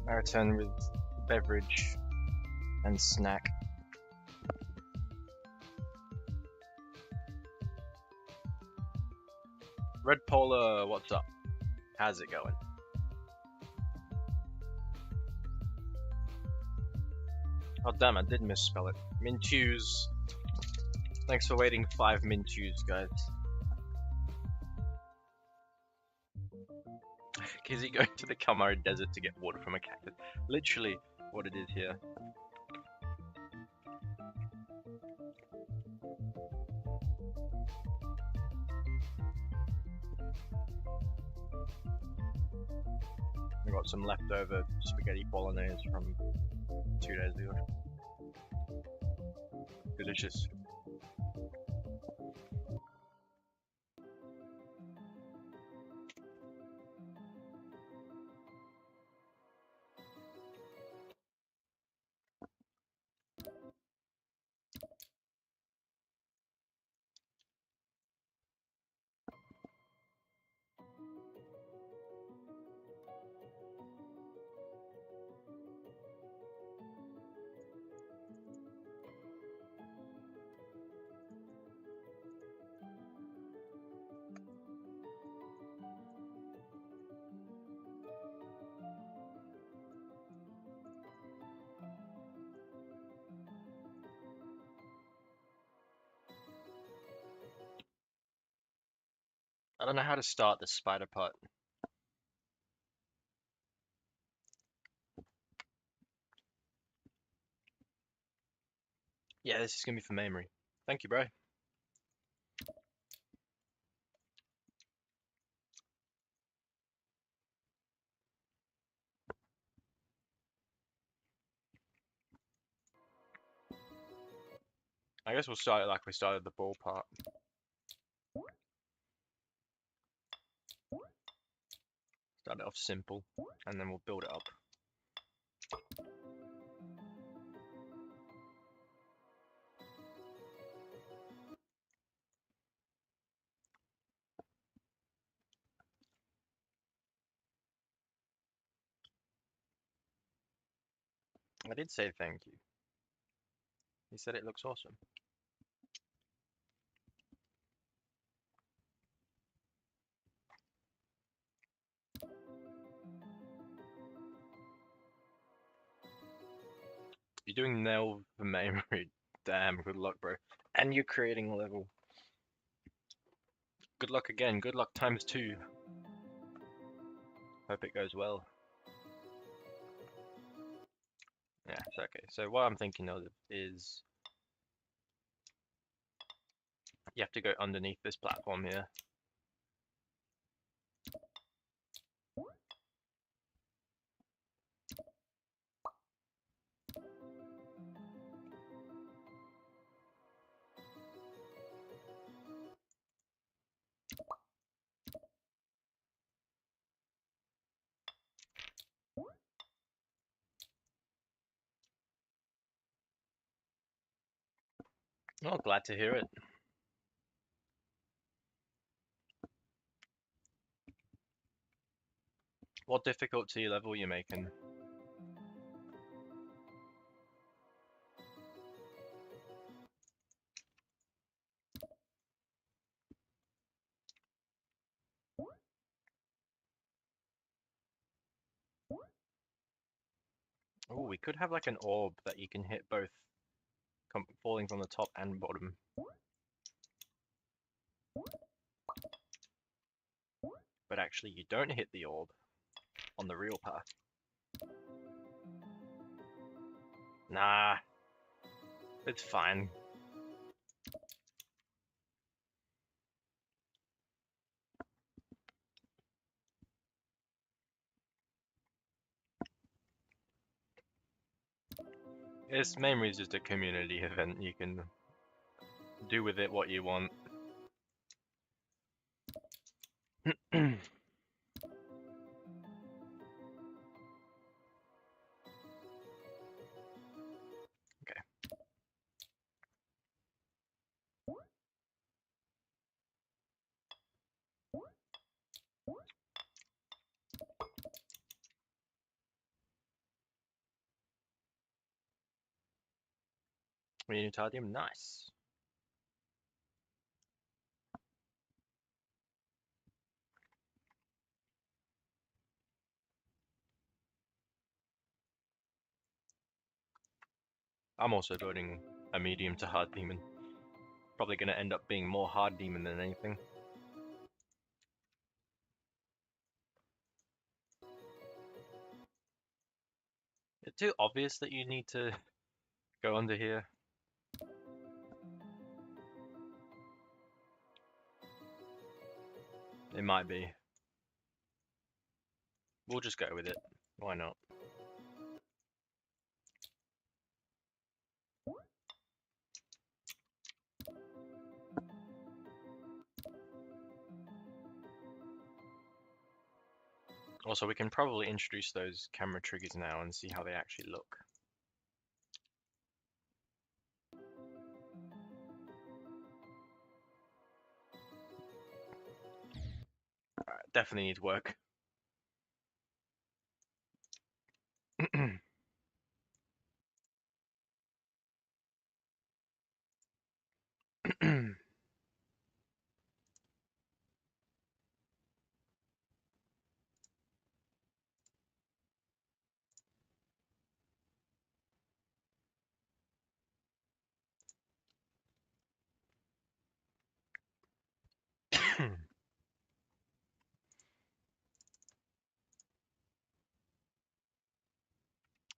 I return with beverage and snack. Red Polar, what's up? How's it going? Oh damn, I did misspell it. Mintues. Thanks for waiting 5 Mintues, guys. Kizzy going to the Kalmari Desert to get water from a cactus. Literally what it is here. I got some leftover spaghetti bolognese from 2 days ago. Delicious. I don't know how to start the spider part. Yeah, this is gonna be for memory. Thank you, bro. I guess we'll start it like we started the ball part. Start it off simple, and then we'll build it up. I did say thank you. He said it looks awesome. You're doing nail for memory. Damn, good luck, bro. And you're creating a level. Good luck again. Good luck times 2. Hope it goes well. Yeah, it's okay. So what I'm thinking of is you have to go underneath this platform here. Oh, glad to hear it. What difficulty level are you making? Oh, we could have like an orb that you can hit both falling from the top and bottom. But actually you don't hit the orb on the real path. Nah, it's fine. It's mainly just a community event. You can do with it what you want. Okay. Unitarium, nice. I'm also building a medium to hard demon. Probably going to end up being more hard demon than anything. It's too obvious that you need to go under here. It might be. We'll just go with it. Why not? Also, we can probably introduce those camera triggers now and see how they actually look. Definitely needs work.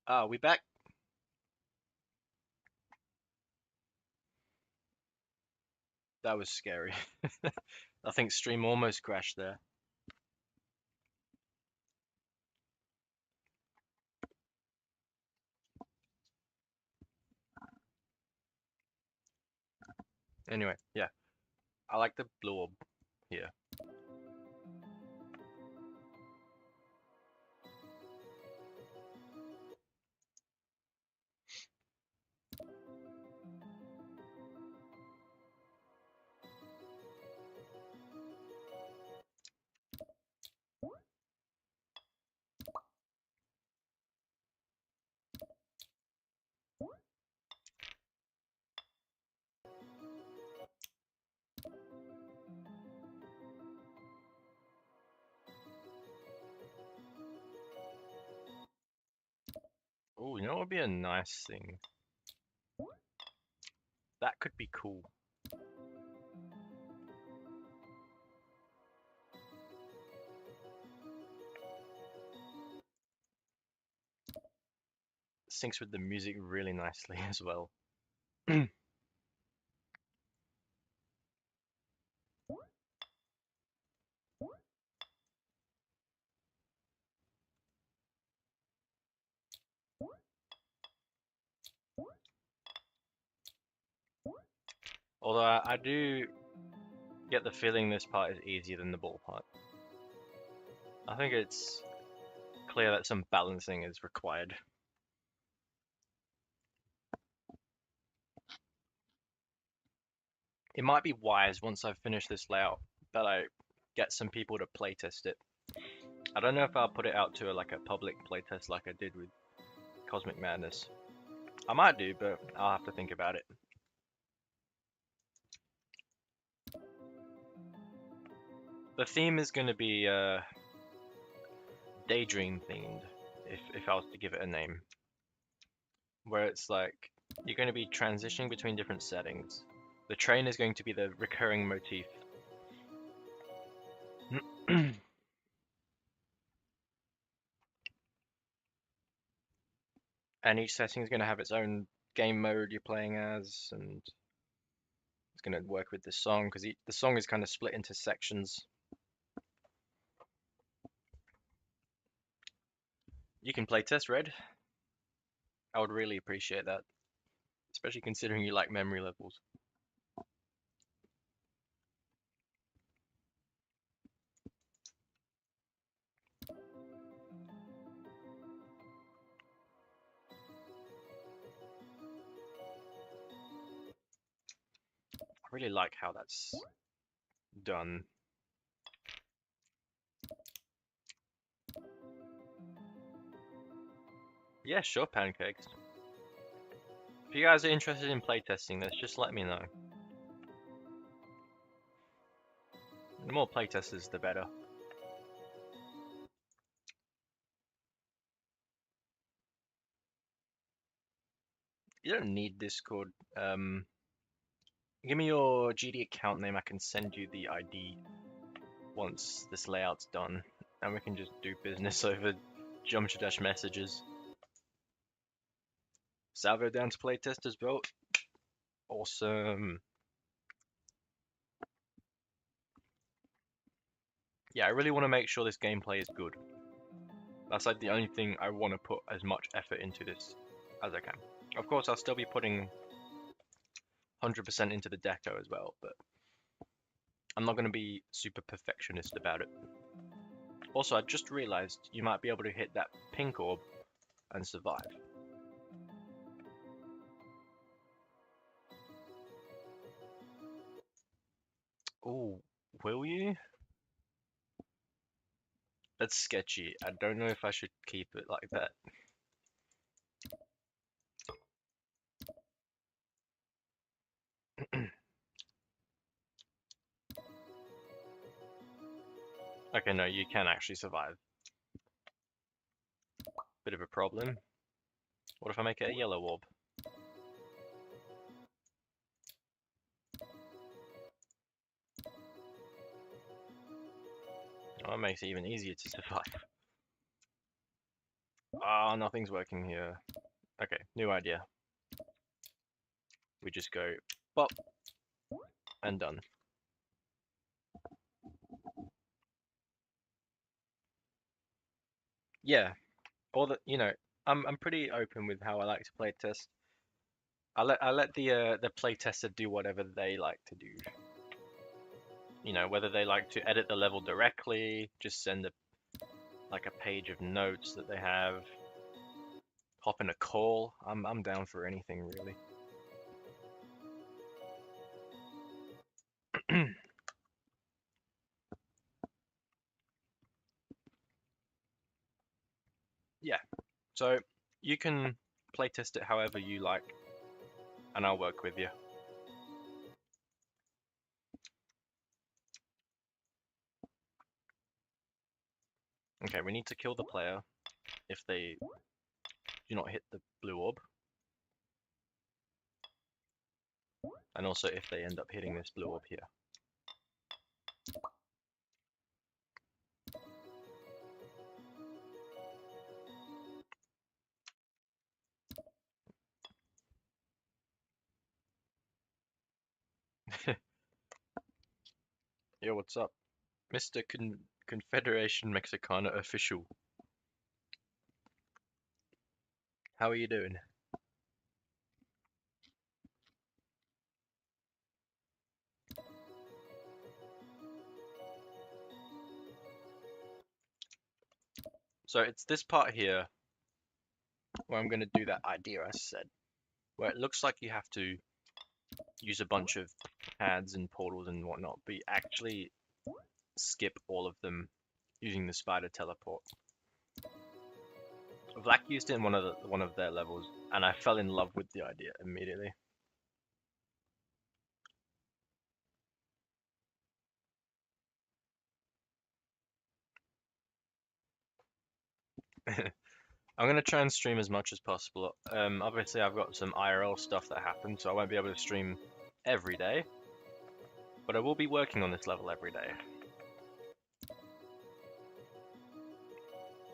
Ah, we back? That was scary. I think stream almost crashed there. Anyway, yeah. I like the blue orb here. Oh, you know what would be a nice thing? That could be cool. Syncs with the music really nicely as well. Although I do get the feeling this part is easier than the ball part. I think it's clear that some balancing is required. It might be wise once I've finished this layout that I get some people to playtest it. I don't know if I'll put it out to like a public playtest like I did with Cosmic Madness. I might do, but I'll have to think about it. The theme is going to be daydream themed, if I was to give it a name. Where it's like you're going to be transitioning between different settings. The train is going to be the recurring motif. And each setting is going to have its own game mode you're playing as, and it's going to work with the song because the song is kind of split into sections. You can playtest Red. I would really appreciate that, especially considering you like memory levels. I really like how that's done. Yeah, sure, pancakes. If you guys are interested in playtesting this, just let me know. The more playtesters, the better. You don't need Discord. Give me your GD account name. I can send you the ID once this layout's done, and we can just do business over Geometry Dash messages. Salvo down to playtest as well. Awesome. Yeah, I really want to make sure this gameplay is good. That's like the only thing I want to put as much effort into this as I can. Of course, I'll still be putting 100% into the deco as well, but I'm not going to be super perfectionist about it. Also, I just realized you might be able to hit that pink orb and survive. Oh, will you? That's sketchy. I don't know if I should keep it like that. Okay, no, you can actually survive. Bit of a problem. What if I make it a yellow orb? Oh, that makes it even easier to survive. Ah, nothing's working here. Okay, new idea. We just go bop and done. Yeah, all the I'm pretty open with how I like to play test. I let the playtester do whatever they like to do. Whether they like to edit the level directly, just send like a page of notes that they have, hop in a call. I'm down for anything really. Yeah, so you can playtest it however you like, and I'll work with you. Okay, we need to kill the player if they do not hit the blue orb. And also if they end up hitting this blue orb here. Yo, what's up? Mr. Confederation Mexicana official. How are you doing? So it's this part here where I'm going to do that idea I said, where it looks like you have to use a bunch of pads and portals and whatnot, but you actually skip all of them using the spider teleport. Vlak used it in one of their levels, and I fell in love with the idea immediately. I'm gonna try and stream as much as possible. Obviously, I've got some IRL stuff that happened, so I won't be able to stream every day. But I will be working on this level every day.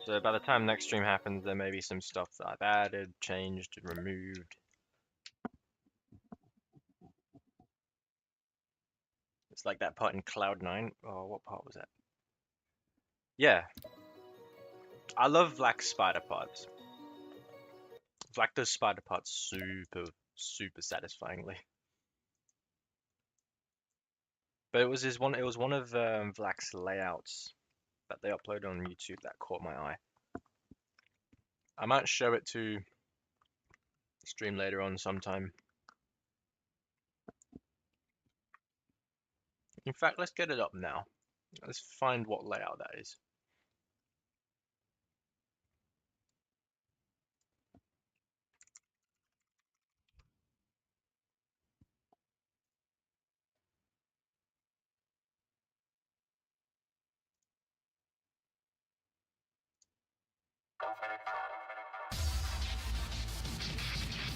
So by the time next stream happens, there may be some stuff that I've added, changed, removed. It's like that part in Cloud9. Oh, what part was that? Yeah, I love like spider parts. Like those spider parts super satisfyingly. But it was one of Vlak's layouts that they uploaded on YouTube that caught my eye. I might show it to stream later on sometime. In fact, let's get it up now. Let's find what layout that is.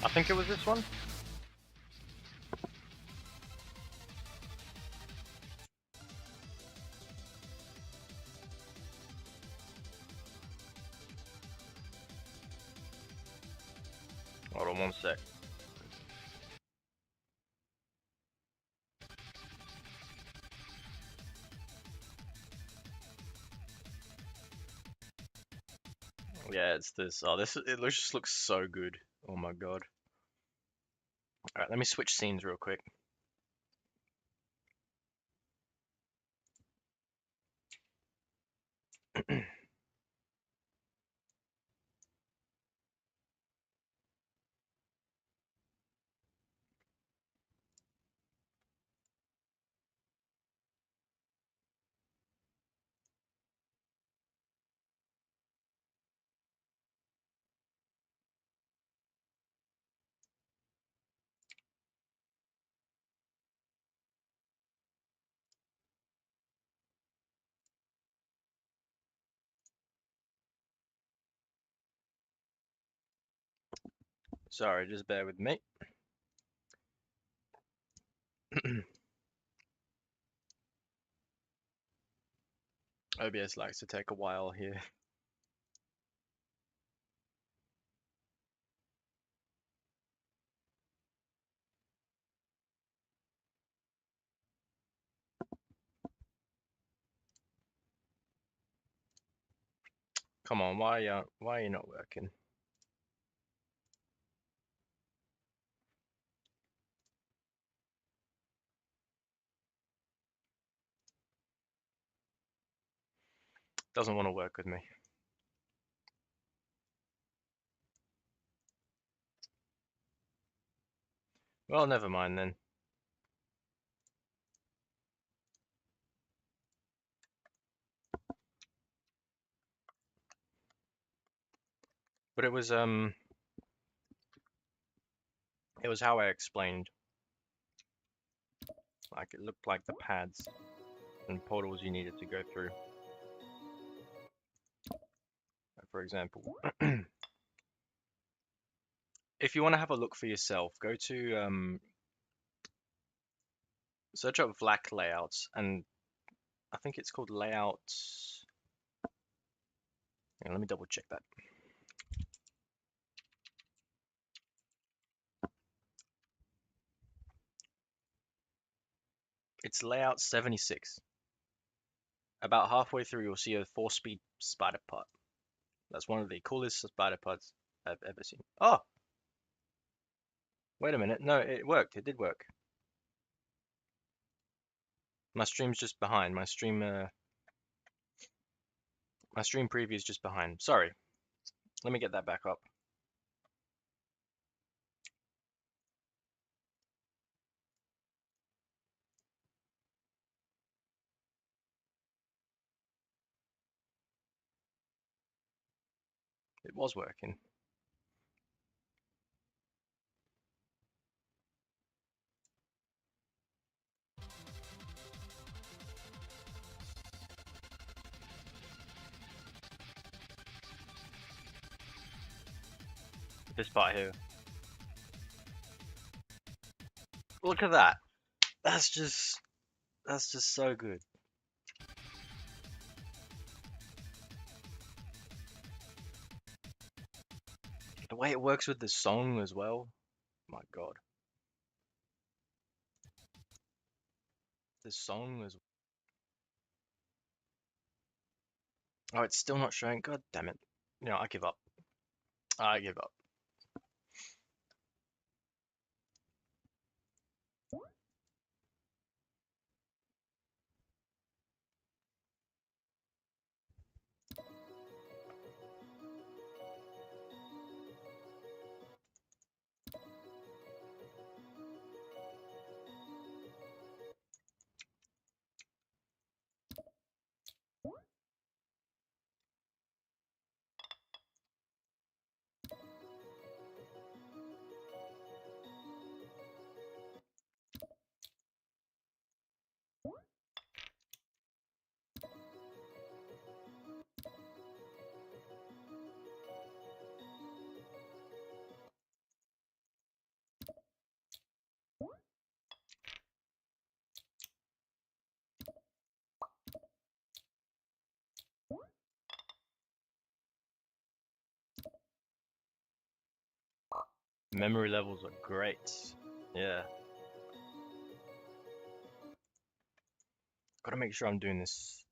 I think it was this one. Hold on one sec. Yeah, it's this. Oh, just looks so good. Oh my god. All right, let me switch scenes real quick. Sorry, just bear with me. OBS likes to take a while here. Come on, why are you not working? Doesn't want to work with me. Well, never mind then. But it was how I explained. Like it looked like the pads and portals you needed to go through. For example, if you want to have a look for yourself, go to search up Vlak layouts, and I think it's called layouts. Hang on, let me double check that. It's layout 76. About halfway through, you'll see a 4-speed spider pod. That's one of the coolest spider pods I've ever seen. Oh, wait a minute. No, it worked. It did work. My stream's just behind. My stream preview is just behind. Sorry. Let me get that back up. It was working. This part here. Look at that. That's just so good. The way it works with the song as well. My God. The song as Oh, it's still not showing. God damn it. You know, I give up. I give up. Memory levels are great. Yeah. Gotta make sure I'm doing this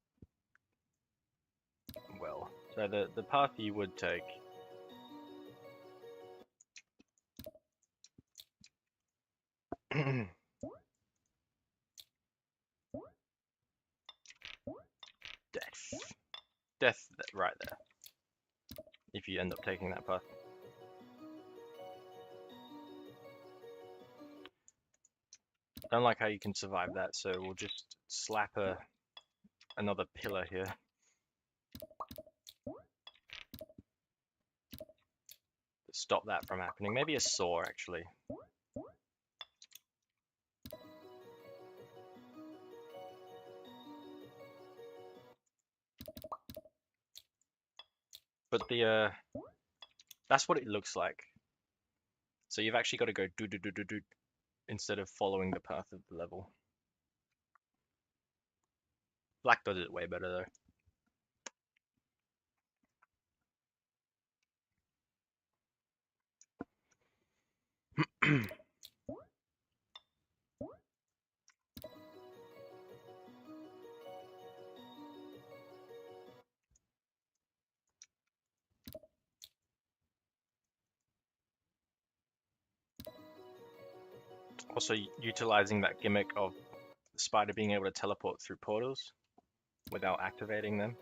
well. So the path you would take. Death. Death right there. If you end up taking that path. Don't like how you can survive that, so we'll just slap another pillar here. To stop that from happening. Maybe a saw, actually. But that's what it looks like. So you've actually got to go do do do do do instead of following the path of the level. Black does it way better though. Also utilizing that gimmick of the spider being able to teleport through portals without activating them.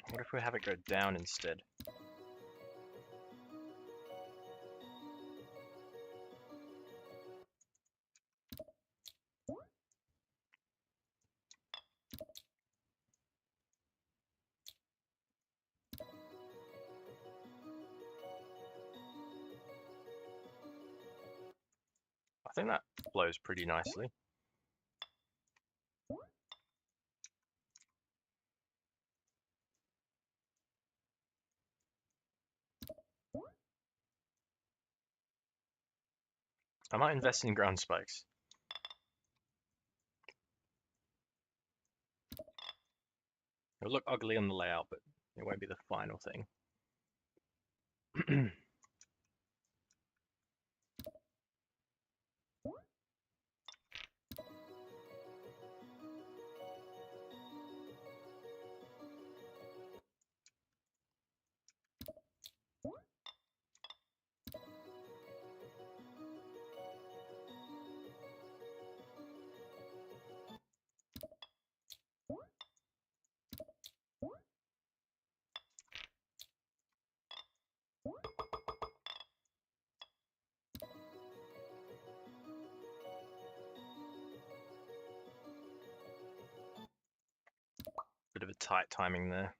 What if we have it go down instead? I think that flows pretty nicely. I might invest in ground spikes. It'll look ugly on the layout, but it won't be the final thing. Bit of a tight timing there.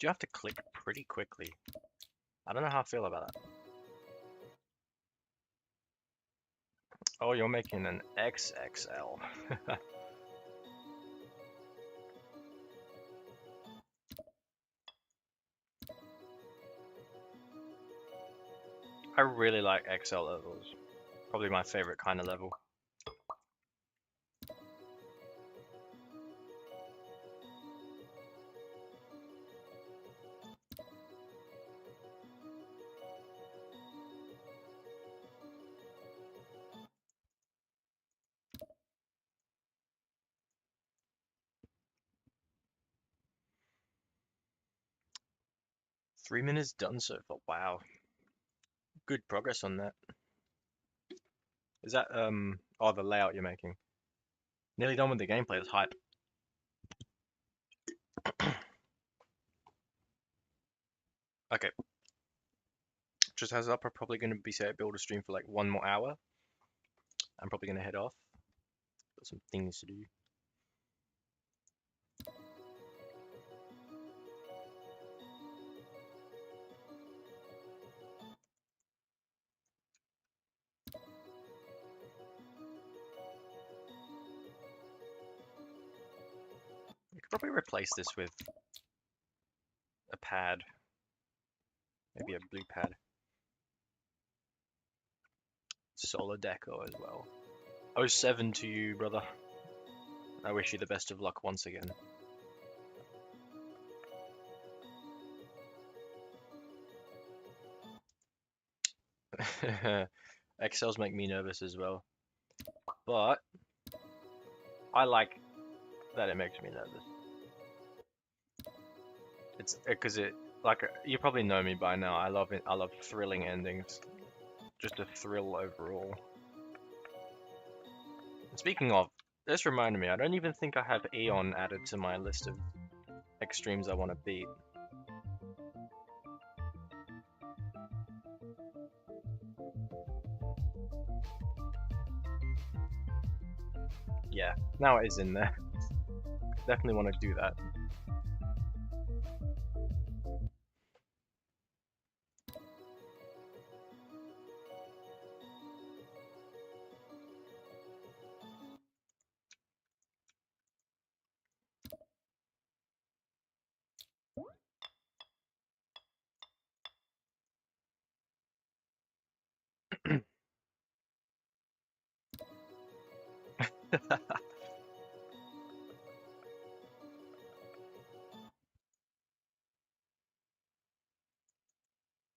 do have to click pretty quickly. I don't know how I feel about that. Oh, you're making an XXL. I really like XL levels. Probably my favorite kind of level. $3 minutes done so far. Wow. Good progress on that. Is that oh, the layout you're making? Nearly done with the gameplay. That's hype. Okay. Just heads up, I'm probably going to be set build a stream for like 1 more hour. I'm probably going to head off. Got some things to do. I could probably replace this with a pad. Maybe a blue pad. Solar deco as well. 07 to you, brother. I wish you the best of luck once again. XLs make me nervous as well. But I like that it makes me nervous. It's because you probably know me by now. I love it. I love thrilling endings. Just a thrill overall. And speaking of, this reminded me, I don't even think I have Eon added to my list of extremes I want to beat. Yeah, now it is in there. Definitely want to do that.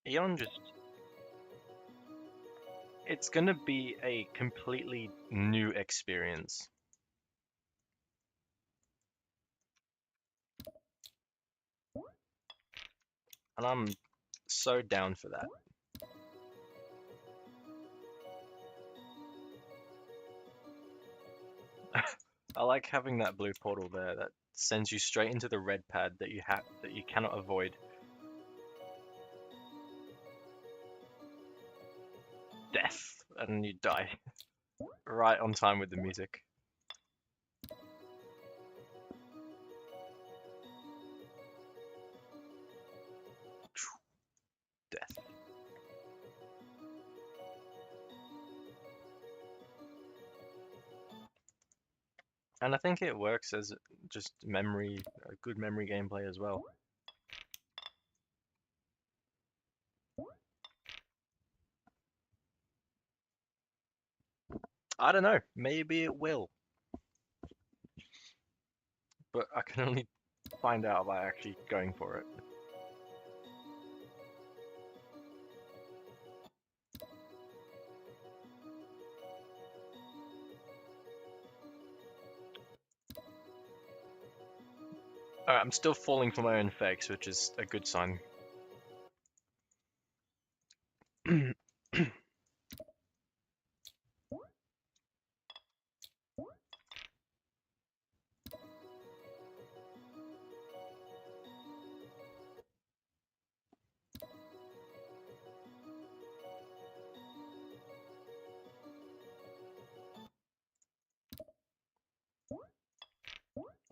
Eon just... It's gonna be a completely new experience. And I'm so down for that. I like having that blue portal there that sends you straight into the red pad that you cannot avoid. Death, and you die. Right on time with the music. Death. And I think it works as just memory, a good memory gameplay as well. I don't know, maybe it will. But I can only find out by actually going for it. Alright, I'm still falling for my own fakes, which is a good sign.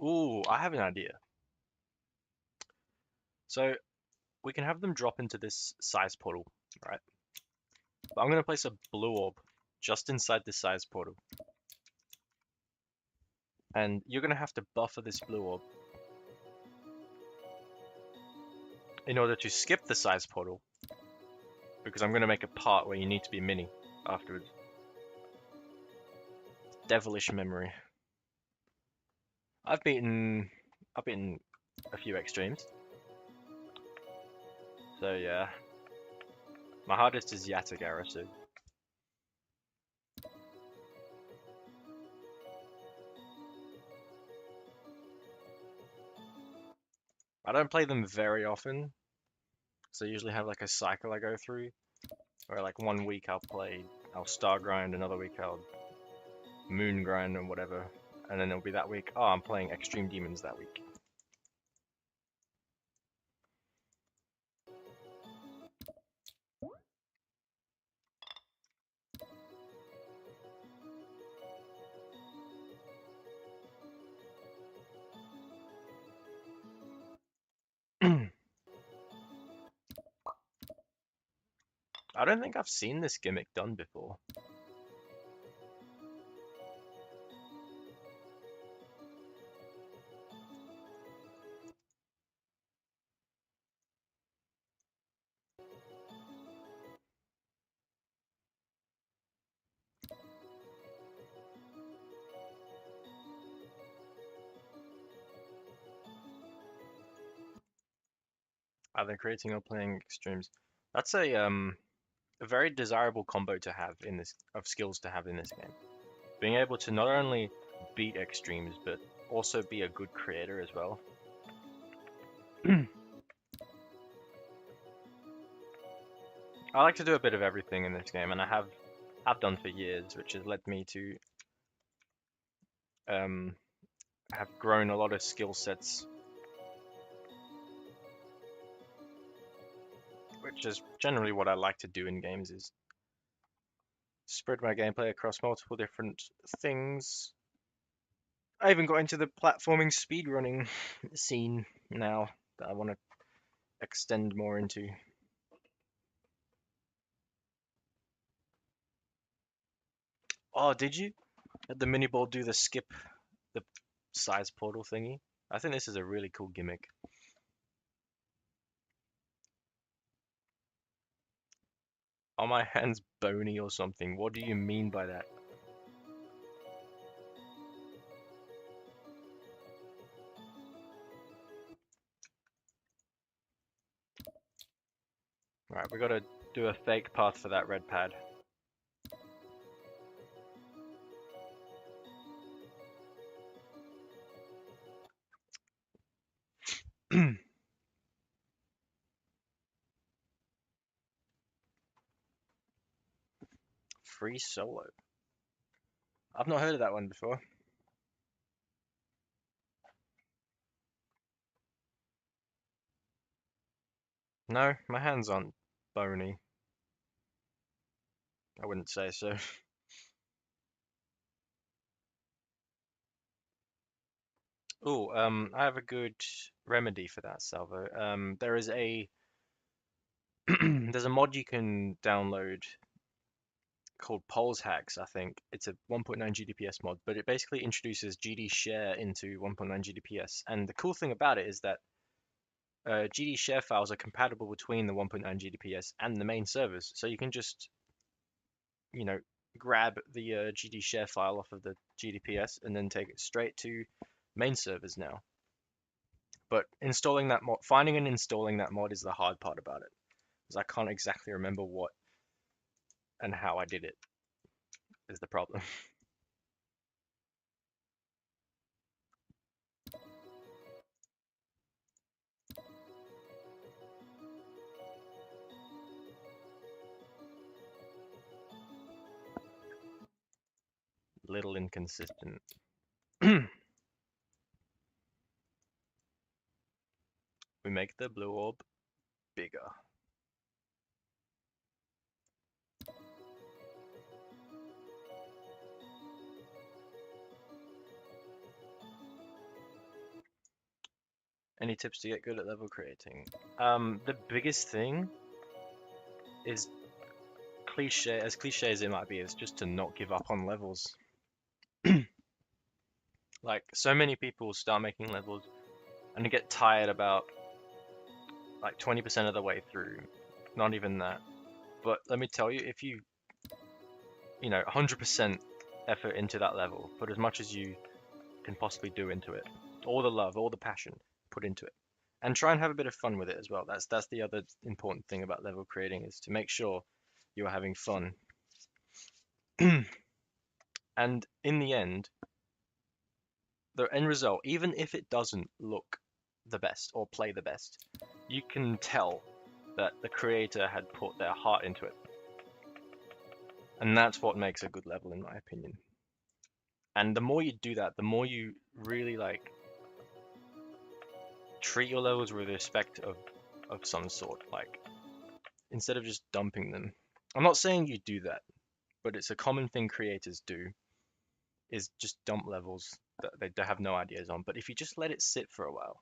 Ooh, I have an idea. So we can have them drop into this size portal, right? But I'm going to place a blue orb just inside this size portal. And you're going to have to buffer this blue orb in order to skip the size portal. Because I'm going to make a part where you need to be mini afterwards. Devilish memory. I've beaten a few extremes. So yeah. My hardest is Yatagara, so I don't play them very often. So I usually have like a cycle I go through. Where like 1 week I'll star grind, another week I'll moon grind and whatever. And then it'll be that week, oh, I'm playing extreme demons that week. I don't think I've seen this gimmick done before. Either creating or playing extremes. That's a very desirable combo to have in this of skills to have in this game. Being able to not only beat extremes but also be a good creator as well. I like to do a bit of everything in this game, and I have done for years, which has led me to have grown a lot of skill sets, which is generally what I like to do in games, is spread my gameplay across multiple different things. I even got into the platforming speedrunning scene now that I want to extend more into. Oh, did you? At the mini ball do the skip the size portal thingy? I think this is a really cool gimmick. Are my hands bony or something? What do you mean by that? Right, we gotta do a fake path for that red pad. Free solo. I've not heard of that one before. No, my hands aren't bony. I wouldn't say so. Oh, I have a good remedy for that, Salvo. There is a there's a mod you can download called Pulse Hacks, I think. It's a 1.9 GDPS mod, but it basically introduces GD share into 1.9 GDPS. And the cool thing about it is that GD share files are compatible between the 1.9 GDPS and the main servers. So you can just, you know, grab the GD share file off of the GDPS and then take it straight to main servers now. But installing that mod, finding and installing that mod is the hard part about it, because I can't exactly remember what and how I did it is the problem. Little inconsistent. We make the blue orb bigger. Any tips to get good at level creating? The biggest thing is cliche as it might be, is just to not give up on levels. Like, so many people start making levels and get tired about like 20% of the way through. Not even that. But let me tell you, if you 100% effort into that level, put as much as you can possibly do into it, all the love, all the passion, put into it, and try and have a bit of fun with it as well. That's the other important thing about level creating, is to make sure you are having fun. And in the end, the end result, even if it doesn't look the best or play the best, you can tell that the creator had put their heart into it. And that's what makes a good level, in my opinion. And the more you do that, the more you really like treat your levels with respect of some sort. Like, instead of just dumping them. I'm not saying you do that, but it's a common thing creators do, is just dump levels that they have no ideas on. But if you just let it sit for a while,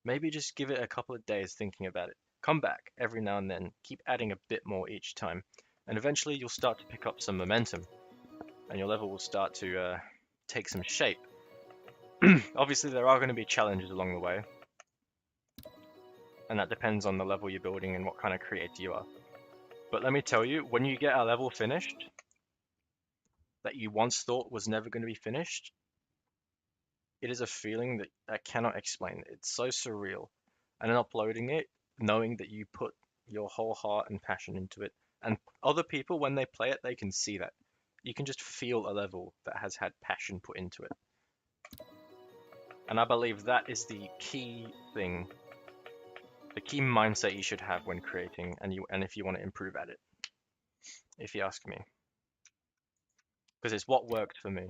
maybe just give it a couple of days thinking about it, come back every now and then, keep adding a bit more each time, and eventually you'll start to pick up some momentum and your level will start to take some shape. Obviously, there are going to be challenges along the way, and that depends on the level you're building and what kind of creator you are. But let me tell you, when you get a level finished that you once thought was never going to be finished, it is a feeling that I cannot explain. It's so surreal. And in uploading it, knowing that you put your whole heart and passion into it, and other people, when they play it, they can see that. You can just feel a level that has had passion put into it. And I believe that is the key thing, the key mindset you should have when creating, and if you want to improve at it, if you ask me. Because it's what worked for me.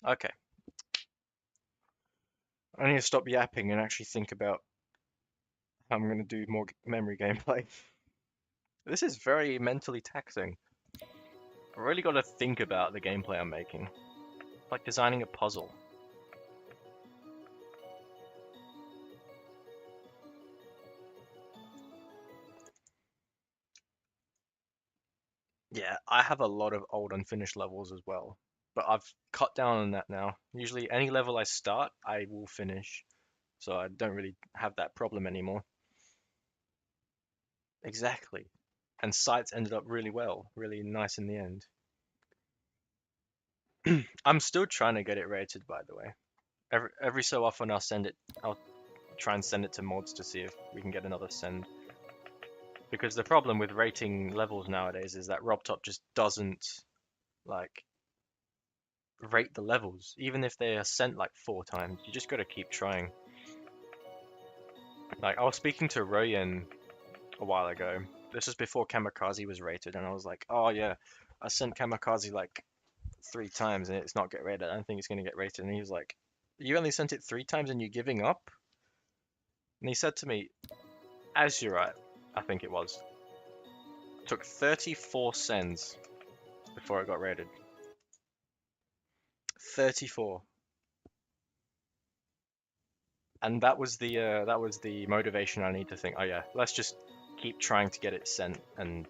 Okay. I need to stop yapping and actually think about how I'm going to do more memory gameplay. This is very mentally taxing. I really got to think about the gameplay I'm making. It's like designing a puzzle. Yeah, I have a lot of old unfinished levels as well, but I've cut down on that now. Usually any level I start, I will finish, so I don't really have that problem anymore. Exactly. And sites ended up really well, really nice in the end. I'm still trying to get it rated, by the way. Every so often I'll try and send it to mods to see if we can get another send. Because the problem with rating levels nowadays is that RobTop just doesn't like rate the levels, even if they are sent like 4 times. You just got to keep trying. Like, I was speaking to Royen a while ago. This was before Kamikaze was rated, and I was like, oh yeah, I sent Kamikaze like 3 times and it's not get rated. I don't think it's gonna get rated. And he was like, you only sent it 3 times and you're giving up? And he said to me, as you're right, I think it was. It took 34 sends before it got rated. 34. And that was the motivation I need to think, oh yeah, let's just keep trying to get it sent, and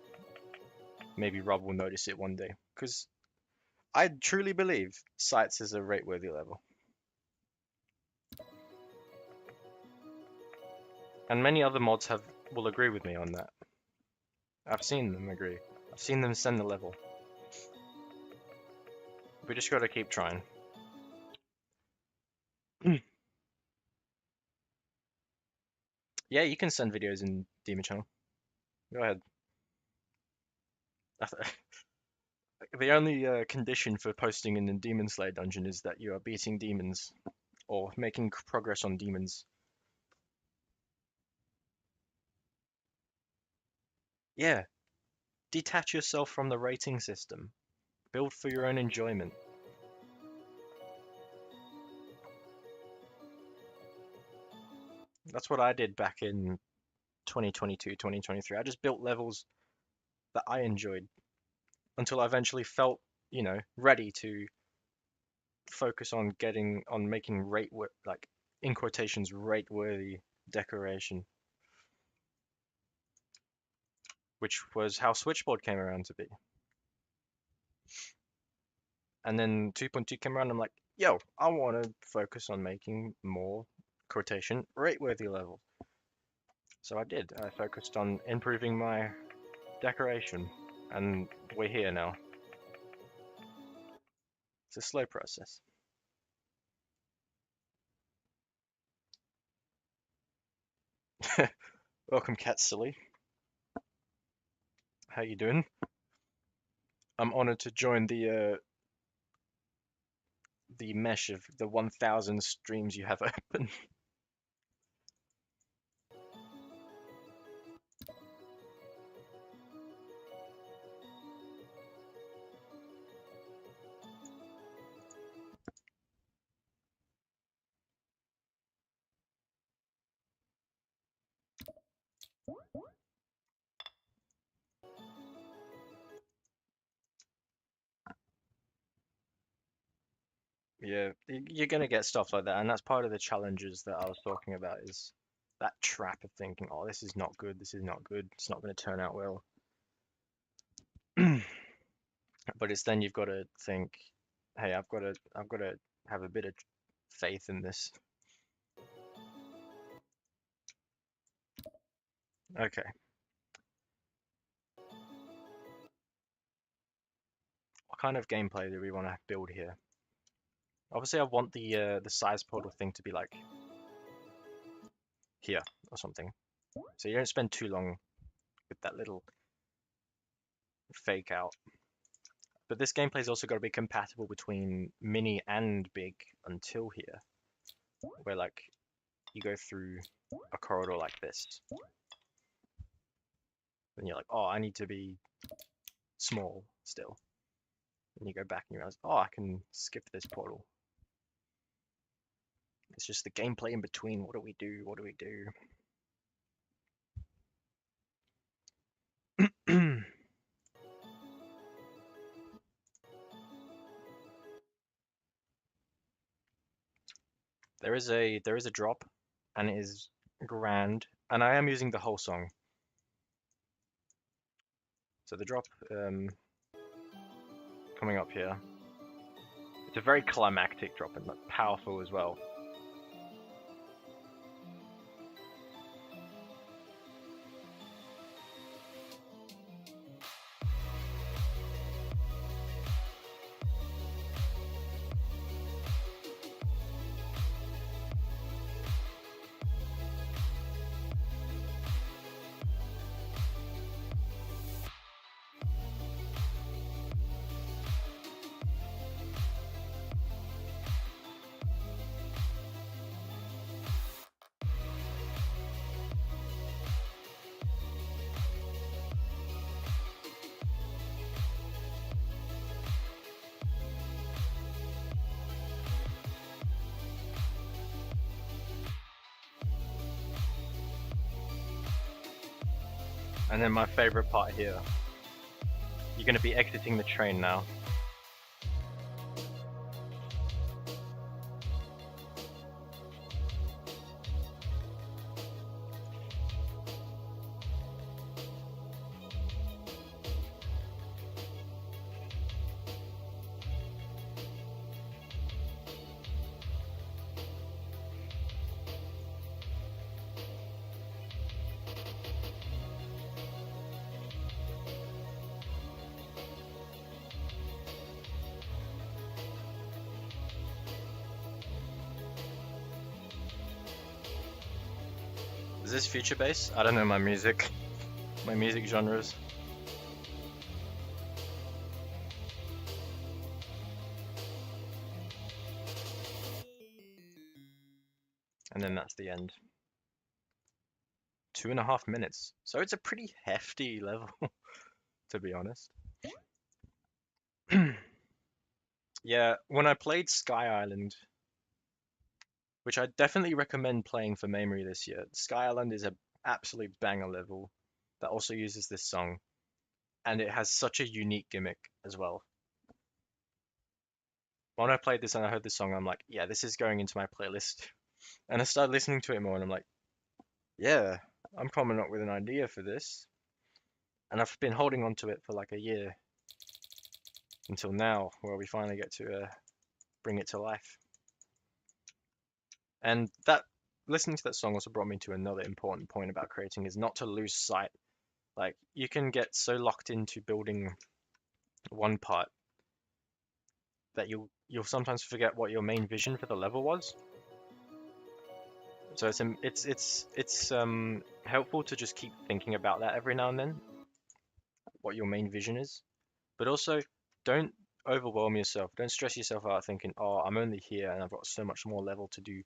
maybe Rob will notice it one day. Because I truly believe Sites is a rate-worthy level. And many other mods will agree with me on that. I've seen them agree. I've seen them send the level. We just gotta keep trying. Yeah, you can send videos in Demon Channel. Go ahead. The only condition for posting in the Demon Slayer dungeon is that you are beating demons or making progress on demons. Yeah, detach yourself from the rating system. Build for your own enjoyment. That's what I did back in 2022, 2023. I just built levels that I enjoyed. until I eventually felt, ready to focus on making like in quotations rate worthy decoration, which was how Switchboard came around to be. And then 2.2 came around. I'm like, yo, I want to focus on making more quotation rate worthy levels. So I did. I focused on improving my decoration, and we're here now. It's a slow process. Welcome, Cat Silly. How you doing? I'm honored to join the mesh of the 1,000 streams you have open. Yeah, you're gonna get stuff like that, and that's part of the challenges that I was talking about is that trap of thinking, oh, this is not good, this is not good, it's not going to turn out well. But it's then you've got to think, hey, I've got to have a bit of faith in this. Okay, what kind of gameplay do we want to build here? Obviously, I want the size portal thing to be like here or something, so you don't spend too long with that little fake out. But this gameplay's also got to be compatible between mini and big until here, where like you go through a corridor like this, and you're like, oh, I need to be small still. And you go back and you realize, oh, I can skip this portal. It's just the gameplay in between. What do we do? What do we do? There is a drop, and it is grand, and I am using the whole song. So the drop coming up here. It's a very climactic drop and like, powerful as well. And then my favorite part here. You're going to be exiting the train now. Is this future bass? I don't know my music genres. And then that's the end. 2.5 minutes. So it's a pretty hefty level, to be honest. Yeah, when I played Sky Island, which I definitely recommend playing for memory this year, Sky Island is a absolute banger level that also uses this song. and it has such a unique gimmick as well. When I played this and I heard this song, I'm like, yeah, this is going into my playlist. And I started listening to it more, and I'm like, yeah, I'm coming up with an idea for this. And I've been holding on to it for like a year until now, where we finally get to bring it to life. And that listening to that song also brought me to another important point about creating is not to lose sight. Like you can get so locked into building one part that you'll sometimes forget what your main vision for the level was. So it's helpful to just keep thinking about that every now and then, what your main vision is. But also don't overwhelm yourself. Don't stress yourself out thinking, oh, I'm only here and I've got so much more level to do.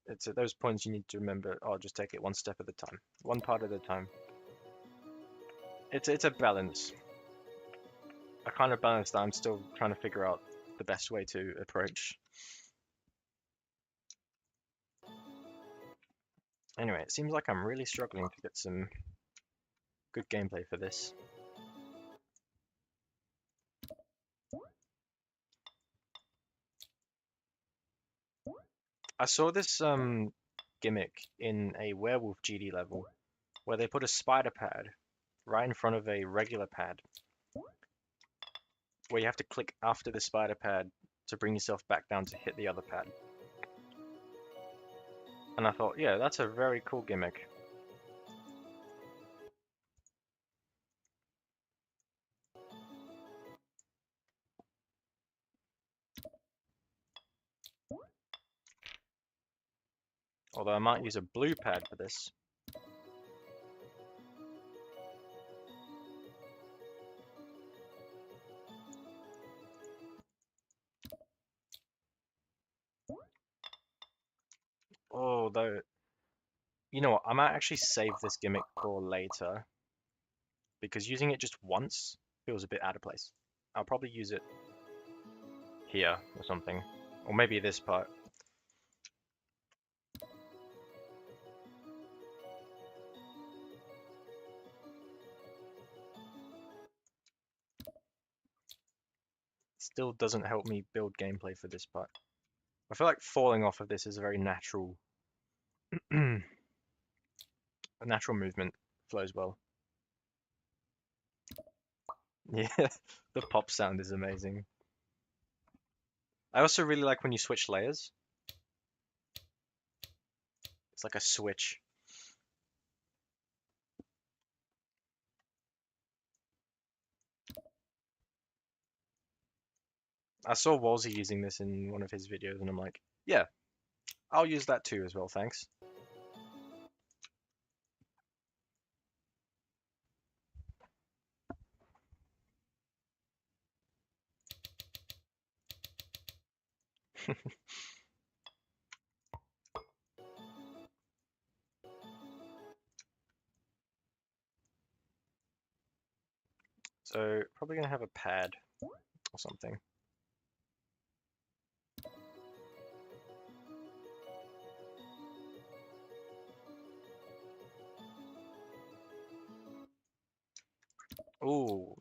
It's at those points you need to remember, oh, just take it one step at a time, one part at a time. It's a balance, a kind of balance that I'm still trying to figure out the best way to approach. Anyway, it seems like I'm really struggling to get some good gameplay for this. I saw this gimmick in a werewolf GD level where they put a spider pad right in front of a regular pad where you have to click after the spider pad to bring yourself back down to hit the other pad. And I thought, yeah, that's a very cool gimmick. Although I might use a blue pad for this. Although, you know what, I might actually save this gimmick for later because using it just once feels a bit out of place. I'll probably use it here or something, or maybe this part. Still doesn't help me build gameplay for this part. I feel like falling off of this is a very natural, a natural movement. Flows well. Yeah, the pop sound is amazing. I also really like when you switch layers. It's like a switch. I saw Wolsey using this in one of his videos, and I'm like, yeah, I'll use that too as well, thanks. So probably gonna have a pad or something. Ooh,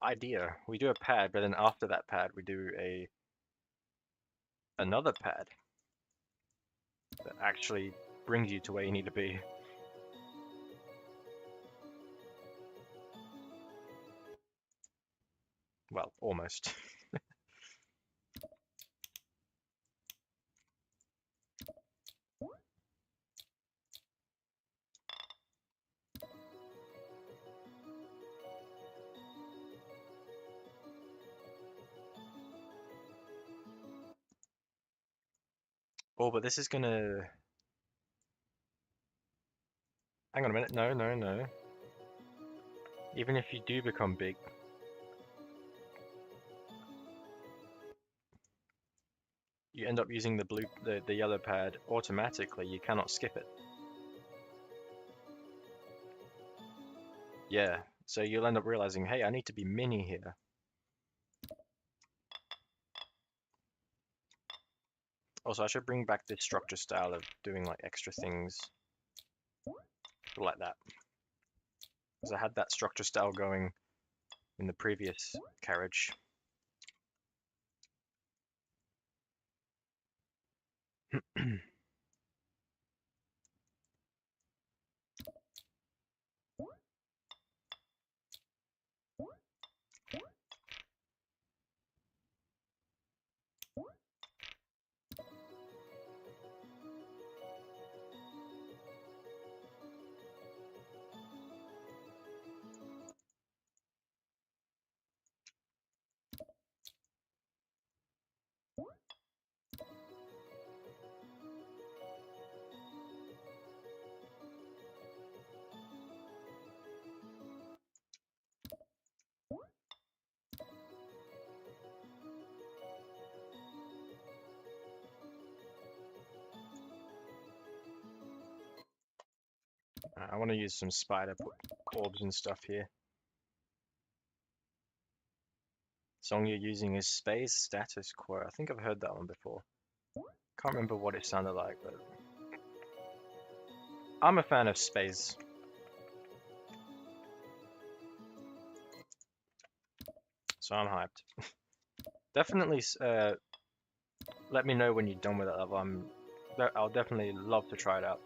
idea. We do a pad, but then after that pad, we do another pad that actually brings you to where you need to be. Well, almost. Oh, but this is gonna... Hang on a minute. No, no, no. Even if you do become big, you end up using the yellow pad automatically. You cannot skip it. Yeah, so you'll end up realizing, hey, I need to be mini here. Also, I should bring back this structure style of doing like extra things like that. Because I had that structure style going in the previous carriage. I want to use some spider orbs and stuff here. Song you're using is Space Status Quo. I think I've heard that one before. Can't remember what it sounded like, but I'm a fan of Space. So I'm hyped. Definitely let me know when you're done with that level. I'll definitely love to try it out.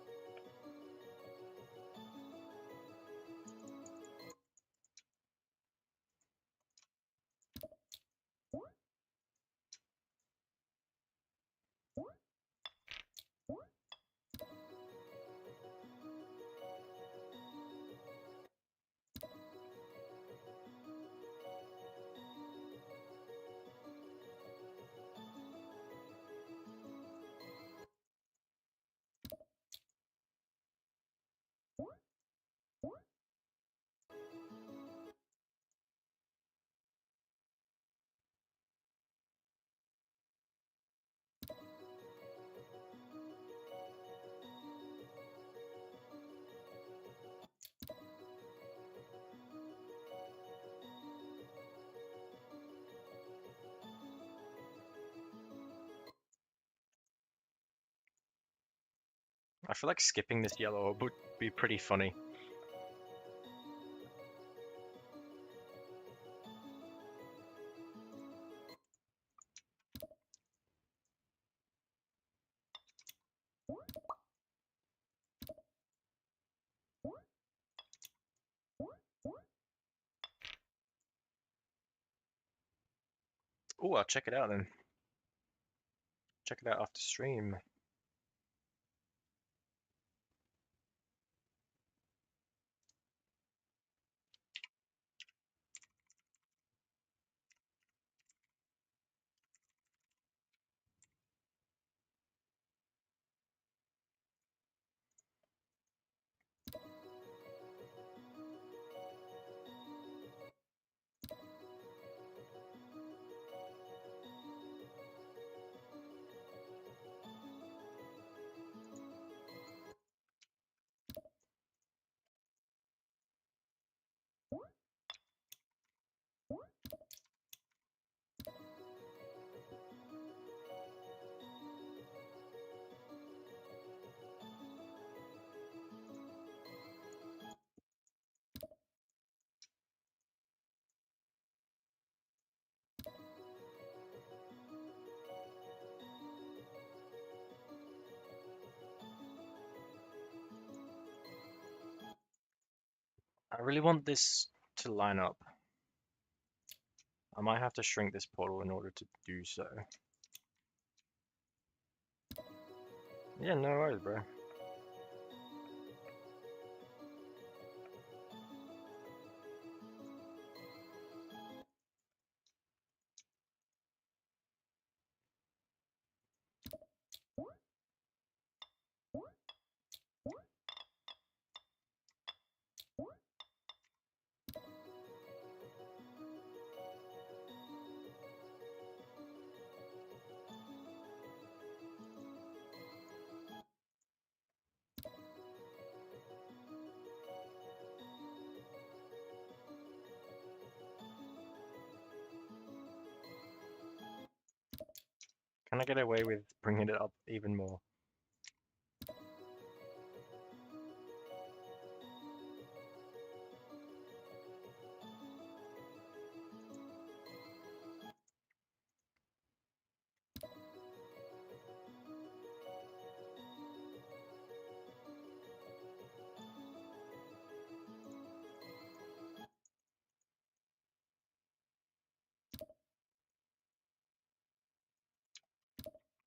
I feel like skipping this yellow orb would be pretty funny. Oh, I'll check it out then. Check it out after stream. I really want this to line up. I might have to shrink this portal in order to do so. Yeah, no worries, bro. Can I get away with bringing it up even more?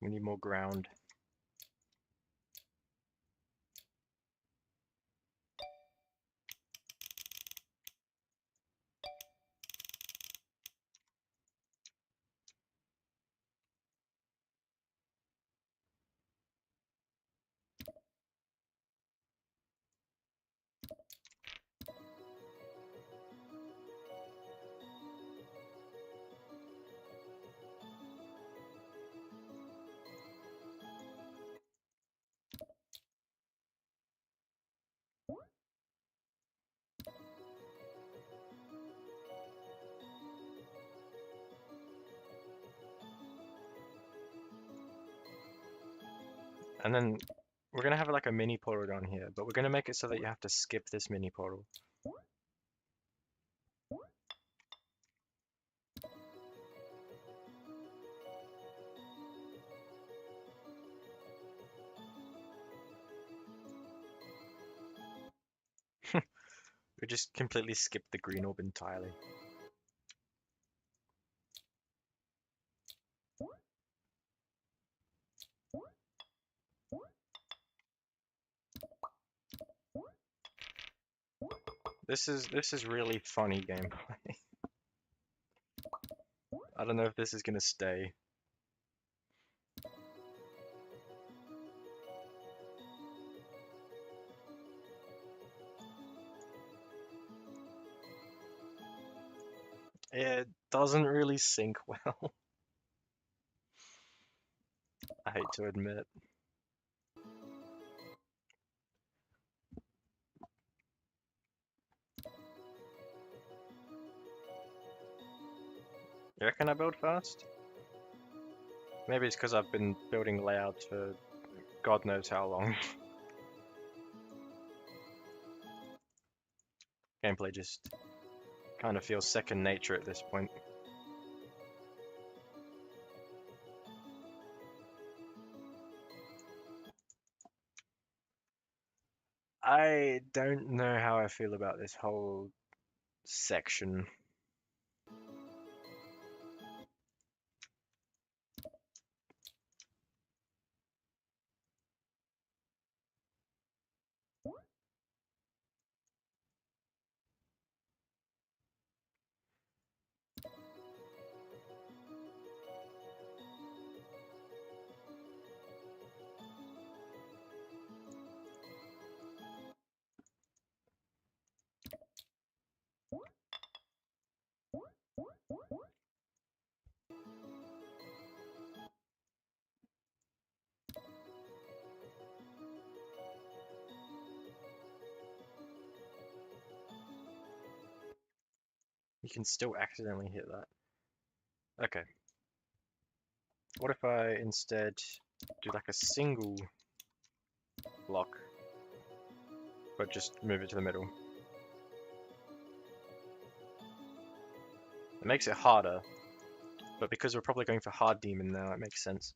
We need more ground. And then we're gonna have like a mini portal down here, but we're gonna make it so that you have to skip this mini portal. We just completely skip the green orb entirely. This is really funny gameplay. I don't know if this is gonna stay. It doesn't really sync well, I hate to admit. You reckon I build fast? Maybe it's because I've been building layouts for God knows how long. Gameplay just kind of feels second nature at this point. I don't know how I feel about this whole section. You can still accidentally hit that. Okay. What if I instead do like a single block, but just move it to the middle? It makes it harder, but because we're probably going for hard demon now, it makes sense.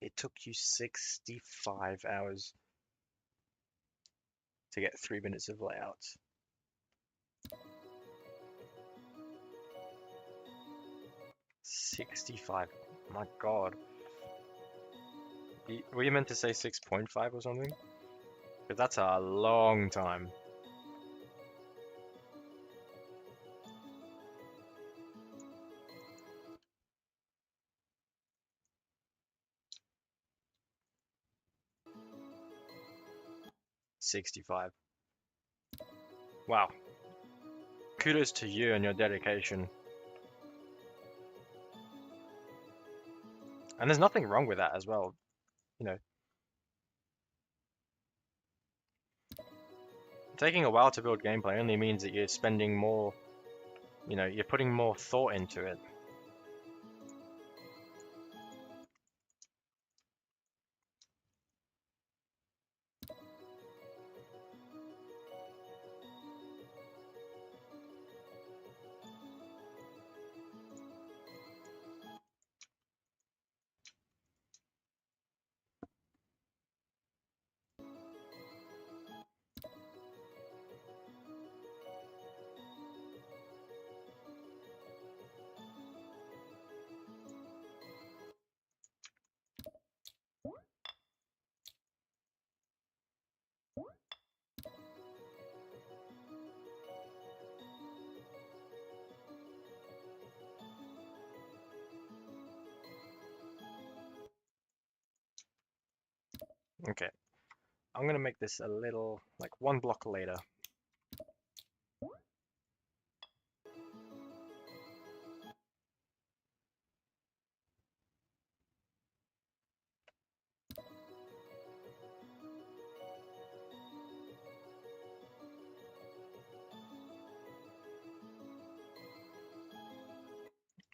It took you 65 hours to get 3 minutes of layout. 65. My god. Were you meant to say 6.5 or something? Because that's a long time. $65. Wow. Kudos to you and your dedication. And there's nothing wrong with that as well, you know. Taking a while to build gameplay only means that you're spending more, you know, you're putting more thought into it. Okay, I'm gonna make this a little, like one block later.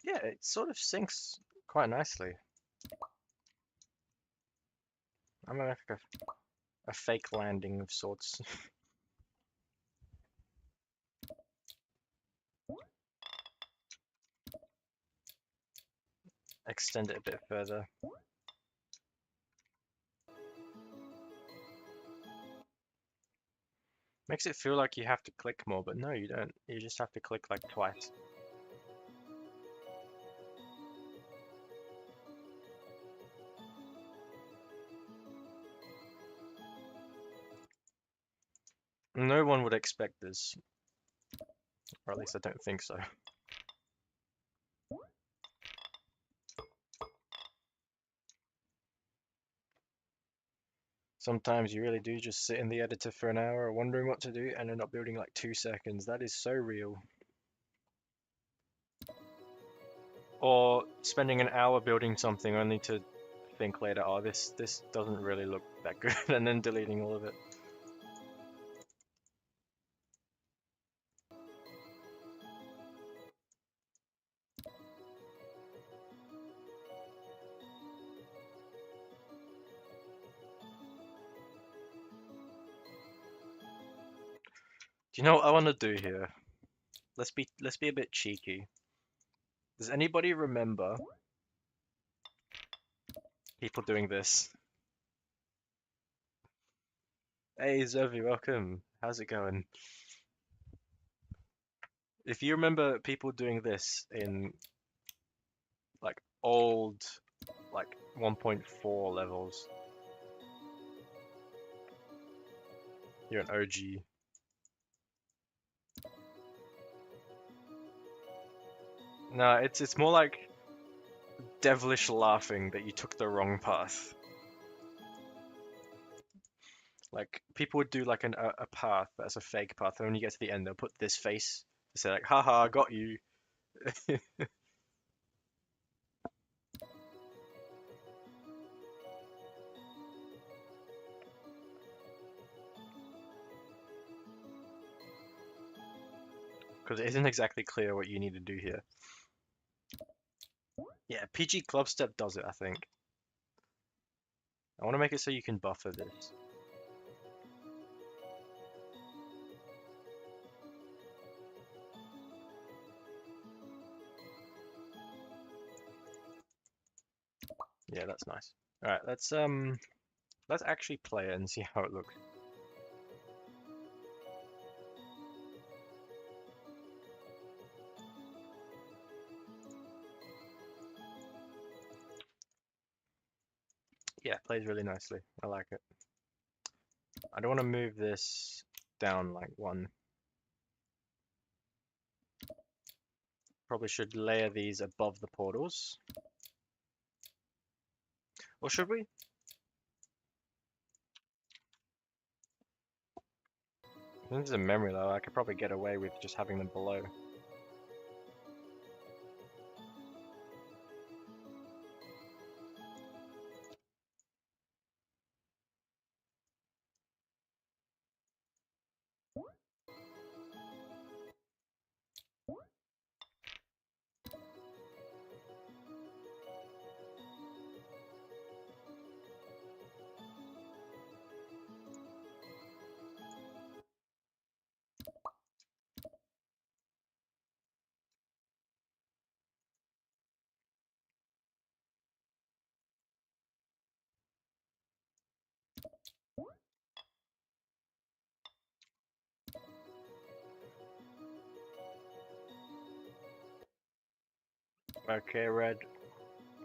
Yeah, it sort of syncs quite nicely. I'm gonna make a fake landing of sorts. Extend it a bit further. Makes it feel like you have to click more, but no, you don't. You just have to click like twice. No one would expect this, or at least I don't think so. Sometimes you really do just sit in the editor for an hour wondering what to do and end up building like 2 seconds. That is so real. Or spending an hour building something only to think later, oh, this doesn't really look that good, and then deleting all of it. Do you know what I want to do here? Let's be a bit cheeky. Does anybody remember people doing this? Hey Zovi, welcome. How's it going? If you remember people doing this in like old like 1.4 levels, you're an OG. No, it's more like devilish laughing that you took the wrong path. Like people would do like a path that's a fake path, and when you get to the end, they'll put this face to say like, "Haha, I got you." Because it isn't exactly clear what you need to do here. Yeah, PG Club Step does it, I think. I want to make it so you can buffer this. Yeah, that's nice. All right, let's actually play it and see how it looks. Yeah, it plays really nicely. I like it. I don't want to move this down like one. Probably should layer these above the portals. Or should we? This is a memory though, I could probably get away with just having them below. Okay, Red.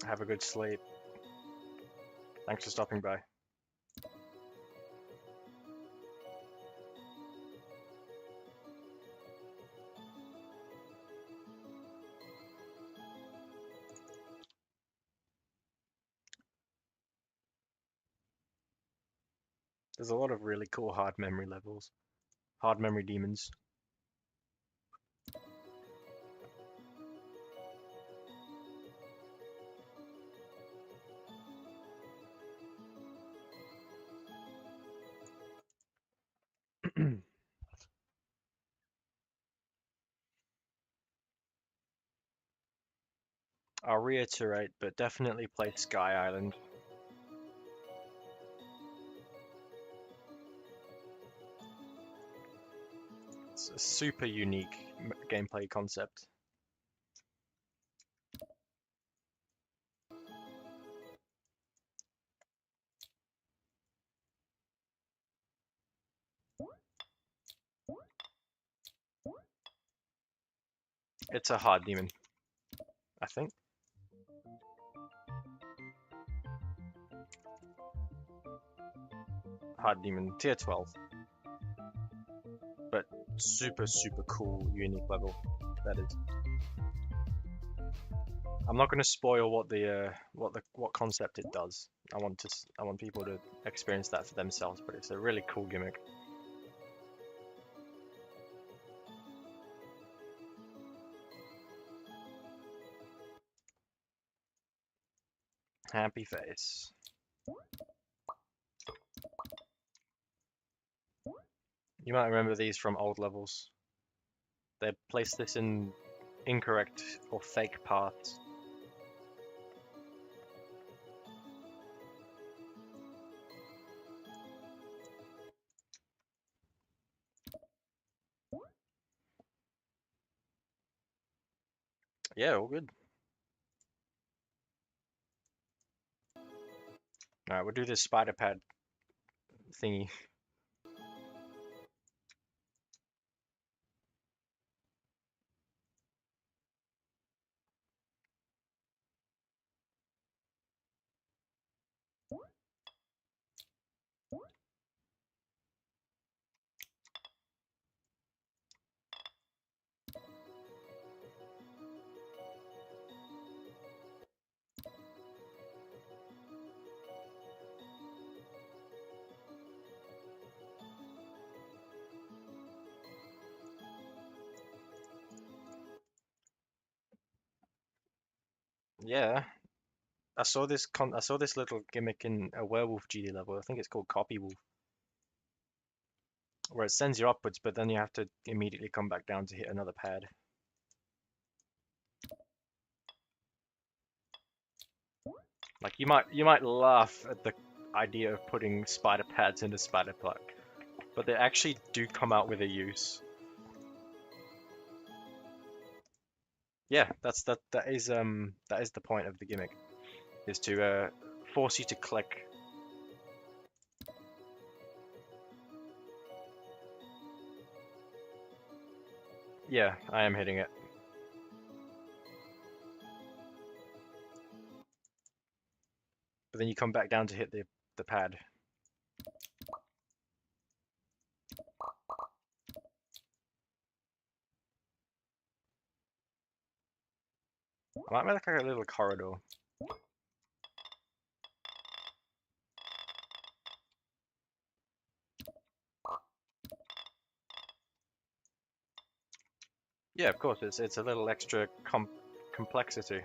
Have a good sleep. Thanks for stopping by. There's a lot of really cool hard memory levels. Hard memory demons. I'll reiterate, but definitely play Sky Island. It's a super unique gameplay concept. It's a hard demon, I think. Hard demon, tier 12. But super, super cool, unique level, that is. I'm not going to spoil what concept it does. I want people to experience that for themselves, but it's a really cool gimmick. Happy face. You might remember these from old levels. They placed this in incorrect or fake paths. Yeah, all good. Alright, we'll do this spider pad thingy. Yeah, I saw this little gimmick in a werewolf GD level. I think it's called Copy Wolf, where it sends you upwards, but then you have to immediately come back down to hit another pad. Like you might laugh at the idea of putting spider pads into spider pluck, but they actually do come out with a use. Yeah, that is the point of the gimmick, is to force you to click. Yeah, I am hitting it. But then you come back down to hit the pad. I might make like a little corridor. Yeah, of course, it's a little extra complexity.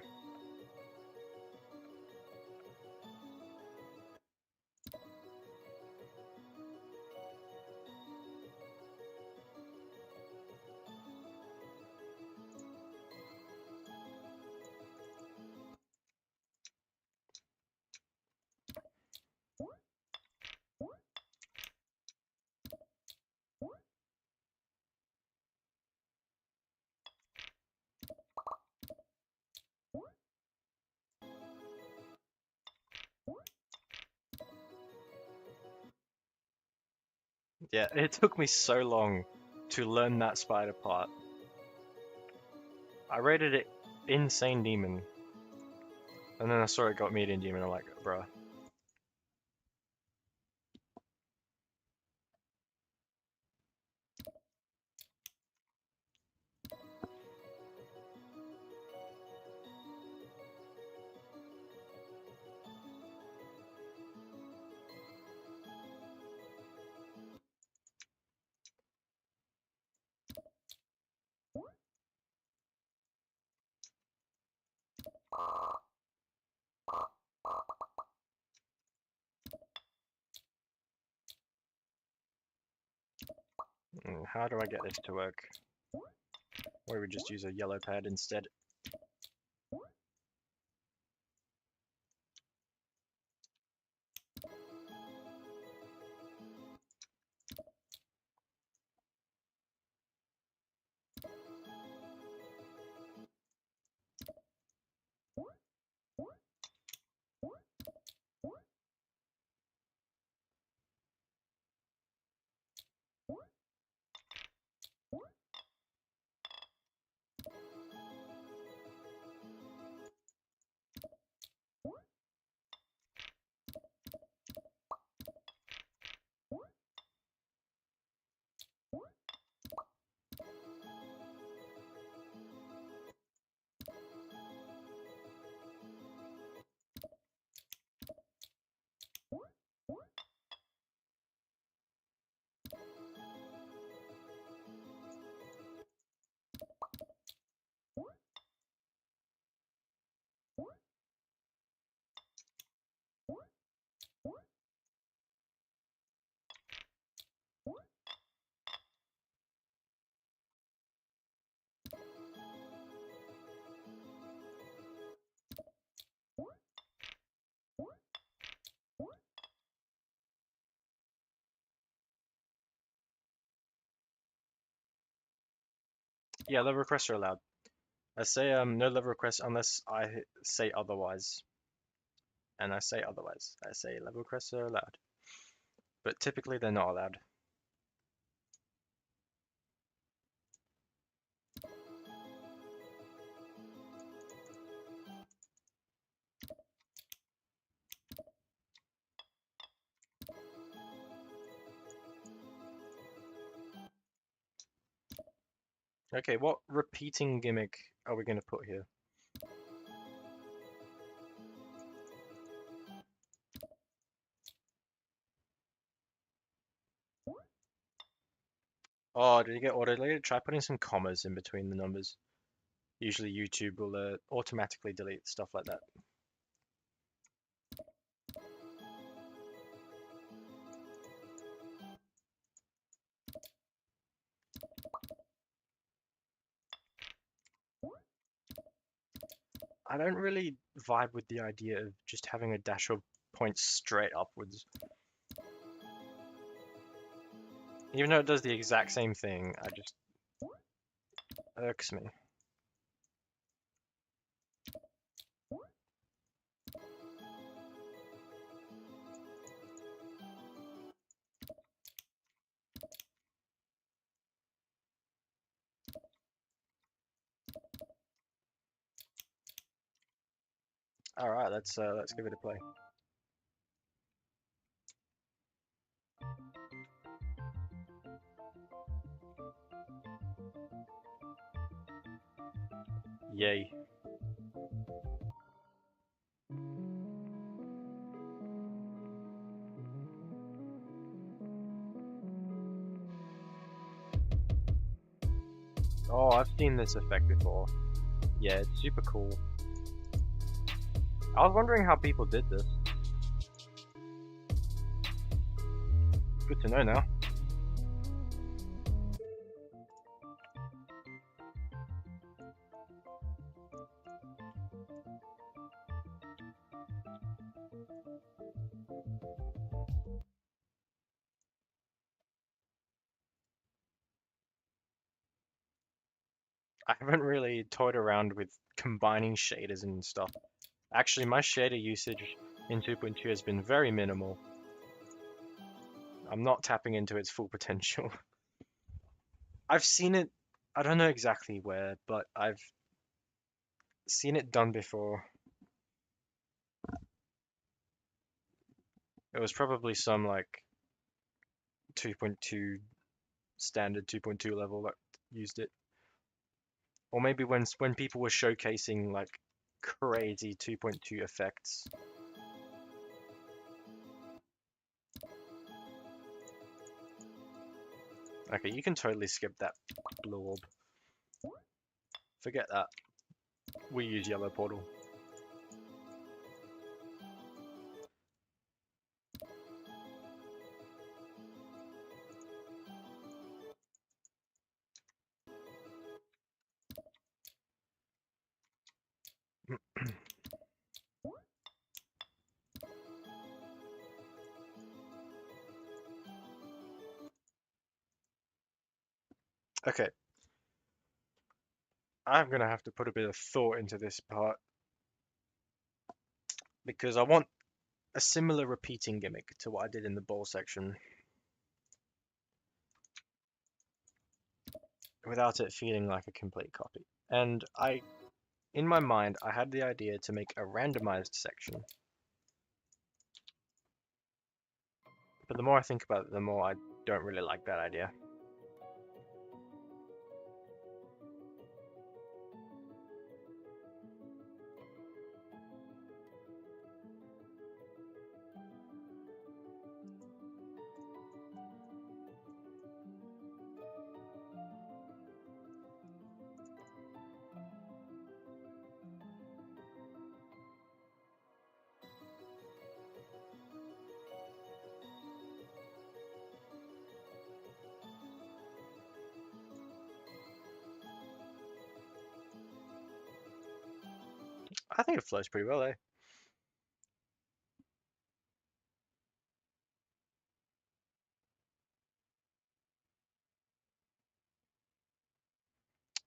Yeah, it took me so long to learn that spider part. I rated it Insane Demon, and then I saw it got Medium Demon. I'm like, bruh. How do I get this to work? Or we just use a yellow pad instead. Yeah, level requests are allowed. I say no level requests unless I say otherwise. And I say otherwise. I say level requests are allowed. But typically they're not allowed. Okay, what repeating gimmick are we going to put here? Oh, did you get auto-deleted? Try putting some commas in between the numbers. Usually YouTube will automatically delete stuff like that. I don't really vibe with the idea of just having a dash of points straight upwards. Even though it does the exact same thing, I just irks me. All right, let's give it a play. Yay. Oh, I've seen this effect before. Yeah, it's super cool. I was wondering how people did this. Good to know now. I haven't really toyed around with combining shaders and stuff. Actually, my shader usage in 2.2 has been very minimal. I'm not tapping into its full potential. I've seen it, I don't know exactly where, but I've seen it done before. It was probably some like 2.2 standard 2.2 level that used it. Or maybe when people were showcasing like crazy 2.2 effects. Okay, you can totally skip that blue orb. Forget that. We use yellow portal. Okay, I'm gonna have to put a bit of thought into this part because I want a similar repeating gimmick to what I did in the ball section without it feeling like a complete copy. And in my mind, I had the idea to make a randomized section, but the more I think about it, the more I don't really like that idea. I think it flows pretty well, eh?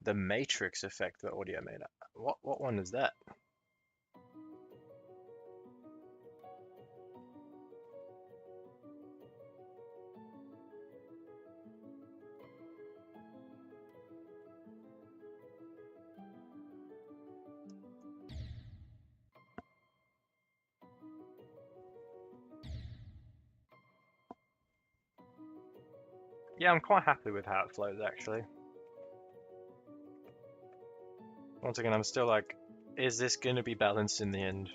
The matrix effect that audio made. What one is that? Yeah, I'm quite happy with how it flows actually. Once again, I'm still like, is this going to be balanced in the end?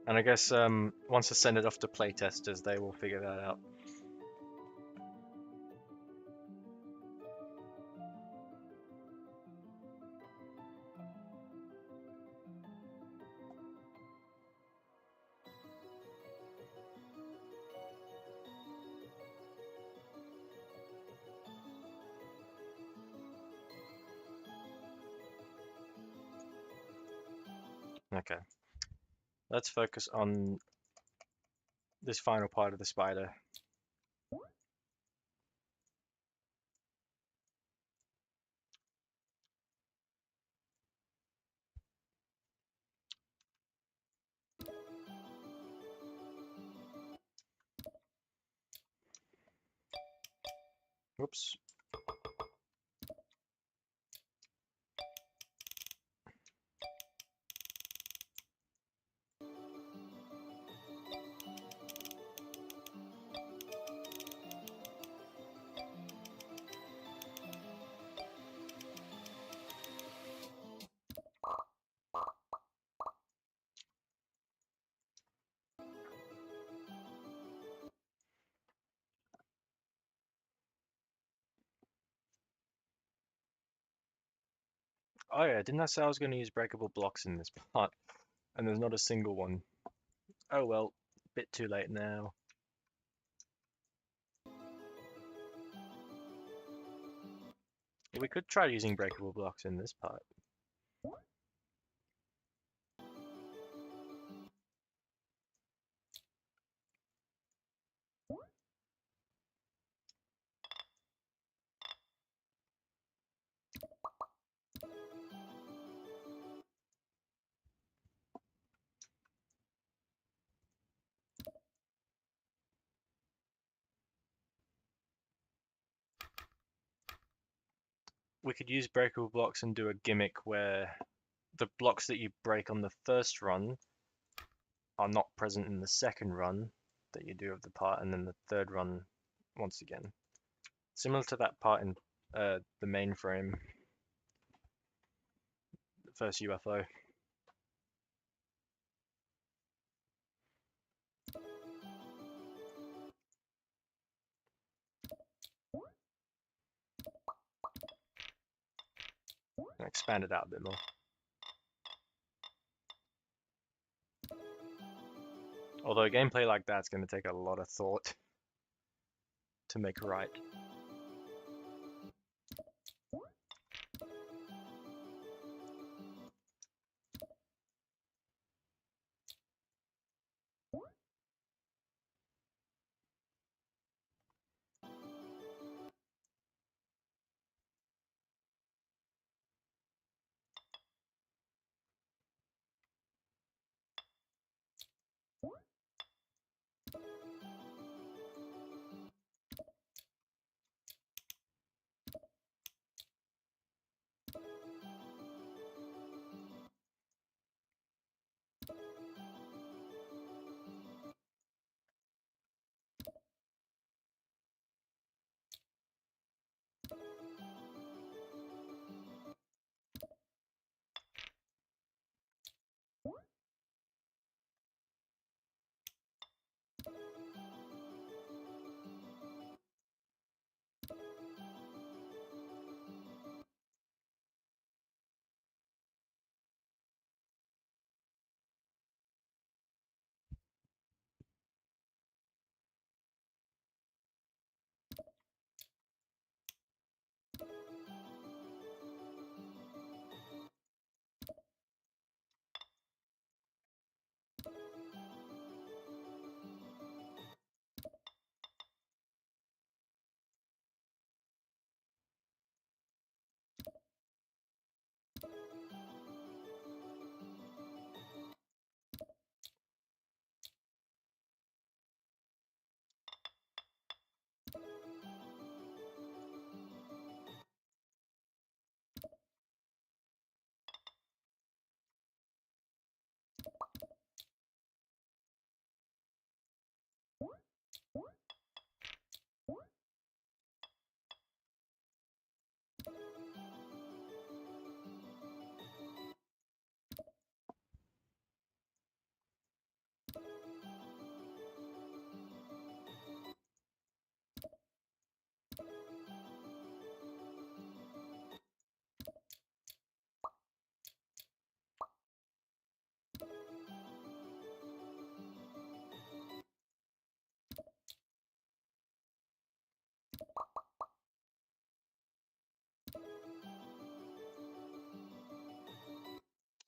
And I guess once I send it off to playtesters, they will figure that out. Okay, let's focus on this final part of the spider. Whoops. Oh yeah, didn't I say I was going to use breakable blocks in this part? And there's not a single one. Oh well, bit too late now. We could try using breakable blocks in this part. We could use breakable blocks and do a gimmick where the blocks that you break on the first run are not present in the second run that you do of the part, and then the third run once again. Similar to that part in the mainframe, the first UFO. And expand it out a bit more. Although a gameplay like that's going to take a lot of thought to make right.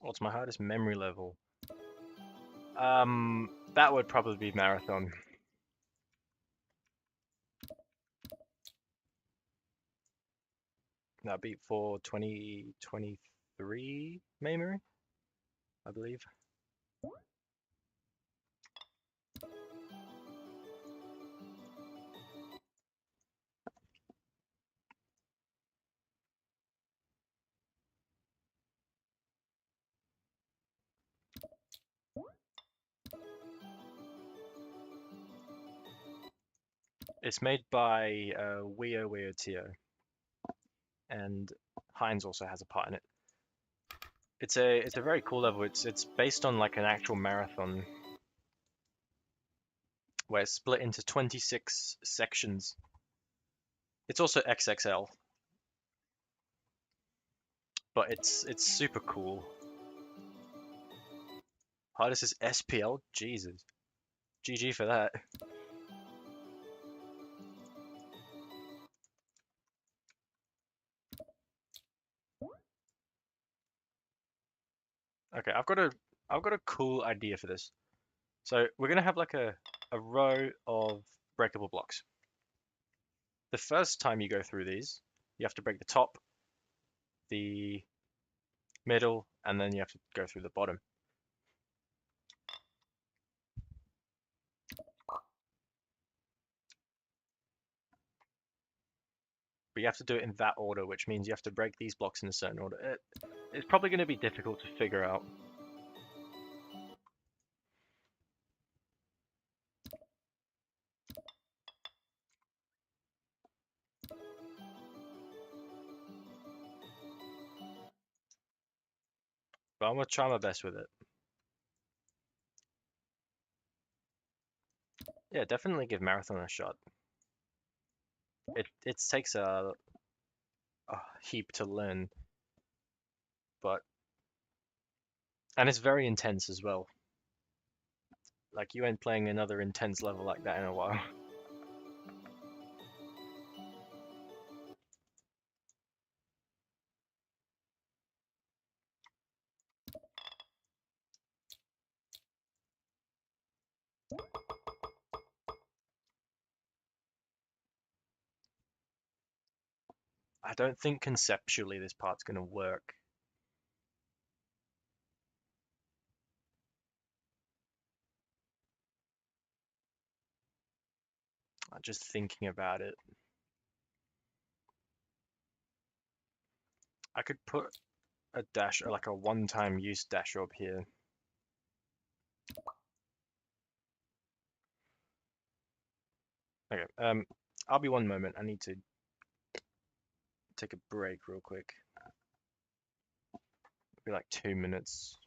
What's my hardest memory level? That would probably be marathon. That beat for 2023 memory, I believe. It's made by Weo Tio, and Heinz also has a part in it. It's a very cool level. It's based on like an actual marathon where it's split into 26 sections. It's also XXL, but it's super cool. Hardest is SPL? Jesus. GG for that. Okay, I've got a cool idea for this. So we're gonna have like a row of breakable blocks. The first time you go through these, you have to break the top, the middle, and then you have to go through the bottom. But you have to do it in that order, which means you have to break these blocks in a certain order. It's probably going to be difficult to figure out. But I'm going to try my best with it. Yeah, definitely give Marathon a shot. It takes a heap to learn, but and it's very intense as well. Like you ain't playing another intense level like that in a while. I don't think conceptually this part's going to work. Just thinking about it. I could put a dash, or like a one-time use dash up here. Okay, I'll be one moment. I need to take a break real quick. It'll be like 2 minutes.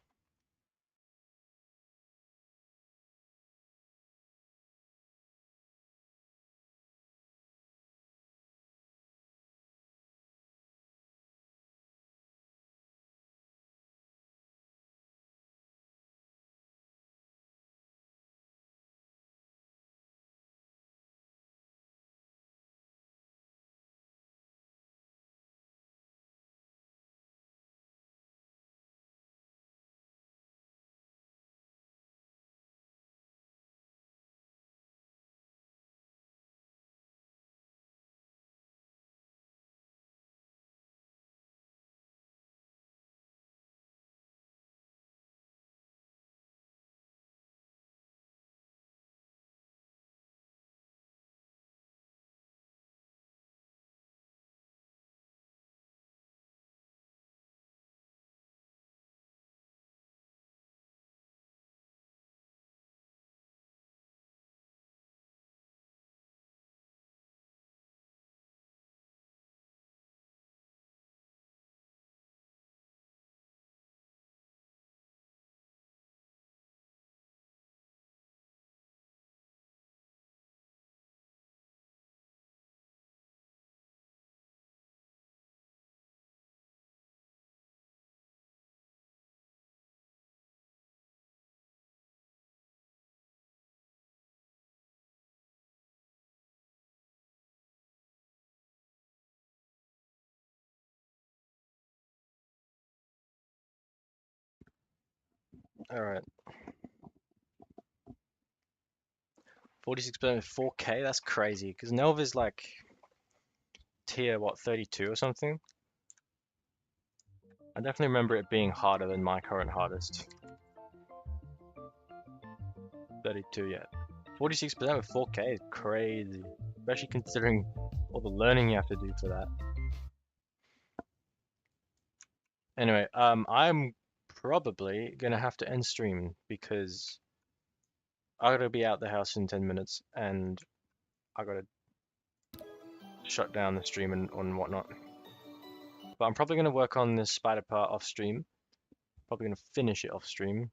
All right. 46% of 4K. That's crazy. Because Nelv is like tier what 32 or something. I definitely remember it being harder than my current hardest. 32, yeah. 46% of 4K is crazy, especially considering all the learning you have to do for that. Anyway, I'm probably gonna have to end stream because I gotta be out the house in 10 minutes and I gotta shut down the stream and whatnot. But I'm probably gonna work on this spider part off stream. Probably gonna finish it off stream.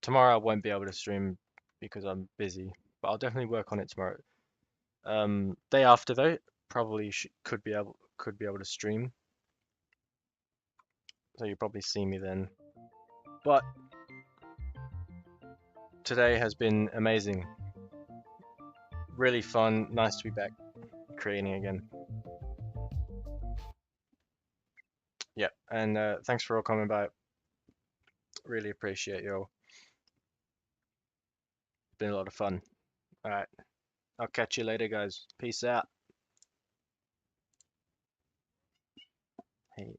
Tomorrow I won't be able to stream because I'm busy, but I'll definitely work on it tomorrow. Day after though, probably could be able to stream, so you'll probably see me then. But today has been amazing, really fun, nice to be back creating again. Yeah, and thanks for all coming by. Really appreciate you all. Been a lot of fun. All right, I'll catch you later, guys. Peace out. Hey.